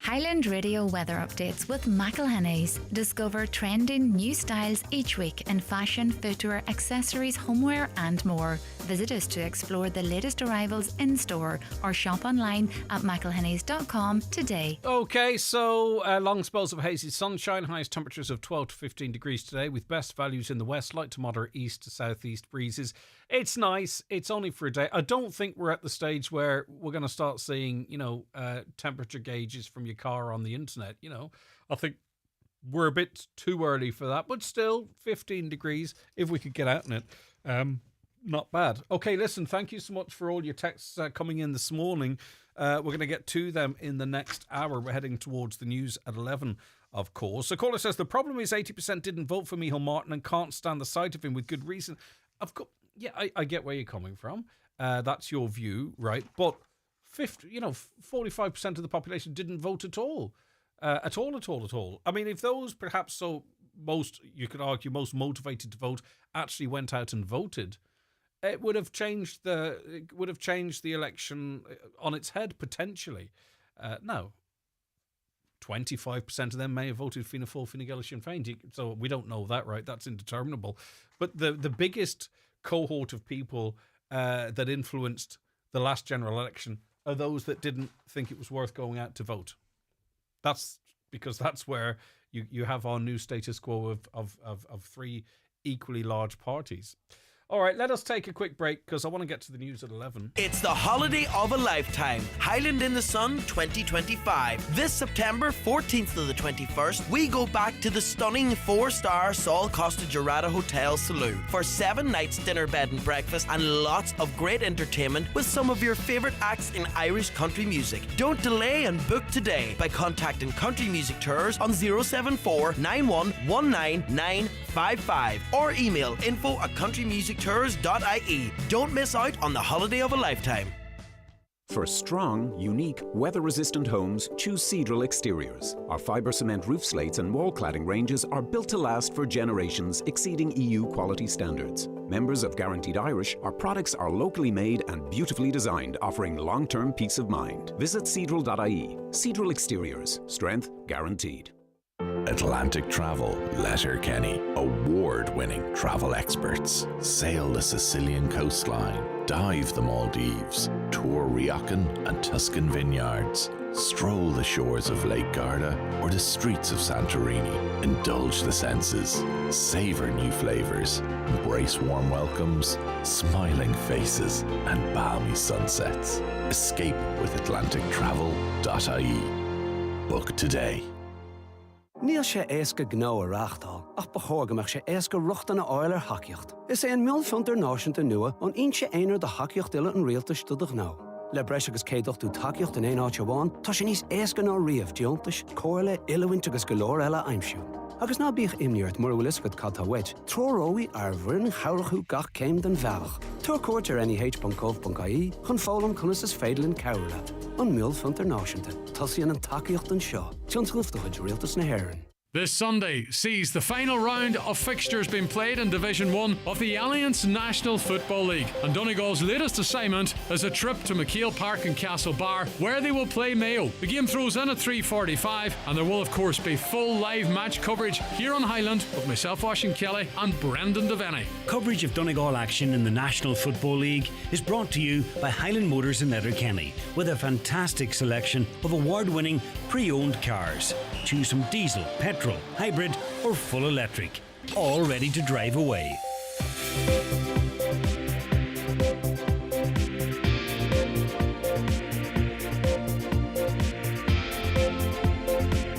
Highland Radio weather updates with McElhenney's. Discover trending new styles each week in fashion, footwear, accessories, homeware and more. Visit us to explore the latest arrivals in store or shop online at mcelhenneys.com today. Okay, so long spells of hazy sunshine, highest temperatures of 12 to 15 degrees today, with best values in the west, light to moderate east to southeast breezes. It's nice. It's only for a day. I don't think we're at the stage where we're going to start seeing, temperature gauges from your car on the internet. I think we're a bit too early for that, but still 15 degrees if we could get out in it. Not bad. Okay, listen, thank you so much for all your texts coming in this morning. We're going to get to them in the next hour. We're heading towards the news at 11, of course. So caller says, the problem is 80% didn't vote for Micheál Martin and can't stand the sight of him with good reason. Yeah, I get where you're coming from. That's your view, right? But 45% of the population didn't vote at all. At all. I mean, if those perhaps you could argue most motivated to vote actually went out and voted, it would have changed the election on its head potentially. Now, 25% of them may have voted Fianna Fáil, Fine Gael, Sinn Féin. So we don't know that, right? That's indeterminable. But the biggest cohort of people that influenced the last general election are those that didn't think it was worth going out to vote. That's because that's where you have our new status quo of three equally large parties. All right, let us take a quick break because I want to get to the news at 11. It's the holiday of a lifetime. Highland in the Sun 2025. This September 14th to the 21st, we go back to the stunning 4-star Sol Costa Jurata Hotel Saloon for 7 nights dinner, bed and breakfast and lots of great entertainment with some of your favourite acts in Irish country music. Don't delay and book today by contacting Country Music Tours on 074 9119 955 or email info@countrymusictours.ie. Don't miss out on the holiday of a lifetime. For strong, unique, weather-resistant homes, choose Cedral Exteriors. Our fibre cement roof slates and wall cladding ranges are built to last for generations, exceeding EU quality standards. Members of Guaranteed Irish, our products are locally made and beautifully designed, offering long-term peace of mind. Visit cedral.ie. Cedral Exteriors. Strength guaranteed. Atlantic Travel, Letterkenny. Award-winning travel experts. Sail the Sicilian coastline. Dive the Maldives. Tour Riacan and Tuscan vineyards. Stroll the shores of Lake Garda or the streets of Santorini. Indulge the senses. Savor new flavors. Embrace warm welcomes, smiling faces and balmy sunsets. Escape with atlantictravel.ie. Book today. Níl sé éasca gnó a reachtáil, ach ba chógamach sé éasca ruchtainna áilir haceocht. Is é an milliún náisiúnta nua an inse éonar de haceocht ile an rialtas do gnó. Le breis agus céadach tú taceocht in éon áit amháin, tá sé níos éasca ná riamh diontas, cóirle, ilehaint agus go leor eile aimsiú. Agus ná bích imníart mar bhfuil iscad cattá weit, tróróí ar bhrin chairachú gach céim den bhealach. Tuair cuairt ar nih.gov.ie chun fólam chunas is féidirlinn ceirla. An milliún náisiúnta, tasíonn an taceocht an seo, tionsclúftachuid rialtas na hÉireann. This Sunday sees the final round of fixtures being played in Division 1 of the Alliance National Football League, and Donegal's latest assignment is a trip to McHale Park in Castlebar, where they will play Mayo. The game throws in at 3:45, and there will of course be full live match coverage here on Highland with myself, Washington Kelly, and Brendan Devaney. Coverage of Donegal action in the National Football League is brought to you by Highland Motors in Letterkenny, with a fantastic selection of award-winning pre-owned cars. Choose from diesel, petrol, hybrid or full electric, all ready to drive away.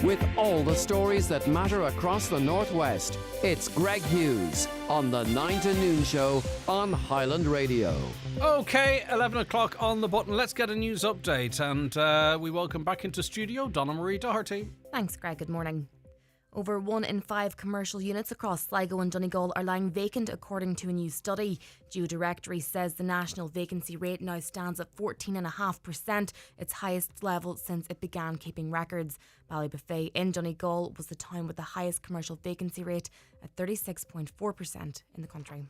With all the stories that matter across the Northwest, it's Greg Hughes on the 9 to Noon Show on Highland Radio. Okay, 11 o'clock on the button. Let's get a news update, and we welcome back into studio Donna Marie Doherty. Thanks, Greg. Good morning. Over 1 in 5 commercial units across Sligo and Donegal are lying vacant, according to a new study. Directory says the national vacancy rate now stands at 14.5%, its highest level since it began keeping records. Ballybuffet in Donegal was the town with the highest commercial vacancy rate at 36.4% in the country.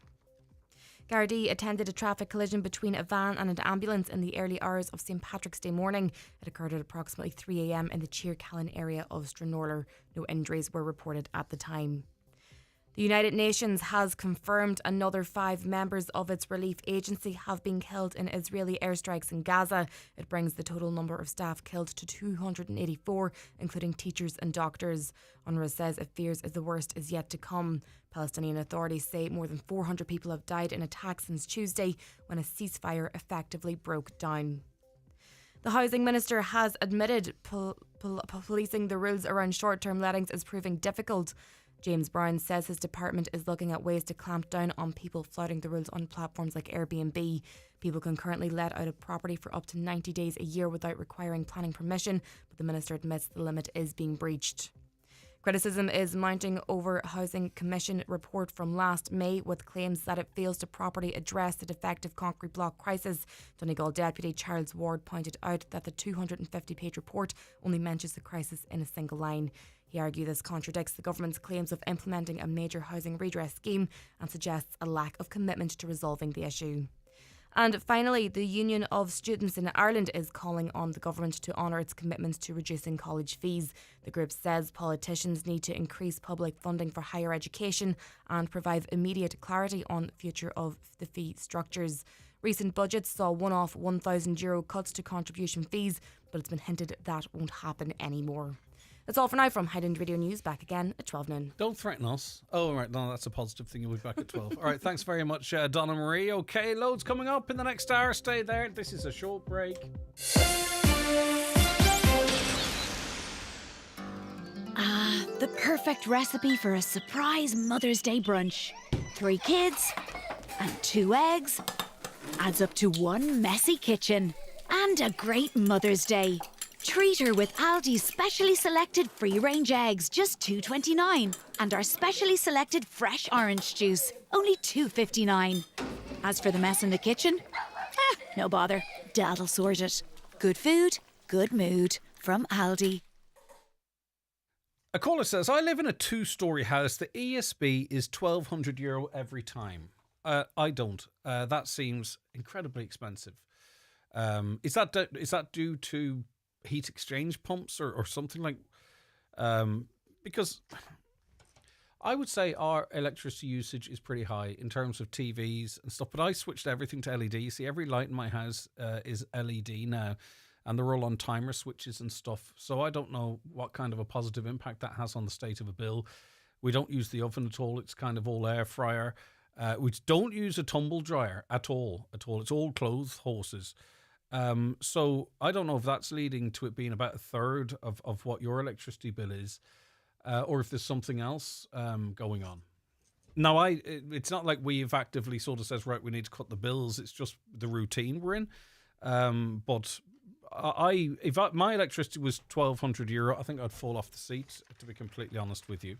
Gardaí attended a traffic collision between a van and an ambulance in the early hours of St Patrick's Day morning. It occurred at approximately 3 a.m. in the Cheercallan area of Stranorlar. No injuries were reported at the time. The United Nations has confirmed another 5 members of its relief agency have been killed in Israeli airstrikes in Gaza. It brings the total number of staff killed to 284, including teachers and doctors. UNRWA says it fears the worst is yet to come. Palestinian authorities say more than 400 people have died in attacks since Tuesday, when a ceasefire effectively broke down. The Housing Minister has admitted policing the rules around short-term lettings is proving difficult. James Brown says his department is looking at ways to clamp down on people flouting the rules on platforms like Airbnb. People can currently let out a property for up to 90 days a year without requiring planning permission, but the minister admits the limit is being breached. Criticism is mounting over Housing Commission report from last May, with claims that it fails to properly address the defective concrete block crisis. Donegal Deputy Charles Ward pointed out that the 250-page report only mentions the crisis in a single line. He argued this contradicts the government's claims of implementing a major housing redress scheme and suggests a lack of commitment to resolving the issue. And finally, the Union of Students in Ireland is calling on the government to honour its commitments to reducing college fees. The group says politicians need to increase public funding for higher education and provide immediate clarity on the future of the fee structures. Recent budgets saw one-off €1,000 cuts to contribution fees, but it's been hinted that won't happen anymore. That's all for now from Highland Radio News. Back again at 12 noon. Don't threaten us. Oh, right. No, that's a positive thing. You'll be back at 12. All right. Thanks very much, Donna Marie. Okay, loads coming up in the next hour. Stay there. This is a short break. The perfect recipe for a surprise Mother's Day brunch. 3 kids and 2 eggs adds up to 1 messy kitchen and a great Mother's Day. Treat her with Aldi's specially selected free-range eggs, just $2.29, and our specially selected fresh orange juice, only $2.59. As for the mess in the kitchen, No bother. Dad'll sort it. Good food, good mood. From Aldi. A caller says, I live in a 2-storey house. The ESB is €1,200 every time. I don't. That seems incredibly expensive. Is that due to heat exchange pumps or something like? Because I would say our electricity usage is pretty high in terms of TVs and stuff. But I switched everything to LED. You see, every light in my house is LED now. And they're all on timer switches and stuff. So I don't know what kind of a positive impact that has on the state of a bill. We don't use the oven at all. It's kind of all air fryer. We don't use a tumble dryer at all. It's all clothes horses. So I don't know if that's leading to it being about a third of what your electricity bill is, or if there's something else going on. Now, it's not like we've actively sort of says, right, we need to cut the bills. It's just the routine we're in. But if my electricity was €1,200, I think I'd fall off the seat, to be completely honest with you.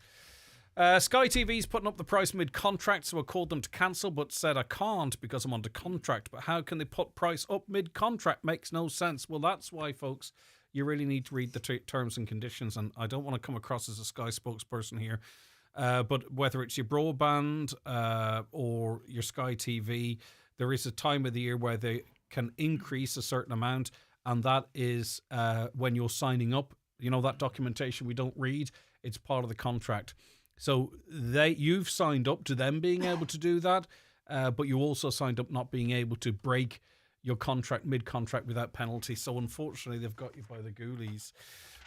Sky TV's putting up the price mid-contract, so I called them to cancel, but said I can't because I'm under contract. But how can they put price up mid-contract? Makes no sense. Well, that's why, folks, you really need to read the terms and conditions. And I don't want to come across as a Sky spokesperson here, but whether it's your broadband or your Sky TV, there is a time of the year where they can increase a certain amount, and that is when you're signing up. You know, that documentation we don't read, it's part of the contract. So you've signed up to them being able to do that, but you also signed up not being able to break your contract mid-contract without penalty. So unfortunately, they've got you by the ghoulies.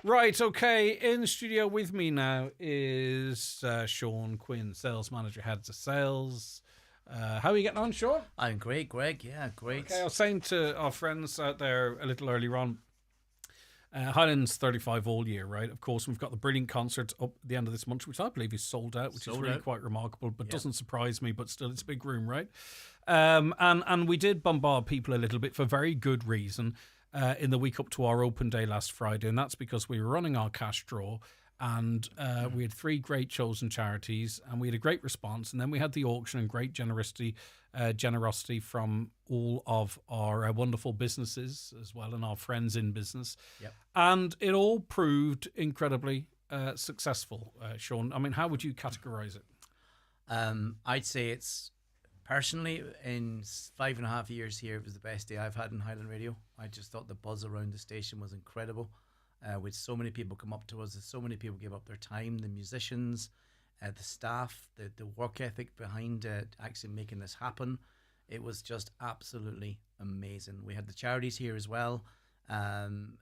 Right, okay, in the studio with me now is Sean Quinn, sales manager, head of sales. How are you getting on, Sean? I'm great, Greg. Yeah, great. Okay, I was saying to our friends out there a little earlier on, Highlands 35 all year, right? Of course, we've got the brilliant concert up at the end of this month, which I believe is sold out, which is really quite remarkable, but doesn't surprise me, but still, it's a big room, right? And we did bombard people a little bit for very good reason in the week up to our open day last Friday, and that's because we were running our cash draw, and we had 3 great chosen charities, and we had a great response, and then we had the auction and great generosity from all of our wonderful businesses as well, and our friends in business. Yep. And it all proved incredibly successful, Sean. I mean, how would you categorize it? I'd say it's, personally, in 5.5 years here, it was the best day I've had in Highland Radio. I just thought the buzz around the station was incredible. With so many people come up to us, so many people give up their time, the musicians, the staff, the work ethic behind actually making this happen. It was just absolutely amazing. We had the charities here as well.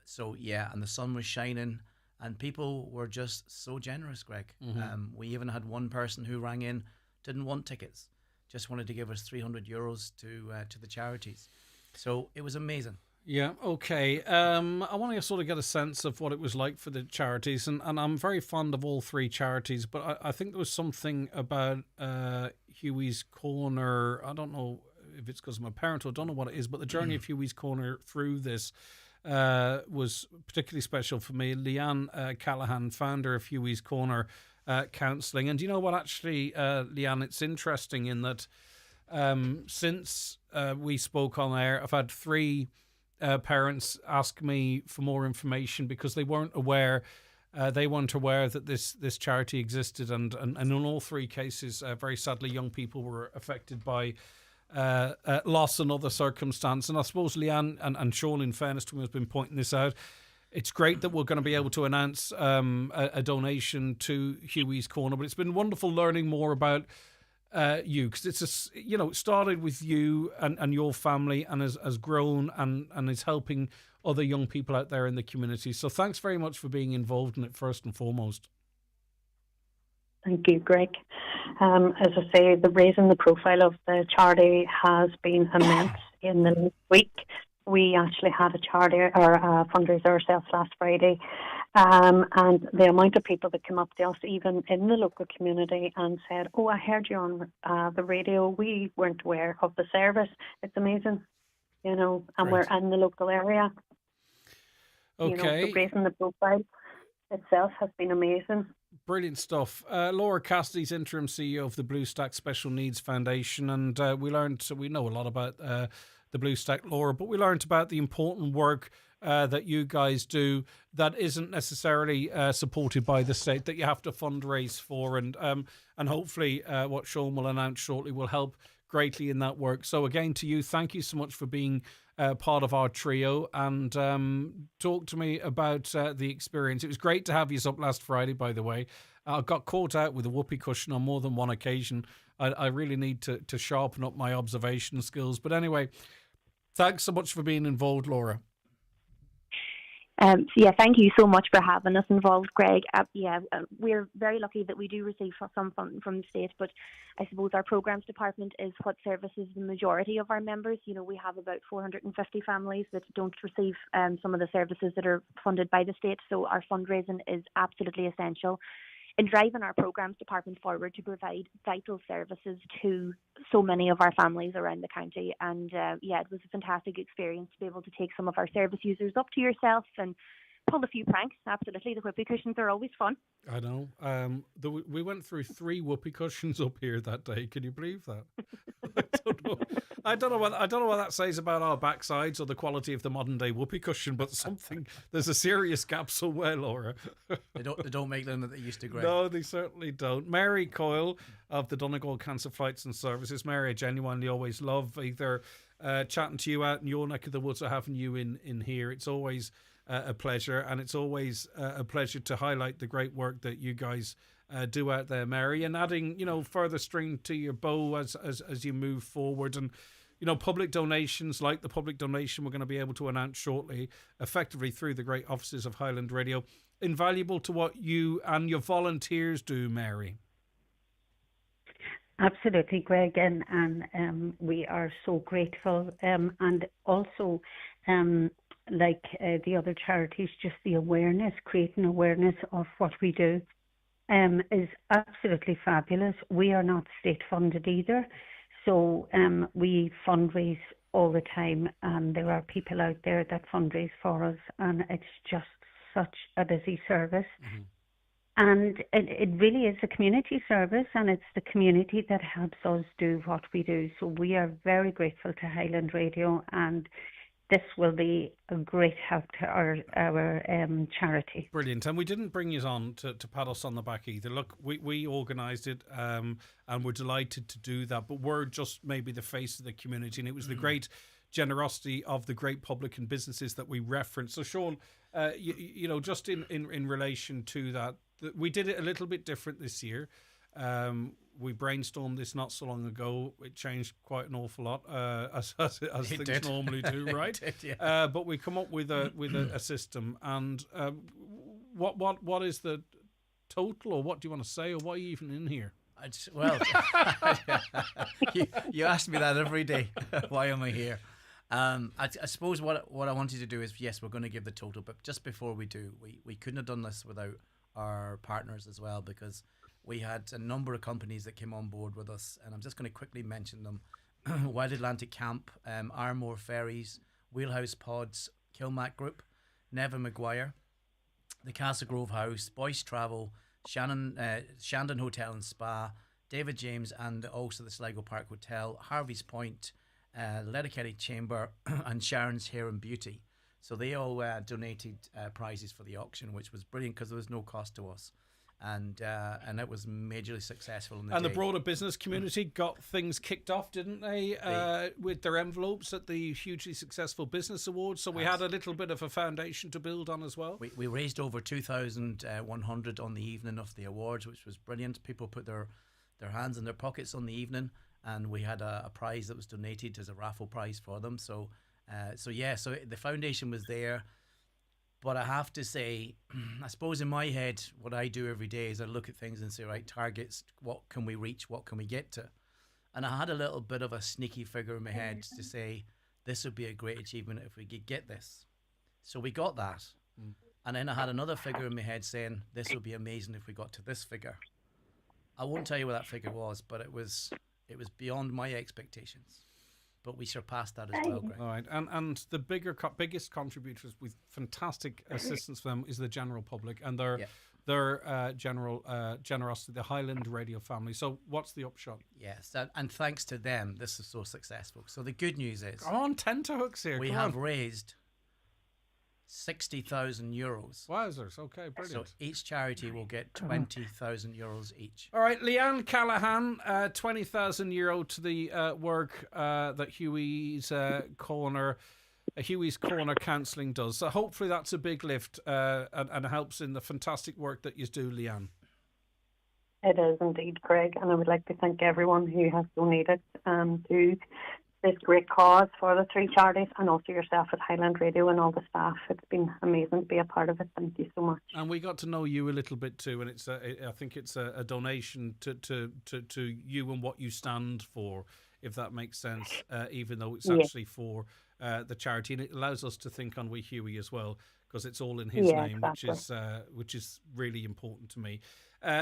So yeah, and the sun was shining and people were just so generous, Greg. Mm-hmm. We even had one person who rang in, didn't want tickets, just wanted to give us €300 to the charities. So it was amazing. Yeah, okay. I want to sort of get a sense of what it was like for the charities, and I'm very fond of all 3 charities, but I think there was something about Huey's Corner. I don't know if it's because I'm a parent or I don't know what it is, but the journey of Huey's Corner through this was particularly special for me. Leanne Callahan, founder of Huey's Corner Counselling. And you know what, actually, Leanne, it's interesting in that since we spoke on air, I've had 3 parents ask me for more information because they weren't aware that this charity existed, and in all 3 cases, very sadly, young people were affected by loss and other circumstance. And I suppose Leanne and Sean, in fairness to me, has been pointing this out. It's great that we're going to be able to announce a donation to Huey's Corner, but it's been wonderful learning more about you, because it's it started with you and your family, and has grown and is helping other young people out there in the community. So thanks very much for being involved in it, first and foremost. Thank you, Greg. As I say, the raising the profile of the charity has been immense. In the last week, we actually had a charity or a fundraiser ourselves last Friday. And the amount of people that came up to us, even in the local community, and said, "Oh, I heard you on the radio. We weren't aware of the service." It's amazing, and Great. We're in the local area. Okay. So raising the profile itself has been amazing. Brilliant stuff. Laura Cassidy's interim CEO of the Blue Stack Special Needs Foundation, and we know a lot about the Blue Stack, Laura, but we learned about the important work that you guys do that isn't necessarily supported by the state, that you have to fundraise for, and hopefully what Sean will announce shortly will help greatly in that work. So again, to you, thank you so much for being part of our trio, and talk to me about the experience. It was great to have you up last Friday, by the way. I got caught out with a whoopee cushion on more than one occasion. I really need to sharpen up my observation skills. But anyway, thanks so much for being involved, Laura. Thank you so much for having us involved, Greg. We're very lucky that we do receive some funding from the state, but I suppose our programs department is what services the majority of our members. You know, we have about 450 families that don't receive some of the services that are funded by the state, so our fundraising is absolutely essential in driving our programs department forward to provide vital services to so many of our families around the county. And it was a fantastic experience to be able to take some of our service users up to yourself and pull a few pranks. Absolutely, the whoopee cushions are always fun. I know. We went through 3 whoopee cushions up here that day. Can you believe that? I don't know what that says about our backsides or the quality of the modern day whoopee cushion, but there's a serious gap somewhere, Laura. They don't make them that they used to, Greg. No, they certainly don't. Mary Coyle of the Donegal Cancer Fights and Services. Mary, I genuinely always love either chatting to you out in your neck of the woods or having you in here. It's always a pleasure, and it's always a pleasure to highlight the great work that you guys do out there, Mary, and adding further string to your bow as you move forward. And public donations, like the public donation we're going to be able to announce shortly, effectively through the great offices of Highland Radio, invaluable to what you and your volunteers do, Mary. Absolutely, Greg, and we are so grateful, and also like the other charities, just the awareness, creating awareness of what we do is absolutely fabulous. We are not state funded either, so we fundraise all the time, and there are people out there that fundraise for us, and it's just such a busy service. Mm-hmm. And it really is a community service, and it's the community that helps us do what we do. So we are very grateful to Highland Radio, and this will be a great help to our charity. Brilliant. And we didn't bring you on to pat us on the back either. Look, we organised it, and we're delighted to do that. But we're just maybe the face of the community, and it was the great generosity of the great public and businesses that we referenced. So, Sean, just in relation to that, we did it a little bit different this year. We brainstormed this not so long ago. It changed quite an awful lot, as things normally do, right? It did, yeah. But we come up with a system. And what is the total, or what do you want to say, or why are you even in here? You ask me that every day. Why am I here? I suppose what I wanted to do is, yes, we're going to give the total, but just before we do, we couldn't have done this without our partners as well, because we had a number of companies that came on board with us, and I'm just going to quickly mention them. Wild Atlantic Camp, Armore Ferries, Wheelhouse Pods, Kilmac Group, Nevin Maguire, the Castle Grove House, Boyce Travel, Shandon Hotel and Spa, David James, and also the Sligo Park Hotel, Harvey's Point, Letterkenny Chamber, and Sharon's Hair and Beauty. So they all donated prizes for the auction, which was brilliant because there was no cost to us. And it was majorly successful. And the broader business community got things kicked off, didn't they, with their envelopes at the hugely successful Business Awards. So we had a little bit of a foundation to build on as well. We raised over 2,100 on the evening of the awards, which was brilliant. People put their hands in their pockets on the evening, and we had a prize that was donated as a raffle prize for them. So the foundation was there. But I have to say, I suppose in my head, what I do every day is I look at things and say, right, targets, what can we reach, what can we get to? And I had a little bit of a sneaky figure in my head to say, this would be a great achievement if we could get this. So we got that. And then I had another figure in my head saying, this would be amazing if we got to this figure. I won't tell you what that figure was, but it was beyond my expectations. But we surpassed that as well, Greg. All right, and the biggest contributors with fantastic assistance for them is the general public, and they're their generosity, the Highland Radio family. So what's the upshot? Yes, and thanks to them, this is so successful. So the good news is, I'm on tenterhooks here. We have raised €60,000. Wowzers! Okay, brilliant. So each charity will get €20,000 each. All right, Leanne Callaghan, €20,000 to the work that Hughie's Corner Counselling does. So hopefully that's a big lift and helps in the fantastic work that you do, Leanne. It is indeed, Greg, and I would like to thank everyone who has donated to this great cause for the three charities, and also yourself at Highland Radio and all the staff. It's been amazing to be a part of it. Thank you so much. And we got to know you a little bit too, and I think it's a donation to you and what you stand for, if that makes sense, even though it's actually for the charity, and it allows us to think on wee Hughie as well, because it's all in his name, exactly. which is really important to me.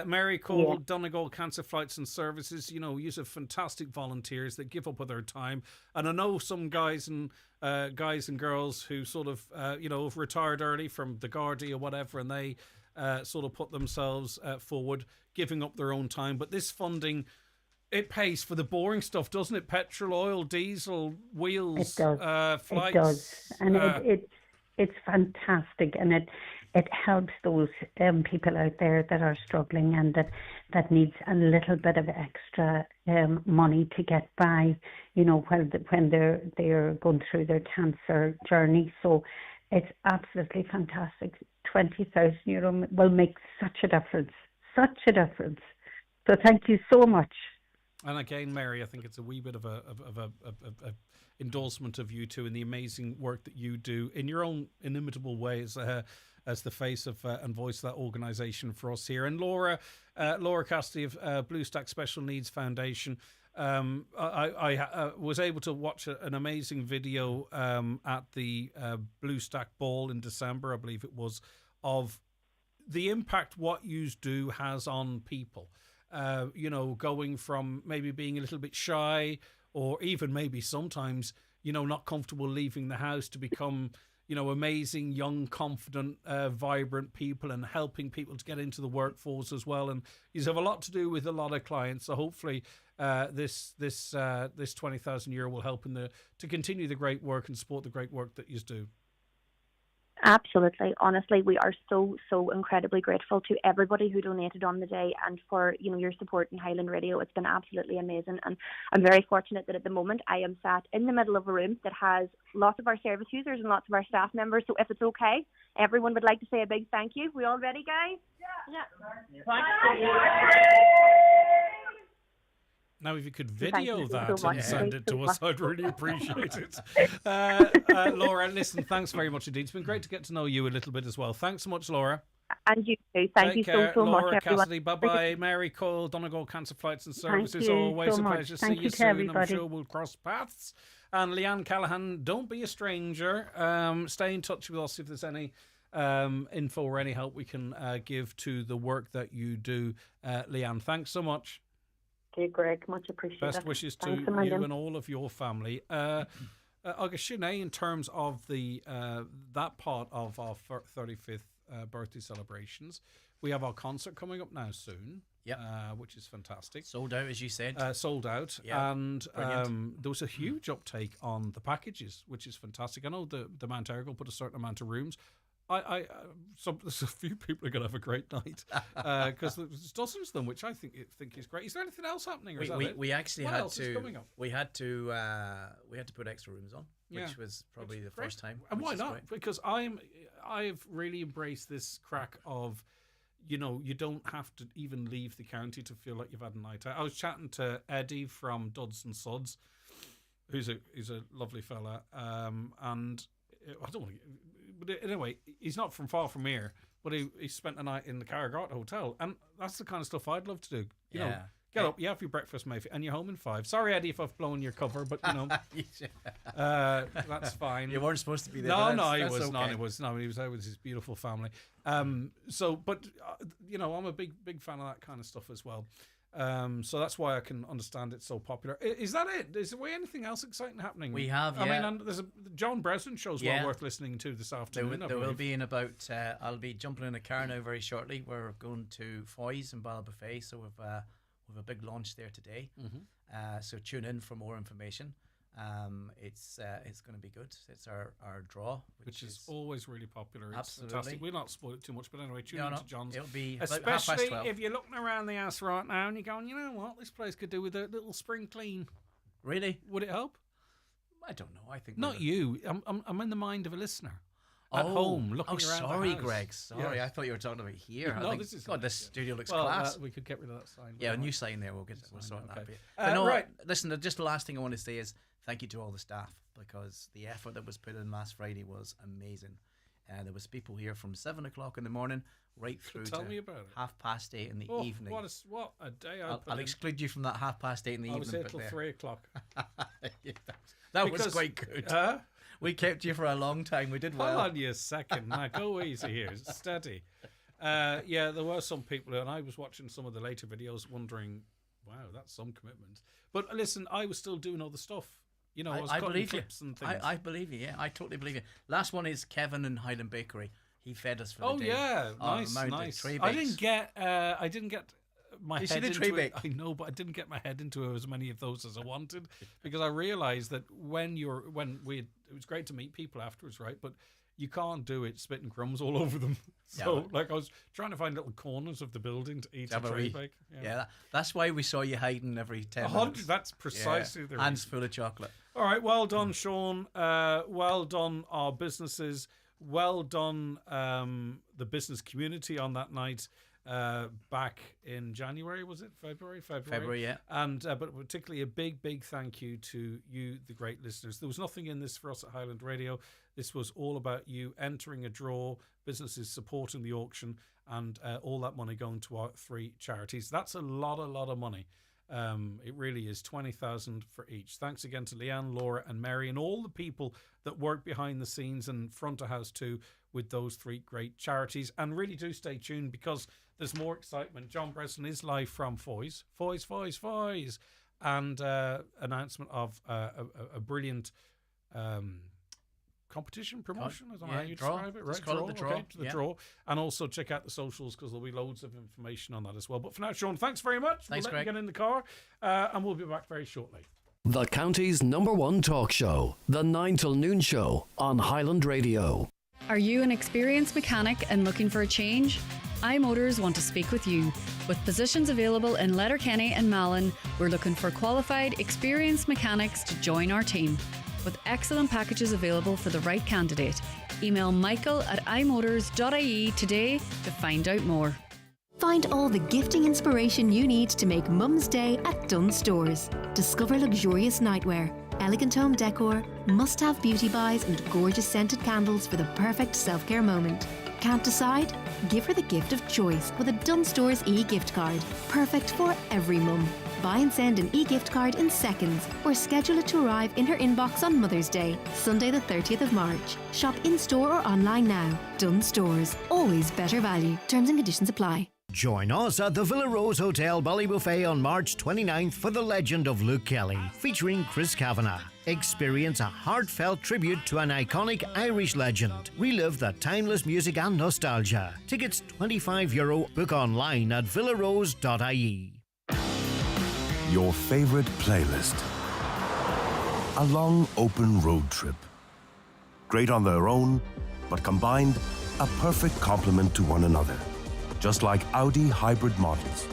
Mary Cole, Donegal Cancer Flights and Services, you have fantastic volunteers that give up of their time, and I know some guys and girls who sort of have retired early from the Gardaí or whatever, and they sort of put themselves forward, giving up their own time. But this funding, it pays for the boring stuff, doesn't it? Petrol, oil, diesel, wheels, flights. It does, and it's fantastic, and it helps those people out there that are struggling and that needs a little bit of extra money to get by, when they're going through their cancer journey. So it's absolutely fantastic. €20,000 will make such a difference. So thank you so much. And again, Mary, I think it's a wee bit of a endorsement of you two and the amazing work that you do in your own inimitable ways as the face of and voice of that organisation for us here. And Laura Cassidy of Blue Stack Special Needs Foundation. I was able to watch an amazing video at the Blue Stack Ball in December, I believe it was, of the impact what you do has on people. Going from maybe being a little bit shy, or even maybe sometimes, not comfortable leaving the house, to become, amazing, young, confident, vibrant people, and helping people to get into the workforce as well. And you have a lot to do with a lot of clients. So hopefully this €20,000 will help to continue the great work and support the great work that you do. Absolutely. Honestly, we are so incredibly grateful to everybody who donated on the day, and for your support in Highland Radio. It's been absolutely amazing, and I'm very fortunate that at the moment I am sat in the middle of a room that has lots of our service users and lots of our staff members. So if it's okay, everyone would like to say a big thank you. We all ready, guys? Yeah. Thank you. Now, if you could video that and send it to us, I'd really appreciate it. Laura, listen, thanks very much indeed. It's been great to get to know you a little bit as well. Thanks so much, Laura. And you too. Thank you so much, Laura everyone. Cassidy, bye-bye. Mary Cole, Donegal Cancer Flights and Services. Thank you Always so a much. pleasure. Thank See you you to soon. everybody. I'm sure we'll cross paths. And Leanne Callaghan, don't be a stranger. Stay in touch with us if there's any info or any help we can give to the work that you do. Leanne, thanks so much. Okay, Greg, much appreciated. Best wishes to you and all of your family. August Sinead, in terms of the that part of our 35th birthday celebrations, we have our concert coming up now soon. Which is fantastic. Sold out, as you said. Sold out. Yep. And there was a huge uptake on the packages, which is fantastic. I know the Mount Errigal put a certain amount of rooms. There's a few people are going to have a great night because there's dozens of them, which I think is great. Is there anything else happening? Or is that it? We actually what had else to. Is coming up? We had to put extra rooms on, which was probably the first time. And why not? Great. Because I've really embraced this crack of, you don't have to even leave the county to feel like you've had a night out. I was chatting to Eddie from Duds and Suds, who's a lovely fella, and I don't want to. But anyway, he's not from far from here, but he spent the night in the Carragart Hotel, and that's the kind of stuff I'd love to do. You know, get up, you have your breakfast, mate, and you're home in 5. Sorry, Eddie, if I've blown your cover, but that's fine. You weren't supposed to be there. No, he was okay. not. He was there with his beautiful family. I'm a big fan of that kind of stuff as well. So that's why I can understand it's so popular. Is that it? Is there anything else exciting happening? We have, I mean, and there's a John Breslin show's well worth listening to this afternoon. There will be in about. I'll be jumping in a car now very shortly. We're going to Foy's in Ballybofey, so we've a big launch there today. So tune in for more information. It's going to be good. It's our draw, which is always really popular. It's absolutely fantastic. We'll not spoil it too much, but anyway, tune in to John's. It'll be especially if you're looking around the house right now and you're going, you know what, this place could do with a little spring clean. Really? Would it help? I don't know. I think not you. I'm in the mind of a listener. At home, looking around. Sorry, the house. Greg. Sorry, I thought you were talking about here. No, this is. God, this studio looks class. We could get rid of that sign. Yeah, a new sign there. We'll sort that. Okay. But no, right. Listen, just the last thing I want to say is thank you to all the staff, because the effort that was put in last Friday was amazing. There was people here from 7 o'clock in the morning right through Tell to me about it. 8:30 in the evening. What a day! I'll exclude you from that 8:30 in the evening. I was here till 3 o'clock. That was quite good. We kept you for a long time. We did well. Hold on you a second. Now, go easy here. Steady. Yeah, there were some people, and I was watching some of the later videos wondering, wow, that's some commitment. But listen, I was still doing other stuff. You know, I was cutting clips and things. I believe you, yeah. I totally believe you. Last one is Kevin in Highland Bakery. He fed us for the day. Yeah. Nice. I didn't get my head into it. I know, but I didn't get my head into as many of those as I wanted, because I realised that it was great to meet people afterwards, right? But you can't do it spitting crumbs all over them. So, I was trying to find little corners of the building to eat a tray bake. Yeah, that's why we saw you hiding every 10 minutes. That's precisely the reason. Hands full of chocolate. All right, well done, Sean. Well done, our businesses. Well done, the business community on that night. Back in January, was it? February, yeah. And but particularly a big thank you to you, the great listeners. There was nothing in this for us at Highland Radio. This was all about you entering a draw, businesses supporting the auction, and all that money going to our 3 charities. That's a lot of money. It really is. 20,000 for each. Thanks again to Leanne, Laura and Mary, and all the people that work behind the scenes and front of house too with those 3 great charities. And really do stay tuned, because there's more excitement. John Breslin is live from Foy's. And announcement of a brilliant competition, promotion, I don't know how you describe it, right? Just call it the draw. Okay, to the draw. And also check out the socials, because there'll be loads of information on that as well. But for now, Sean, thanks very much. Thanks, we'll let Greg. you get in the car, and we'll be back very shortly. The county's #1 talk show, The 9 till Noon Show on Highland Radio. Are you an experienced mechanic and looking for a change? iMotors want to speak with you. With positions available in Letterkenny and Malin, we're looking for qualified, experienced mechanics to join our team. With excellent packages available for the right candidate. Email michael@imotors.ie today to find out more. Find all the gifting inspiration you need to make Mum's Day at Dunnes Stores. Discover luxurious nightwear, elegant home decor, must-have beauty buys and gorgeous scented candles for the perfect self-care moment. Can't decide? Give her the gift of choice with a Dunnes Stores e-gift card. Perfect for every mum. Buy and send an e-gift card in seconds, or schedule it to arrive in her inbox on Mother's Day, Sunday the 30th of March. Shop in-store or online now. Dunnes Stores. Always better value. Terms and conditions apply. Join us at the Villa Rose Hotel Ballybofey on March 29th for The Legend of Luke Kelly, featuring Chris Kavanagh. Experience a heartfelt tribute to an iconic Irish legend. Relive the timeless music and nostalgia. Tickets €25. Book online at villarose.ie. Your favorite playlist. A long open road trip. Great on their own, but combined, a perfect complement to one another. Just like Audi hybrid models.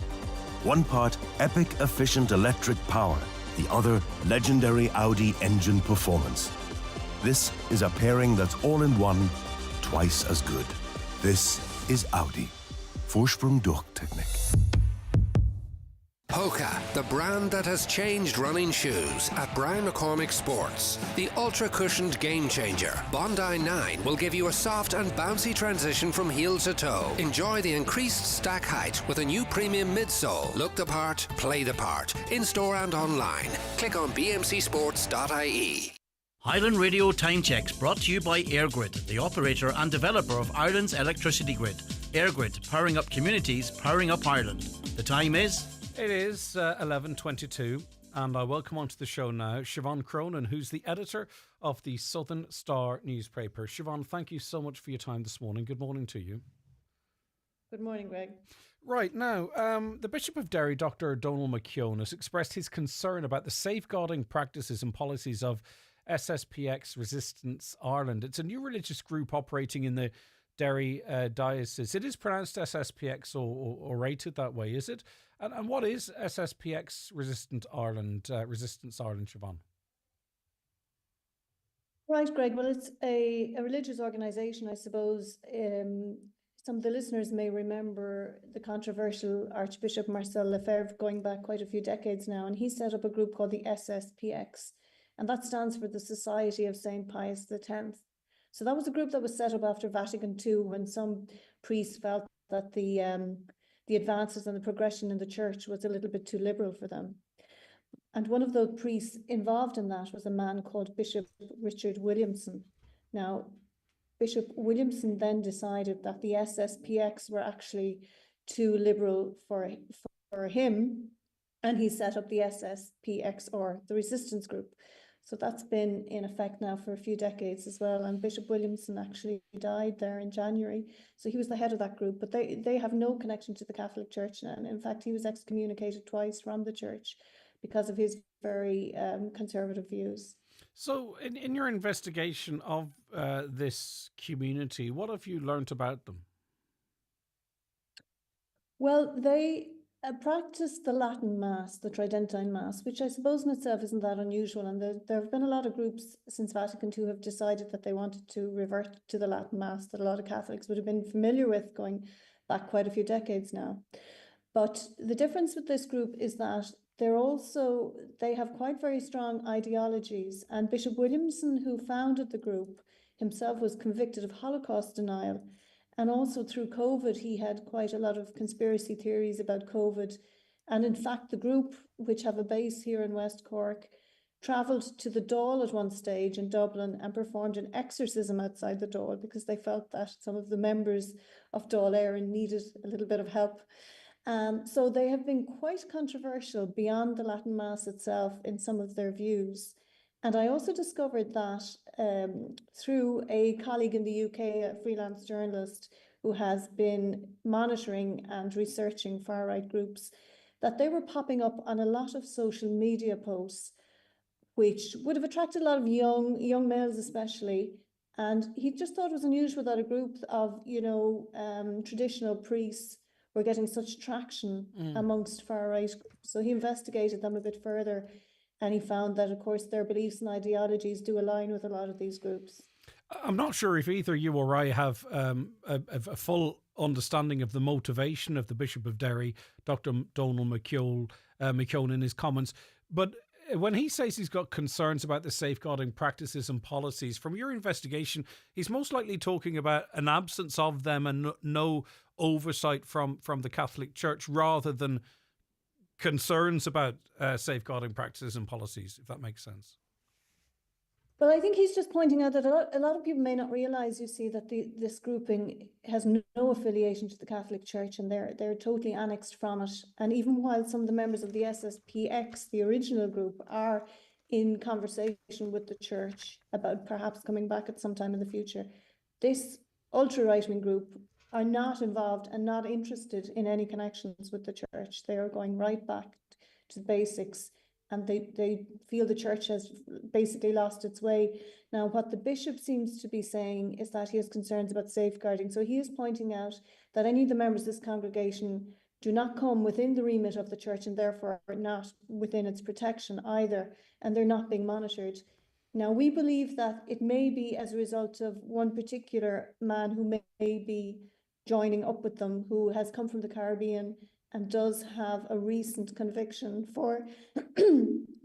One part epic efficient electric power, the other legendary Audi engine performance. This is a pairing that's all in one, twice as good. This is Audi. Vorsprung durch Technik. Hoka, the brand that has changed running shoes at Brian McCormick Sports. The ultra-cushioned game changer, Bondi 9, will give you a soft and bouncy transition from heel to toe. Enjoy the increased stack height with a new premium midsole. Look the part, play the part. In-store and online. Click on bmcsports.ie. Highland Radio Time Checks brought to you by AirGrid, the operator and developer of Ireland's electricity grid. AirGrid, powering up communities, powering up Ireland. The time is It is 11:22, and I welcome onto the show now Siobhan Cronin, who's the editor of the Southern Star newspaper. Siobhan, thank you so much for your time this morning. Good morning to you. Good morning, Greg. Right, now, the Bishop of Derry, Dr. Donal McKeown, has expressed his concern about the safeguarding practices and policies of SSPX Resistance Ireland. It's a new religious group operating in the Derry diocese. It is pronounced SSPX or rated that way, is it? And what is SSPX Resistance Ireland, Siobhan? Right, Greg. Well, it's a religious organisation, I suppose. Some of the listeners may remember the controversial Archbishop Marcel Lefebvre going back quite a few decades now, and he set up a group called the SSPX, and that stands for the Society of St. Pius X. So that was a group that was set up after Vatican II, when some priests felt that the advances and the progression in the church was a little bit too liberal for them. And one of those priests involved in that was a man called Bishop Richard Williamson. Now, Bishop Williamson then decided that the SSPX were actually too liberal for him, and he set up the SSPX, or the Resistance Group. So that's been in effect now for a few decades as well. And Bishop Williamson actually died there in January. So he was the head of that group, but they have no connection to the Catholic Church. And in fact, he was excommunicated twice from the church because of his very conservative views. So in your investigation of this community, what have you learnt about them? Well, they practice the Latin Mass, the Tridentine Mass, which I suppose in itself isn't that unusual. And there have been a lot of groups since Vatican II have decided that they wanted to revert to the Latin Mass that a lot of Catholics would have been familiar with going back quite a few decades now. But the difference with this group is that they have quite very strong ideologies. And Bishop Williamson, who founded the group, himself was convicted of Holocaust denial. And also through COVID, he had quite a lot of conspiracy theories about COVID. And in fact, the group, which have a base here in West Cork, travelled to the Dáil at one stage in Dublin and performed an exorcism outside the Dáil because they felt that some of the members of Dáil Éireann needed a little bit of help. So they have been quite controversial beyond the Latin Mass itself in some of their views. And I also discovered that through a colleague in the UK, a freelance journalist who has been monitoring and researching far-right groups, that they were popping up on a lot of social media posts, which would have attracted a lot of young males especially. And he just thought it was unusual that a group of, traditional priests were getting such traction amongst far-right groups. So he investigated them a bit further, and he found that, of course, their beliefs and ideologies do align with a lot of these groups. I'm not sure if either you or I have a full understanding of the motivation of the Bishop of Derry, Dr. Donal McKeown, in his comments. But when he says he's got concerns about the safeguarding practices and policies, from your investigation, he's most likely talking about an absence of them and no oversight from the Catholic Church, rather than concerns about safeguarding practices and policies, if that makes sense. Well, I think he's just pointing out that a lot of people may not realise, you see, that this grouping has no affiliation to the Catholic Church, and they're totally annexed from it. And even while some of the members of the SSPX, the original group, are in conversation with the Church about perhaps coming back at some time in the future, this ultra-right-wing group are not involved and not interested in any connections with the Church. They are going right back to the basics, and they feel the Church has basically lost its way. Now, what the Bishop seems to be saying is that he has concerns about safeguarding. So he is pointing out that any of the members of this congregation do not come within the remit of the Church, and therefore are not within its protection either, and they're not being monitored. Now, we believe that it may be as a result of one particular man who may be joining up with them, who has come from the Caribbean and does have a recent conviction for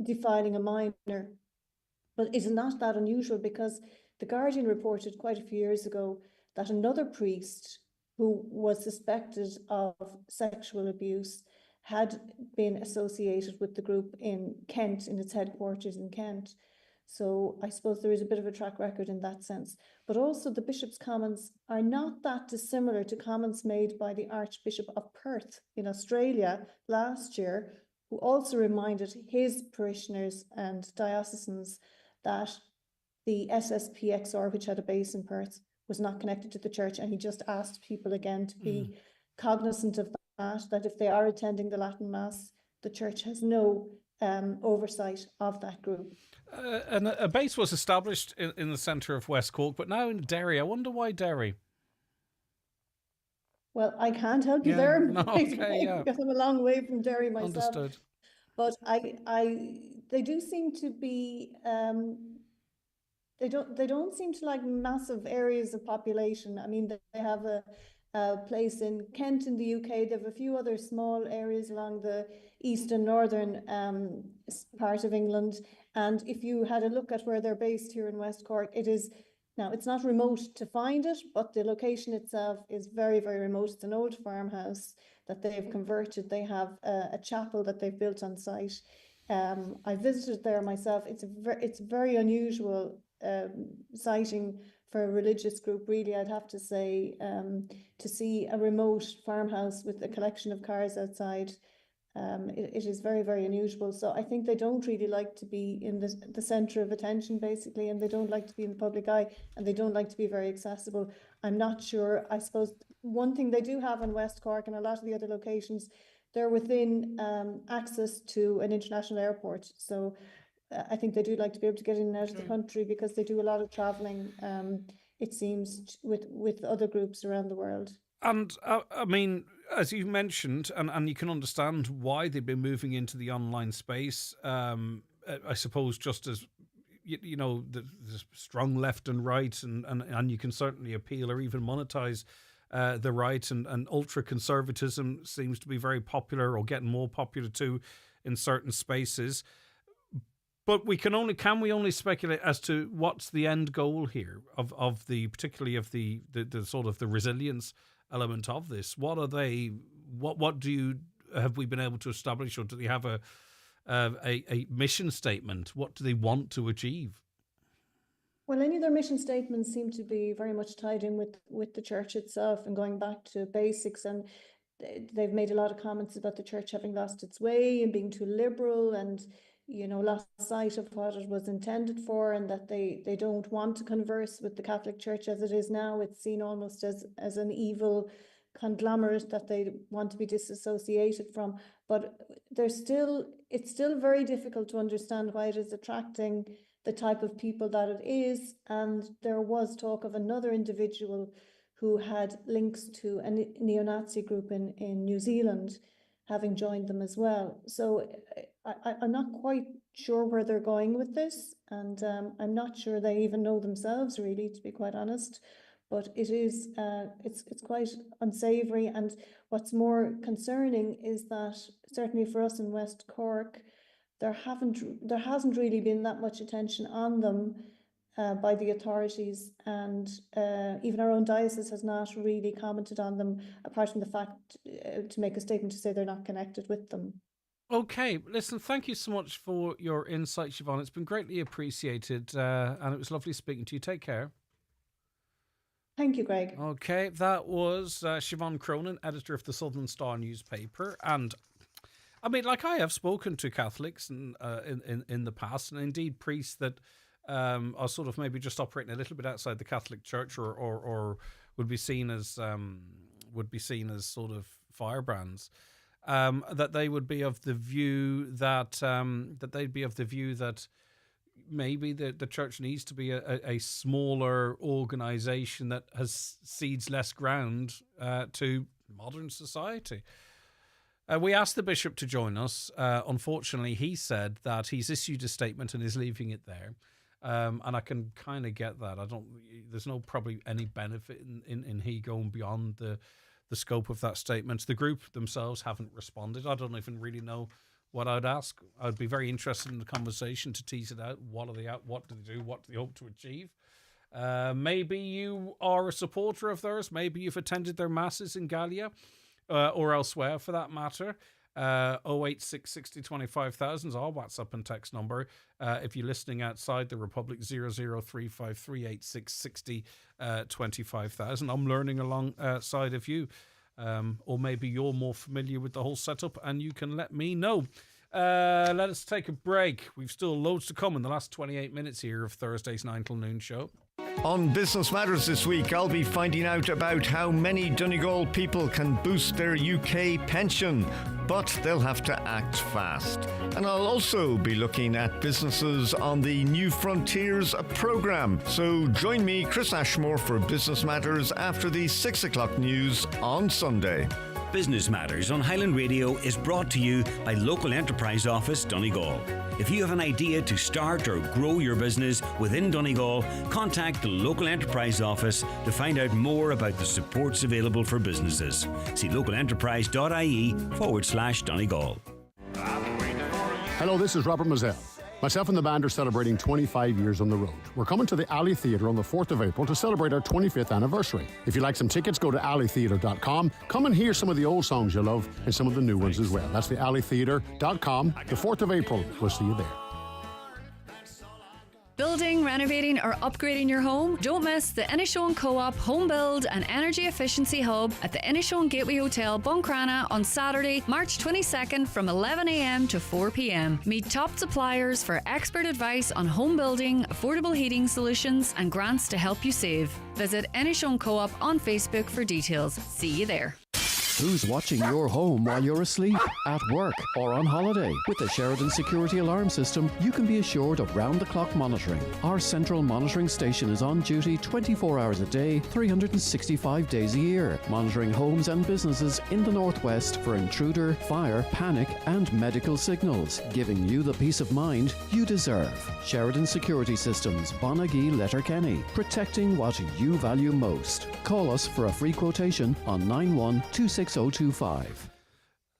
defiling a minor. But it's not that unusual, because The Guardian reported quite a few years ago that another priest who was suspected of sexual abuse had been associated with the group in Kent, in its headquarters in Kent. So I suppose there is a bit of a track record in that sense. But also the bishop's comments are not that dissimilar to comments made by the Archbishop of Perth in Australia last year, who also reminded his parishioners and diocesans that the SSPXR, which had a base in Perth, was not connected to the church. And he just asked people again to be cognizant of that if they are attending the Latin Mass, the church has no oversight of that group. And a base was established in the centre of West Cork, but now in Derry. I wonder why Derry? Well, I can't help you there, because I'm a long way from Derry myself. Understood. But they do seem to be they don't seem to like massive areas of population. I mean, they have a place in Kent in the UK. They have a few other small areas along the east and northern part of England. And if you had a look at where they're based here in West Cork, now it's not remote to find it, but the location itself is very, very remote. It's an old farmhouse that they've converted. They have a chapel that they've built on site. I visited there myself. It's very unusual sighting for a religious group, really, I'd have to say, to see a remote farmhouse with a collection of cars outside. It is very, very unusual. So I think they don't really like to be in the centre of attention, basically, and they don't like to be in the public eye, and they don't like to be very accessible. I'm not sure. I suppose one thing they do have in West Cork and a lot of the other locations, they're within access to an international airport. So I think they do like to be able to get in and out of the country because they do a lot of travelling, it seems, with other groups around the world. And I mean, as you mentioned, and you can understand why they've been moving into the online space, I suppose just as, you know, the strong left and right, and you can certainly appeal or even monetize the right, and ultra-conservatism seems to be very popular or getting more popular too in certain spaces. But can we only speculate as to what's the end goal here of the, particularly of the sort of the resilience element of this? What are they? What have we been able to establish, or do they have a mission statement? What do they want to achieve? Well, any of their mission statements seem to be very much tied in with the church itself and going back to basics. And they've made a lot of comments about the church having lost its way and being too liberal and, you know, lost sight of what it was intended for, and that they don't want to converse with the Catholic Church as it is now. It's seen almost as an evil conglomerate that they want to be disassociated from. But it's still very difficult to understand why it is attracting the type of people that it is. And there was talk of another individual who had links to a neo-Nazi group in New Zealand having joined them as well. So I'm not quite sure where they're going with this, and I'm not sure they even know themselves, really, to be quite honest. But it is it's quite unsavoury. And what's more concerning is that certainly for us in West Cork, there hasn't really been that much attention on them by the authorities, and even our own diocese has not really commented on them, apart from the fact to make a statement to say they're not connected with them. Okay, listen, thank you so much for your insight, Siobhan. It's been greatly appreciated, and it was lovely speaking to you. Take care. Thank you, Greg. Okay, that was Siobhan Cronin, editor of the Southern Star newspaper. And I mean, like, I have spoken to Catholics in the past, and indeed priests that are sort of maybe just operating a little bit outside the Catholic Church, or would be seen as sort of firebrands. That they would be of the view that maybe the church needs to be a smaller organisation that cedes less ground to modern society. We asked the bishop to join us. Unfortunately, he said that he's issued a statement and is leaving it there. And I can kind of get that. There's no probably any benefit in he going beyond the scope of that statement. The group themselves haven't responded. I don't even really know what I'd ask. I'd be very interested in the conversation to tease it out. What are they out? What do they do? What do they hope to achieve? Maybe you are a supporter of theirs. Maybe you've attended their masses in Gallia or elsewhere for that matter. 086 60 25,000 is our WhatsApp and text number. If you're listening outside the Republic, 0035386 60 25,000. I'm learning alongside of you. Or maybe you're more familiar with the whole setup and you can let me know. Let us take a break. We've still loads to come in the last 28 minutes here of Thursday's 9 till noon show. On Business Matters this week, I'll be finding out about how many Donegal people can boost their UK pension, but they'll have to act fast. And I'll also be looking at businesses on the New Frontiers programme. So join me, Chris Ashmore, for Business Matters after the 6 o'clock news on Sunday. Business Matters on Highland Radio is brought to you by Local Enterprise Office Donegal. If you have an idea to start or grow your business within Donegal, contact the Local Enterprise Office to find out more about the supports available for businesses. See localenterprise.ie/Donegal. Hello, this is Robert Mazzell. Myself and the band are celebrating 25 years on the road. We're coming to the Alley Theatre on the 4th of April to celebrate our 25th anniversary. If you'd like some tickets, go to alleytheatre.com. Come and hear some of the old songs you love and some of the new ones as well. That's the alleytheatre.com. The 4th of April. We'll see you there. Building, renovating or upgrading your home? Don't miss the Inishowen Co-op Home Build and Energy Efficiency Hub at the Inishowen Gateway Hotel, Buncrana on Saturday, March 22nd from 11 a.m. to 4 p.m. Meet top suppliers for expert advice on home building, affordable heating solutions and grants to help you save. Visit Inishowen Co-op on Facebook for details. See you there. Who's watching your home while you're asleep, at work, or on holiday? With the Sheridan Security Alarm System, you can be assured of round-the-clock monitoring. Our central monitoring station is on duty 24 hours a day, 365 days a year, monitoring homes and businesses in the northwest for intruder, fire, panic, and medical signals, giving you the peace of mind you deserve. Sheridan Security Systems, Bonagee, Letterkenny, protecting what you value most. Call us for a free quotation on 9126. 025.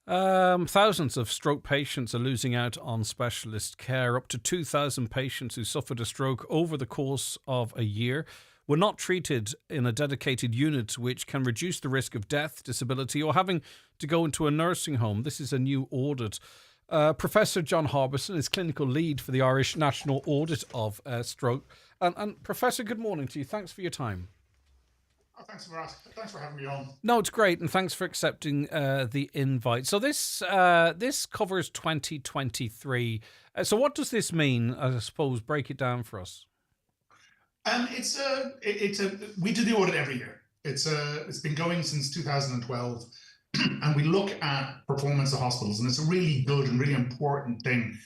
Thousands of stroke patients are losing out on specialist care. Up to 2,000 patients who suffered a stroke over the course of a year were not treated in a dedicated unit, which can reduce the risk of death, disability, or having to go into a nursing home. This is a new audit. Professor John Harbison is clinical lead for the Irish National Audit of Stroke. And Professor, good morning to you. Thanks for your time. Thanks for having me on. No, it's great, and thanks for accepting the invite. So this covers 2023. So what does this mean? I suppose break it down for us. We do the audit every year. It's been going since 2012, and we look at performance of hospitals, and it's a really good and really important thing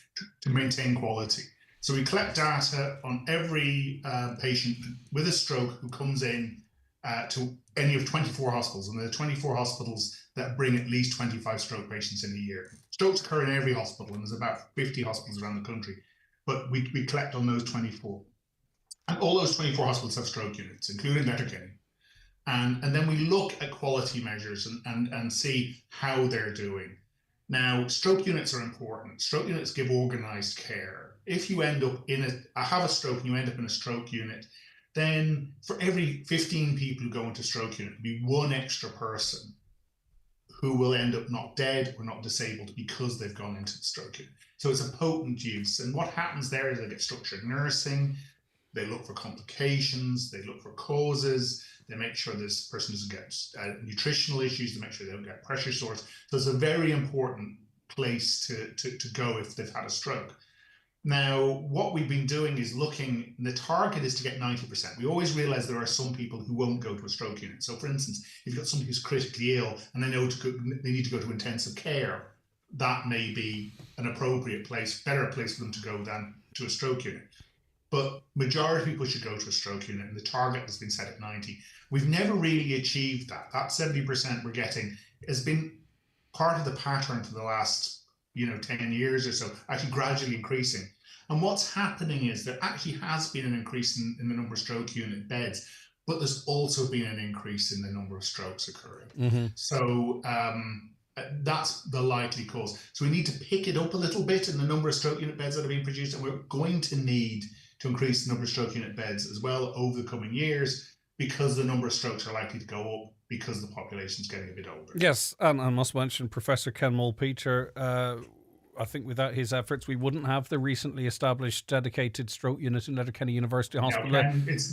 to maintain quality. So we collect data on every patient with a stroke who comes in to any of 24 hospitals, and there are 24 hospitals that bring at least 25 stroke patients in a year. Strokes occur in every hospital, and there's about 50 hospitals around the country, but we collect on those 24. And all those 24 hospitals have stroke units, including Letterkenny. And then we look at quality measures and see how they're doing. Now, stroke units are important. Stroke units give organised care. If you end up have a stroke and you end up in a stroke unit, then for every 15 people who go into stroke unit, there'll be one extra person who will end up not dead or not disabled because they've gone into the stroke unit. So it's a potent use. And what happens there is they get structured nursing, they look for complications, they look for causes, they make sure this person doesn't get nutritional issues, they make sure they don't get pressure sores. So it's a very important place to go if they've had a stroke. Now, what we've been doing is looking, the target is to get 90%. We always realize there are some people who won't go to a stroke unit. So for instance, if you've got somebody who's critically ill and they know they need to go to intensive care, that may be an appropriate place, better place for them to go than to a stroke unit. But majority of people should go to a stroke unit, and the target has been set at 90. We've never really achieved that. That 70% we're getting has been part of the pattern for the last 10 years or so, actually gradually increasing. And what's happening is there actually has been an increase in the number of stroke unit beds, but there's also been an increase in the number of strokes occurring. Mm-hmm. So that's the likely cause. So we need to pick it up a little bit in the number of stroke unit beds that are being produced, and we're going to need to increase the number of stroke unit beds as well over the coming years. because the number of strokes are likely to go up because the population's getting a bit older. Yes, and I must mention Professor Ken Mulpeter. I think without his efforts, we wouldn't have the recently established dedicated stroke unit in Letterkenny University Hospital.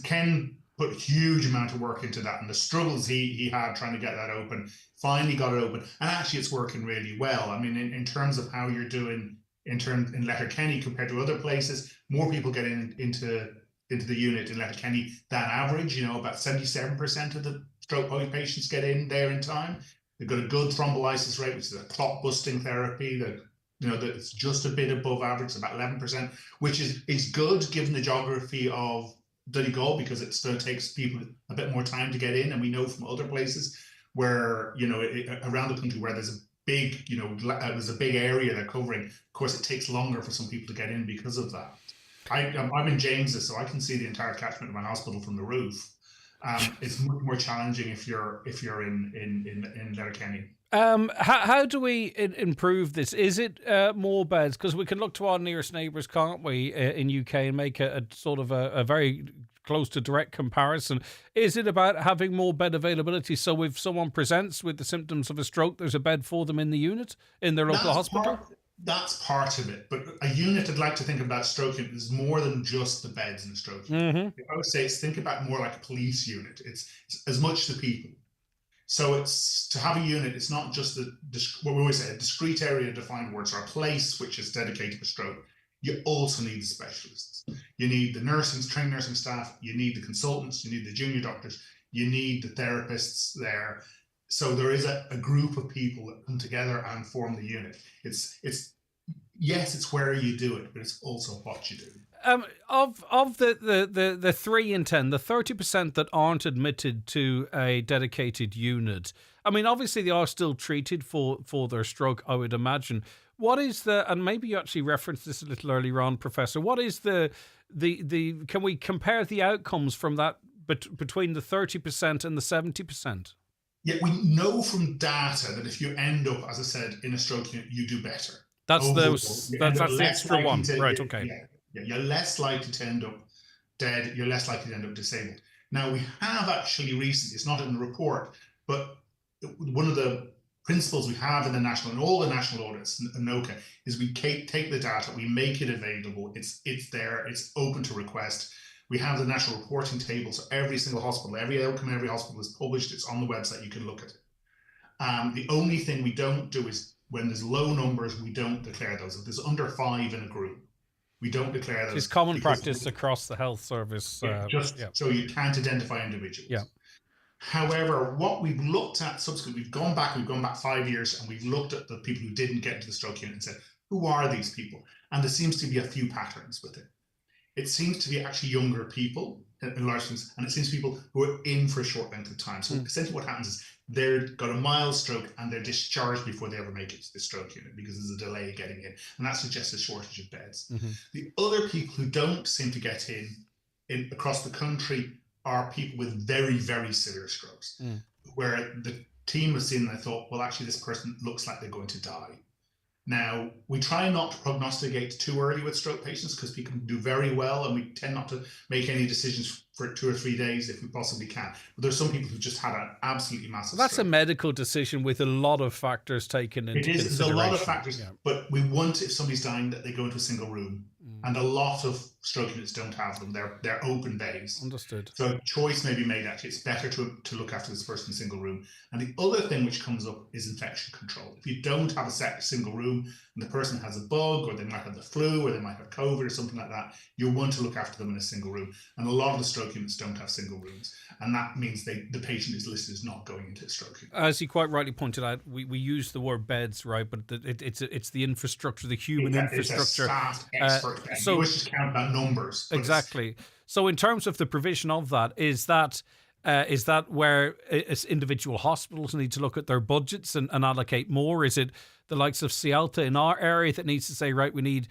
Ken put a huge amount of work into that, and the struggles he had trying to get that open, finally got it open, and actually it's working really well. I mean, in terms of how you're doing in Letterkenny compared to other places, more people get into the unit in Letterkenny than average. You know, about 77% of the stroke patients get in there in time. They've got a good thrombolysis rate, which is a clot busting therapy that it's just a bit above average, about 11%, which is good given the geography of Donegal, because it still takes people a bit more time to get in. And we know from other places where, around the country where there's a big, there's a big area they're covering. Of course, it takes longer for some people to get in because of that. I'm in James's, so I can see the entire catchment of my hospital from the roof. It's much more challenging if you're in Letterkenny. How do we improve this? Is it more beds? Because we can look to our nearest neighbours, can't we, in UK, and make a sort of a very close to direct comparison. Is it about having more bed availability? So if someone presents with the symptoms of a stroke, there's a bed for them in the unit, in their local hospital? That's part of it. But a unit, I'd like to think about stroke unit is more than just the beds in a stroke unit. I would say think about more like a police unit. It's as much the people. So it's to have a unit, it's not just what we always say, a discrete area defined words, or a place which is dedicated for stroke. You also need the specialists. You need the trained nursing staff, you need the consultants, you need the junior doctors, you need the therapists there. So there is a group of people that come together and form the unit. It's where you do it, but it's also what you do. Of the 3 in 10, the 30% that aren't admitted to a dedicated unit, I mean, obviously they are still treated for their stroke, I would imagine. What is and maybe you actually referenced this a little earlier on, Professor, what is the can we compare the outcomes from that between the 30% and the 70%? Yeah, we know from data that if you end up, as I said, in a stroke unit, you do better. That's the extra one, right? Okay. Yeah, you're less likely to end up dead. You're less likely to end up disabled. Now, we have actually recently, it's not in the report, but one of the principles we have in all the national audits, NOCA, is we take the data, we make it available. It's there. It's open to request. We have the national reporting table, so every single hospital, every outcome, every hospital is published. It's on the website. You can look at it. The only thing we don't do is when there's low numbers, we don't declare those. If there's under 5 in a group, we don't declare those. It's common practice across the health service. So you can't identify individuals. Yeah. However, what we've looked at subsequently, we've gone back 5 years, and we've looked at the people who didn't get into the stroke unit and said, who are these people? And there seems to be a few patterns with it. It seems to be actually younger people in large things, and it seems people who are in for a short length of time. So essentially what happens is they've got a mild stroke and they're discharged before they ever make it to the stroke unit because there's a delay getting in, and that suggests a shortage of beds. The other people who don't seem to get in across the country are people with very, very severe strokes, where the team has seen and they thought, well, actually, this person looks like they're going to die. Now, we try not to prognosticate too early with stroke patients because people do very well, and we tend not to make any decisions for 2 or 3 days if we possibly can. But there's some people who just had an absolutely massive That's stroke. a medical decision with a lot of factors taken into consideration. There's a lot of factors, but we want, if somebody's dying, that they go into a single room. And a lot of stroke units don't have them. They're open bays. Understood. So a choice may be made, actually. It's better to look after this person in a single room. And the other thing which comes up is infection control. If you don't have a single room and the person has a bug, or they might have the flu, or they might have COVID or something like that, you'll want to look after them in a single room. And a lot of the stroke units don't have single rooms. And that means the patient is listed as not going into a stroke unit. As you quite rightly pointed out, we use the word beds, right? But it's the infrastructure, the human infrastructure. It's a staff expert. So, you always just count about numbers. Exactly. So in terms of the provision of that, is that where individual hospitals need to look at their budgets and allocate more? Is it the likes of Cialta in our area that needs to say, right, we need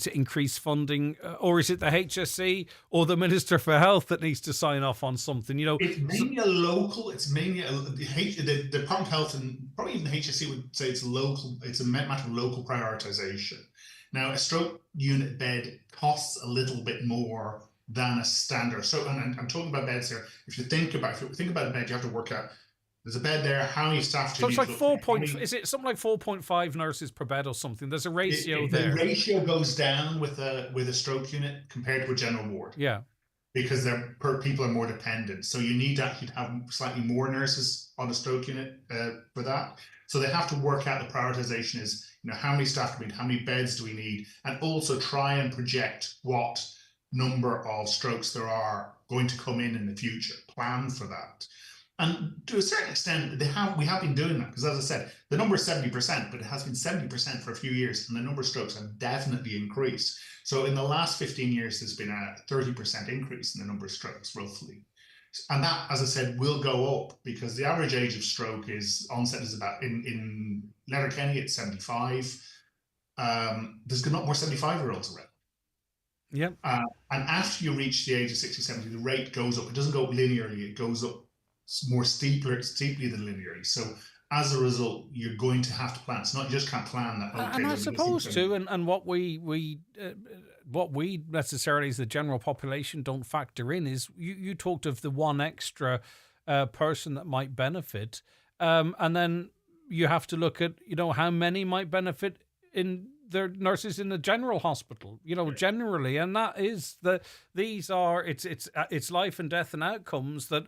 to increase funding, or is it the HSE or the Minister for Health that needs to sign off on something? It's mainly a local. It's mainly the Department of Health, and probably even the HSE would say it's local. It's a matter of local prioritisation. Now, a stroke unit bed costs a little bit more than a standard. So, and I'm talking about beds here. If you think about a bed, you have to work out. There's a bed there. How many staff do So you it's need? like 4 point. Is it something like 4.5 nurses per bed or something? There's a ratio there. The ratio goes down with a stroke unit compared to a general ward. Yeah. Because people are more dependent. So you need to actually have slightly more nurses on a stroke unit for that. So they have to work out the prioritization is, how many staff do we need, how many beds do we need, and also try and project what number of strokes there are going to come in the future. Plan for that. And to a certain extent, we have been doing that, because as I said, the number is 70%, but it has been 70% for a few years, and the number of strokes have definitely increased. So in the last 15 years, there's been a 30% increase in the number of strokes, roughly. And that, as I said, will go up, because the average age of stroke onset is about, in Letterkenny, it's 75. There's a lot more 75-year-olds around. Yep. And after you reach the age of 60, 70, the rate goes up. It doesn't go up linearly, it goes up more steeply than linearly. So as a result, you're going to have to plan. It's not, you just can't plan that. Okay, and I suppose too, and what we necessarily as the general population don't factor in is you talked of the one extra person that might benefit, and then you have to look at how many might benefit in their nurses in the general hospital, generally, and that is that it's life and death and outcomes that.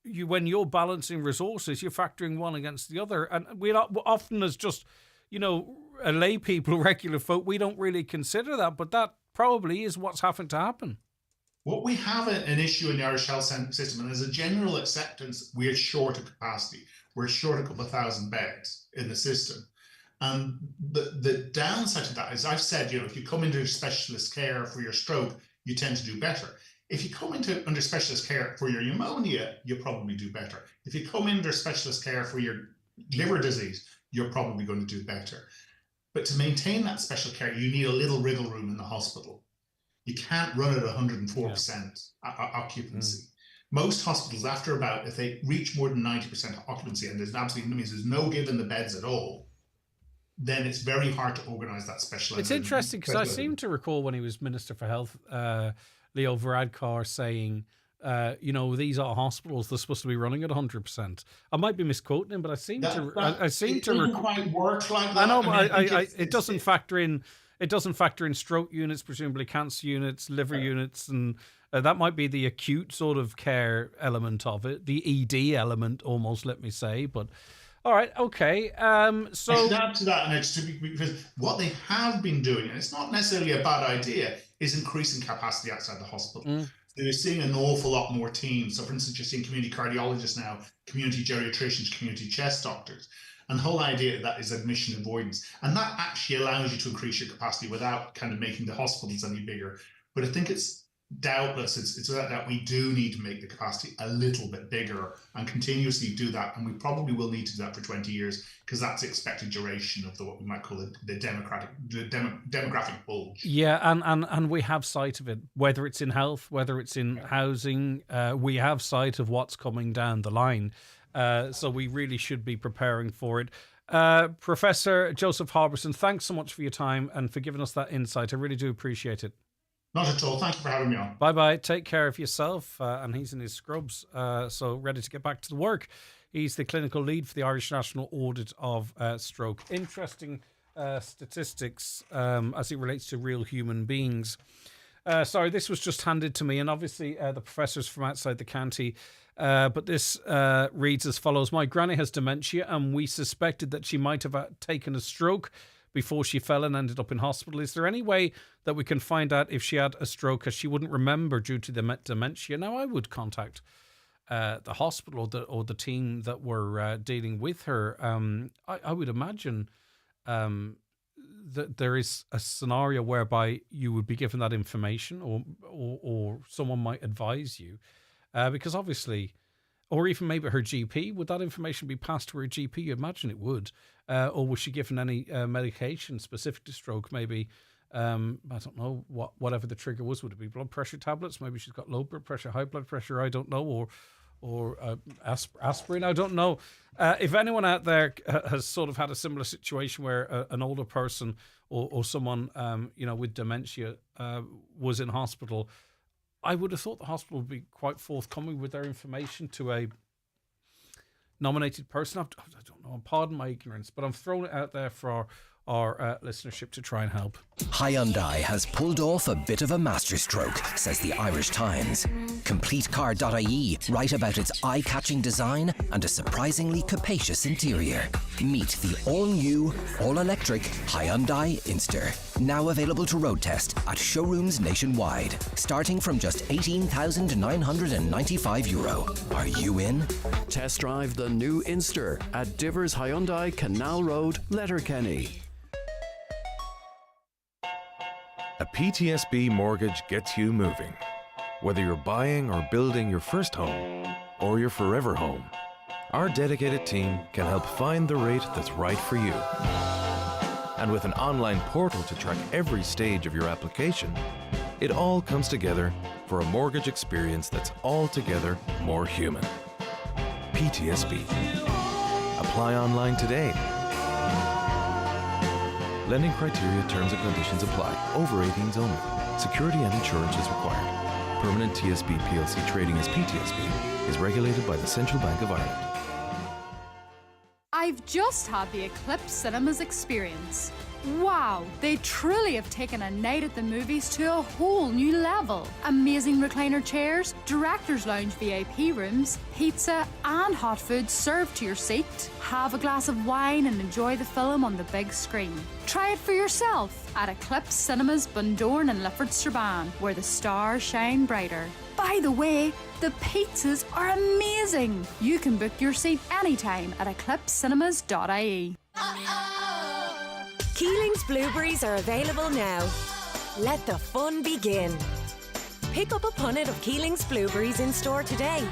When you're balancing resources, you're factoring one against the other, and we often, as just a lay people, regular folk, we don't really consider that, but that probably is what's having to happen. What we have an issue in the Irish health system, and there's a general acceptance we're short of capacity. We're short a couple of thousand beds in the system, and the downside to that is, I've said, if you come into specialist care for your stroke, you tend to do better. If you come under specialist care for your pneumonia, you'll probably do better. If you come under specialist care for your liver disease, you're probably going to do better. But to maintain that special care, you need a little wriggle room in the hospital. You can't run at 104% occupancy. Most hospitals, if they reach more than 90% occupancy, and there's no give in the beds at all, then it's very hard to organise that specialised. It's interesting, because I seem to recall when he was Minister for Health, Leo Varadkar saying, these are hospitals, they're supposed to be running at 100%. I might be misquoting him, but I seem to doesn't quite work like that. I know, but it doesn't factor in. It doesn't factor in stroke units, presumably cancer units, liver units, and that might be the acute sort of care element of it, the ED element, almost. Let me say, but. All right, okay. So I should add to that, and because what they have been doing, and it's not necessarily a bad idea, is increasing capacity outside the hospital. So you're seeing an awful lot more teams. So, for instance, you're seeing community cardiologists now, community geriatricians, community chest doctors. And the whole idea of that is admission avoidance. And that actually allows you to increase your capacity without kind of making the hospitals any bigger. But I think it's doubtless, it's without doubt, we do need to make the capacity a little bit bigger and continuously do that. And we probably will need to do that for 20 years, because that's the expected duration of what we might call the demographic bulge. Yeah, and we have sight of it, whether it's in health, whether it's in housing, we have sight of what's coming down the line. So we really should be preparing for it. Professor Joseph Halverson, thanks so much for your time and for giving us that insight. I really do appreciate it. Not at all. Thank you for having me on. Bye-bye. Take care of yourself. And he's in his scrubs, so ready to get back to the work. He's the clinical lead for the Irish National Audit of Stroke. Interesting statistics as it relates to real human beings. Sorry, this was just handed to me, and obviously the professor's from outside the county. But this reads as follows. My granny has dementia, and we suspected that she might have taken a stroke before she fell and ended up in hospital. Is there any way that we can find out if she had a stroke, as she wouldn't remember due to the dementia? Now, I would contact the hospital or the team that were dealing with her. I would imagine that there is a scenario whereby you would be given that information, or someone might advise you, because obviously, or even maybe her GP, would that information be passed to her GP? You imagine it would. Or was she given any medication specific to stroke? Maybe, I don't know, whatever the trigger was. Would it be blood pressure tablets? Maybe she's got low blood pressure, high blood pressure, I don't know, or aspirin, I don't know. If anyone out there has sort of had a similar situation where an older person or someone with dementia was in hospital, I would have thought the hospital would be quite forthcoming with their information to a nominated person. I don't know, pardon my ignorance, but I'm throwing it out there for our listenership to try and help. Hyundai has pulled off a bit of a masterstroke, says the Irish Times. CompleteCar.ie write about its eye-catching design and a surprisingly capacious interior. Meet the all-new, all-electric Hyundai Inster. Now available to road test at showrooms nationwide, starting from just €18,995. Are you in? Test drive the new Inster at Divers Hyundai, Canal Road, Letterkenny. A PTSB mortgage gets you moving. Whether you're buying or building your first home or your forever home, our dedicated team can help find the rate that's right for you. And with an online portal to track every stage of your application, it all comes together for a mortgage experience that's altogether more human. PTSB. Apply online today. Lending criteria, terms and conditions apply. Over 18s only. Security and insurance is required. Permanent TSB PLC trading as PTSB is regulated by the Central Bank of Ireland. I've just had the Eclipse Cinemas experience. Wow, they truly have taken a night at the movies to a whole new level. Amazing recliner chairs, director's lounge VIP rooms, pizza and hot food served to your seat. Have a glass of wine and enjoy the film on the big screen. Try it for yourself at Eclipse Cinemas Bundoran and Lifford Strabane, where the stars shine brighter. By the way, the pizzas are amazing. You can book your seat anytime at eclipsecinemas.ie. Keeling's blueberries are available now. Let the fun begin. Pick up a punnet of Keeling's blueberries in store today.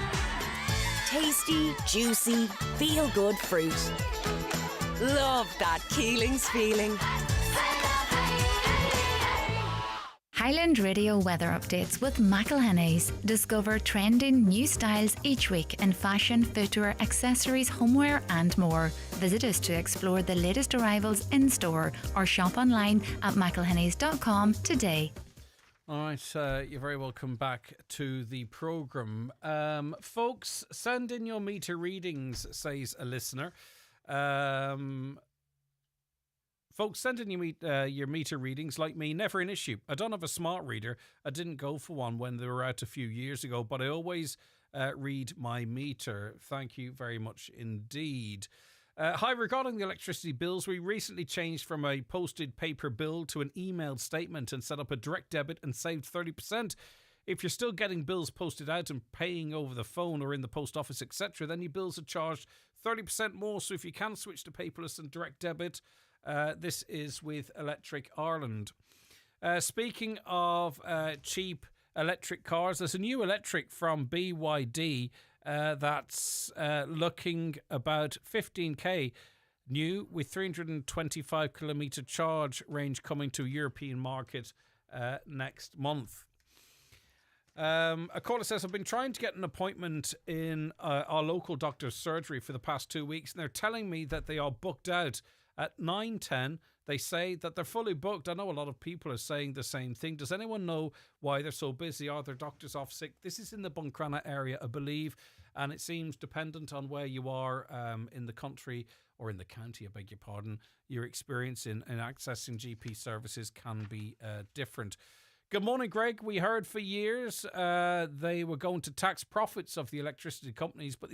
Tasty, juicy, feel-good fruit. Love that Keeling's feeling. Highland Radio weather updates with McElhenney's. Discover trending new styles each week in fashion, footwear, accessories, homeware and more. Visit us to explore the latest arrivals in store or shop online at mcelhenneys.com today. All right, you're very welcome back to the programme. Folks, send in your meter readings, says a listener. Folks, send in your meter readings. Like me, never an issue. I don't have a smart reader. I didn't go for one when they were out a few years ago, but I always read my meter. Thank you very much indeed. Hi, regarding the electricity bills, we recently changed from a posted paper bill to an emailed statement and set up a direct debit and saved 30%. If you're still getting bills posted out and paying over the phone or in the post office, etc., then your bills are charged 30% more. So if you can switch to paperless and direct debit, this is with Electric Ireland. Speaking of cheap electric cars, there's a new electric from BYD that's looking about 15k new with 325 kilometre charge range coming to a European market next month. A caller says, I've been trying to get an appointment in our local doctor's surgery for the past 2 weeks, and they're telling me that they are booked out. At 9:10, they say that they're fully booked. I know a lot of people are saying the same thing. Does anyone know why they're so busy? Are their doctors off sick? This is in the Buncrana area, I believe, and it seems dependent on where you are in the country or in the county, I beg your pardon. Your experience in accessing GP services can be different. Good morning, Greg. We heard for years they were going to tax profits of the electricity companies, but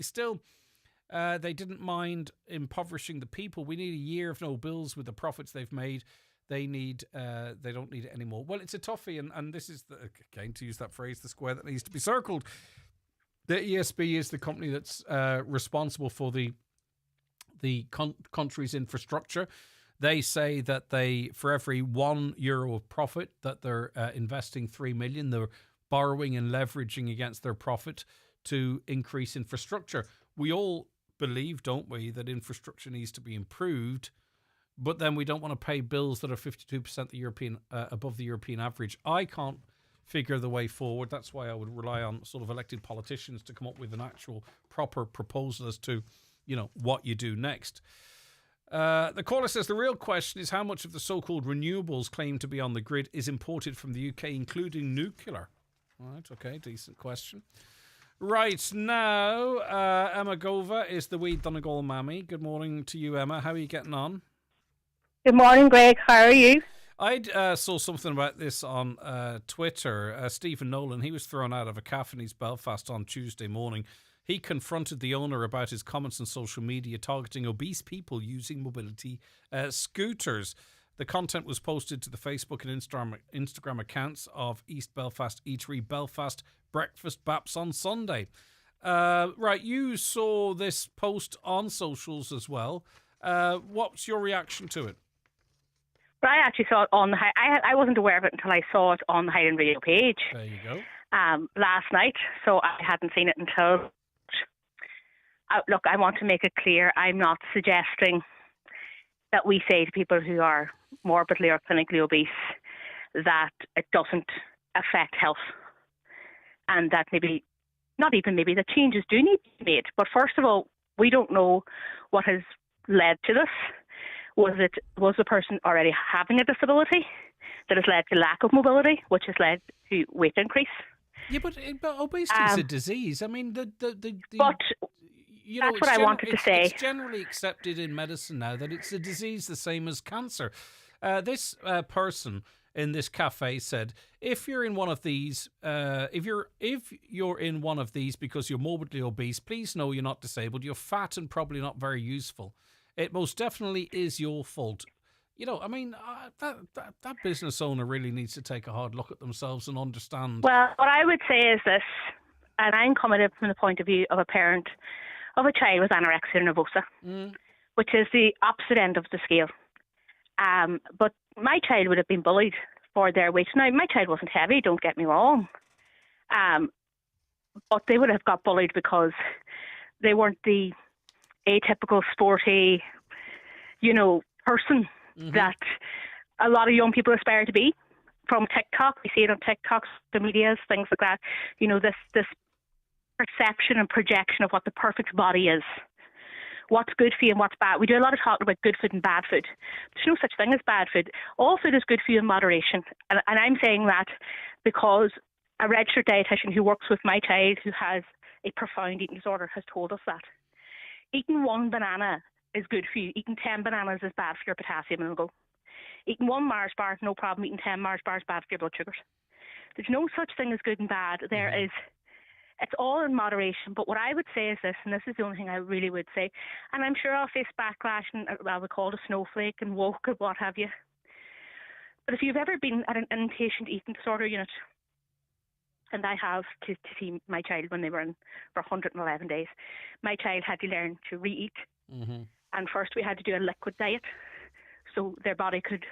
they didn't mind impoverishing the people. We need a year of no bills with the profits they've made. They don't need it anymore. Well, it's a toughie, and this is, again, to use that phrase, the square that needs to be circled. The ESB is the company that's responsible for the country's infrastructure. They say that for every €1 of profit, that they're investing 3 million. They're borrowing and leveraging against their profit to increase infrastructure. We all believe, don't we, that infrastructure needs to be improved, but then we don't want to pay bills that are 52% above the European average. I can't figure the way forward. That's why I would rely on sort of elected politicians to come up with an actual proper proposal as to, what you do next. The caller says the real question is how much of the so-called renewables claimed to be on the grid is imported from the UK, including nuclear. Right, okay, decent question. Right, now, Emma Gova is the wee Donegal mammy. Good morning to you, Emma. How are you getting on? Good morning, Greg. How are you? I saw something about this on Twitter. Stephen Nolan, he was thrown out of a cafe in East Belfast on Tuesday morning. He confronted the owner about his comments on social media targeting obese people using mobility scooters. The content was posted to the Facebook and Instagram accounts of East Belfast Eatery Belfast Breakfast Baps on Sunday. Right, you saw this post on socials as well. What's your reaction to it? But I actually saw it on the I wasn't aware of it until I saw it on the Highland Radio page. There you go. Last night, so I hadn't seen it until. Look, I want to make it clear. I'm not suggesting that we say to people who are morbidly or clinically obese that it doesn't affect health, and that maybe, not even maybe, that changes do need to be made. But first of all, we don't know what has led to this. Was the person already having a disability that has led to lack of mobility, which has led to weight increase? Yeah, but obesity is a disease. I mean, but you know, that's what I wanted to say. It's generally accepted in medicine now that it's a disease the same as cancer. This person in this cafe said, if you're in one of these, if you're in one of these because you're morbidly obese, please know you're not disabled. You're fat and probably not very useful. It most definitely is your fault. You know, I mean, that business owner really needs to take a hard look at themselves and understand. Well, what I would say is this, and I'm coming up from the point of view of a parent of a child with anorexia nervosa, which is the opposite end of the scale. But my child would have been bullied for their weight. Now, my child wasn't heavy, don't get me wrong. But they would have got bullied because they weren't the atypical sporty, person that a lot of young people aspire to be. From TikTok, we see it on TikTok, the medias, things like that. This perception and projection of what the perfect body is, what's good for you and what's bad. We do a lot of talking about good food and bad food. There's no such thing as bad food. All food is good for you in moderation. And I'm saying that because a registered dietitian who works with my child who has a profound eating disorder has told us that. Eating one banana is good for you. Eating 10 bananas is bad for your potassium and go. Eating one Mars bar, no problem. Eating 10 Mars bars, bad for your blood sugars. There's no such thing as good and bad. It's all in moderation. But what I would say is this, and this is the only thing I really would say, and I'm sure I'll face backlash and I'll be called a snowflake and woke and what have you. But if you've ever been at an inpatient eating disorder unit, and I have to see my child when they were in for 111 days, my child had to learn to re-eat. And first we had to do a liquid diet so their body could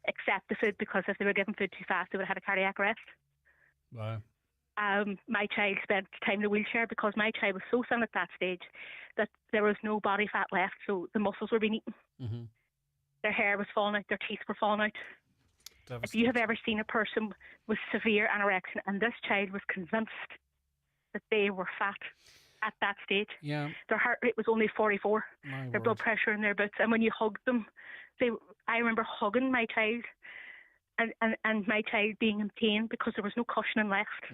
accept the food, because if they were given food too fast, they would have had a cardiac arrest. Wow. My child spent time in a wheelchair because my child was so thin at that stage that there was no body fat left, so the muscles were being eaten. Their hair was falling out, their teeth were falling out. If you have ever seen a person with severe anorexia, and this child was convinced that they were fat at that stage, their heart rate was only 44, their blood pressure in their boots, and when you hugged them, I remember hugging my child and my child being in pain because there was no cushioning left.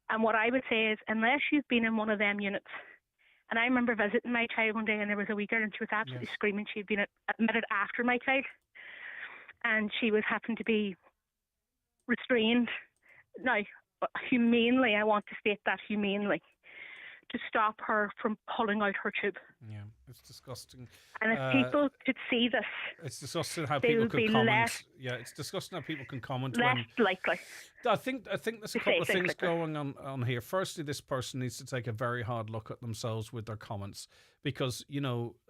And what I would say is, unless you've been in one of them units, and I remember visiting my child one day and there was a wee girl and she was absolutely screaming. She'd been admitted after my child and she was happened to be restrained. Now, humanely, I want to state that humanely, to stop her from pulling out her tube. Yeah, it's disgusting. And if people could see this, it's disgusting how they people would could be comment. Yeah, it's disgusting how people can comment less when. likely. I think there's a couple of things going on here. Firstly, this person needs to take a very hard look at themselves with their comments, because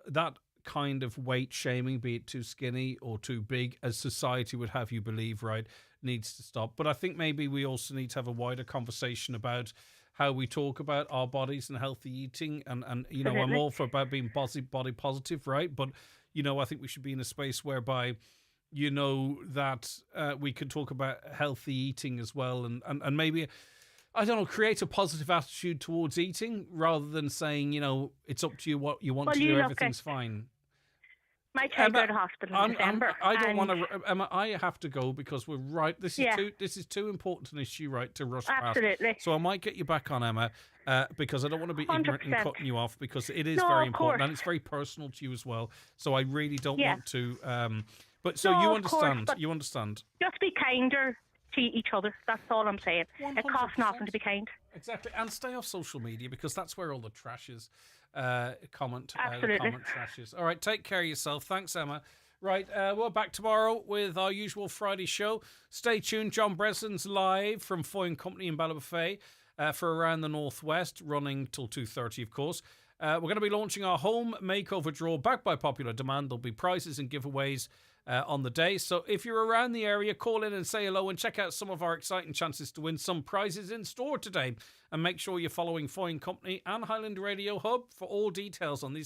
that kind of weight shaming, be it too skinny or too big, as society would have you believe, right, needs to stop. But I think maybe we also need to have a wider conversation about how we talk about our bodies and healthy eating, and I'm all for about being body positive, right? But I think we should be in a space whereby that we can talk about healthy eating as well, and maybe, I don't know, create a positive attitude towards eating rather than saying, it's up to you what you want to do, everything's fine. My child go to hospital in December. I don't want to, Emma. I have to go because we're right. This is Yeah. too important an issue, right, to rush Absolutely. past. So I might get you back on, Emma, because I don't want to be ignorant and 100%. cutting you off because it is No, very of important course. and it's very personal to you as well. So I really don't Yeah. want to. But so No, you of course, understand? but- You understand? Just be kinder to each other. That's all I'm saying. It costs nothing to be kind. Exactly, and stay off social media because that's where all the trash is. Comment trash is. All right, take care of yourself. Thanks, Emma. Right, we're back tomorrow with our usual Friday show. Stay tuned. John Bresson's live from Foy & Company in Ballybofey for Around the Northwest, running till 2:30, of course. We're going to be launching our home makeover draw backed by popular demand. There'll be prizes and giveaways on the day. So if you're around the area, call in and say hello and check out some of our exciting chances to win some prizes in store today. And make sure you're following Foy & Company and Highland Radio Hub for all details on these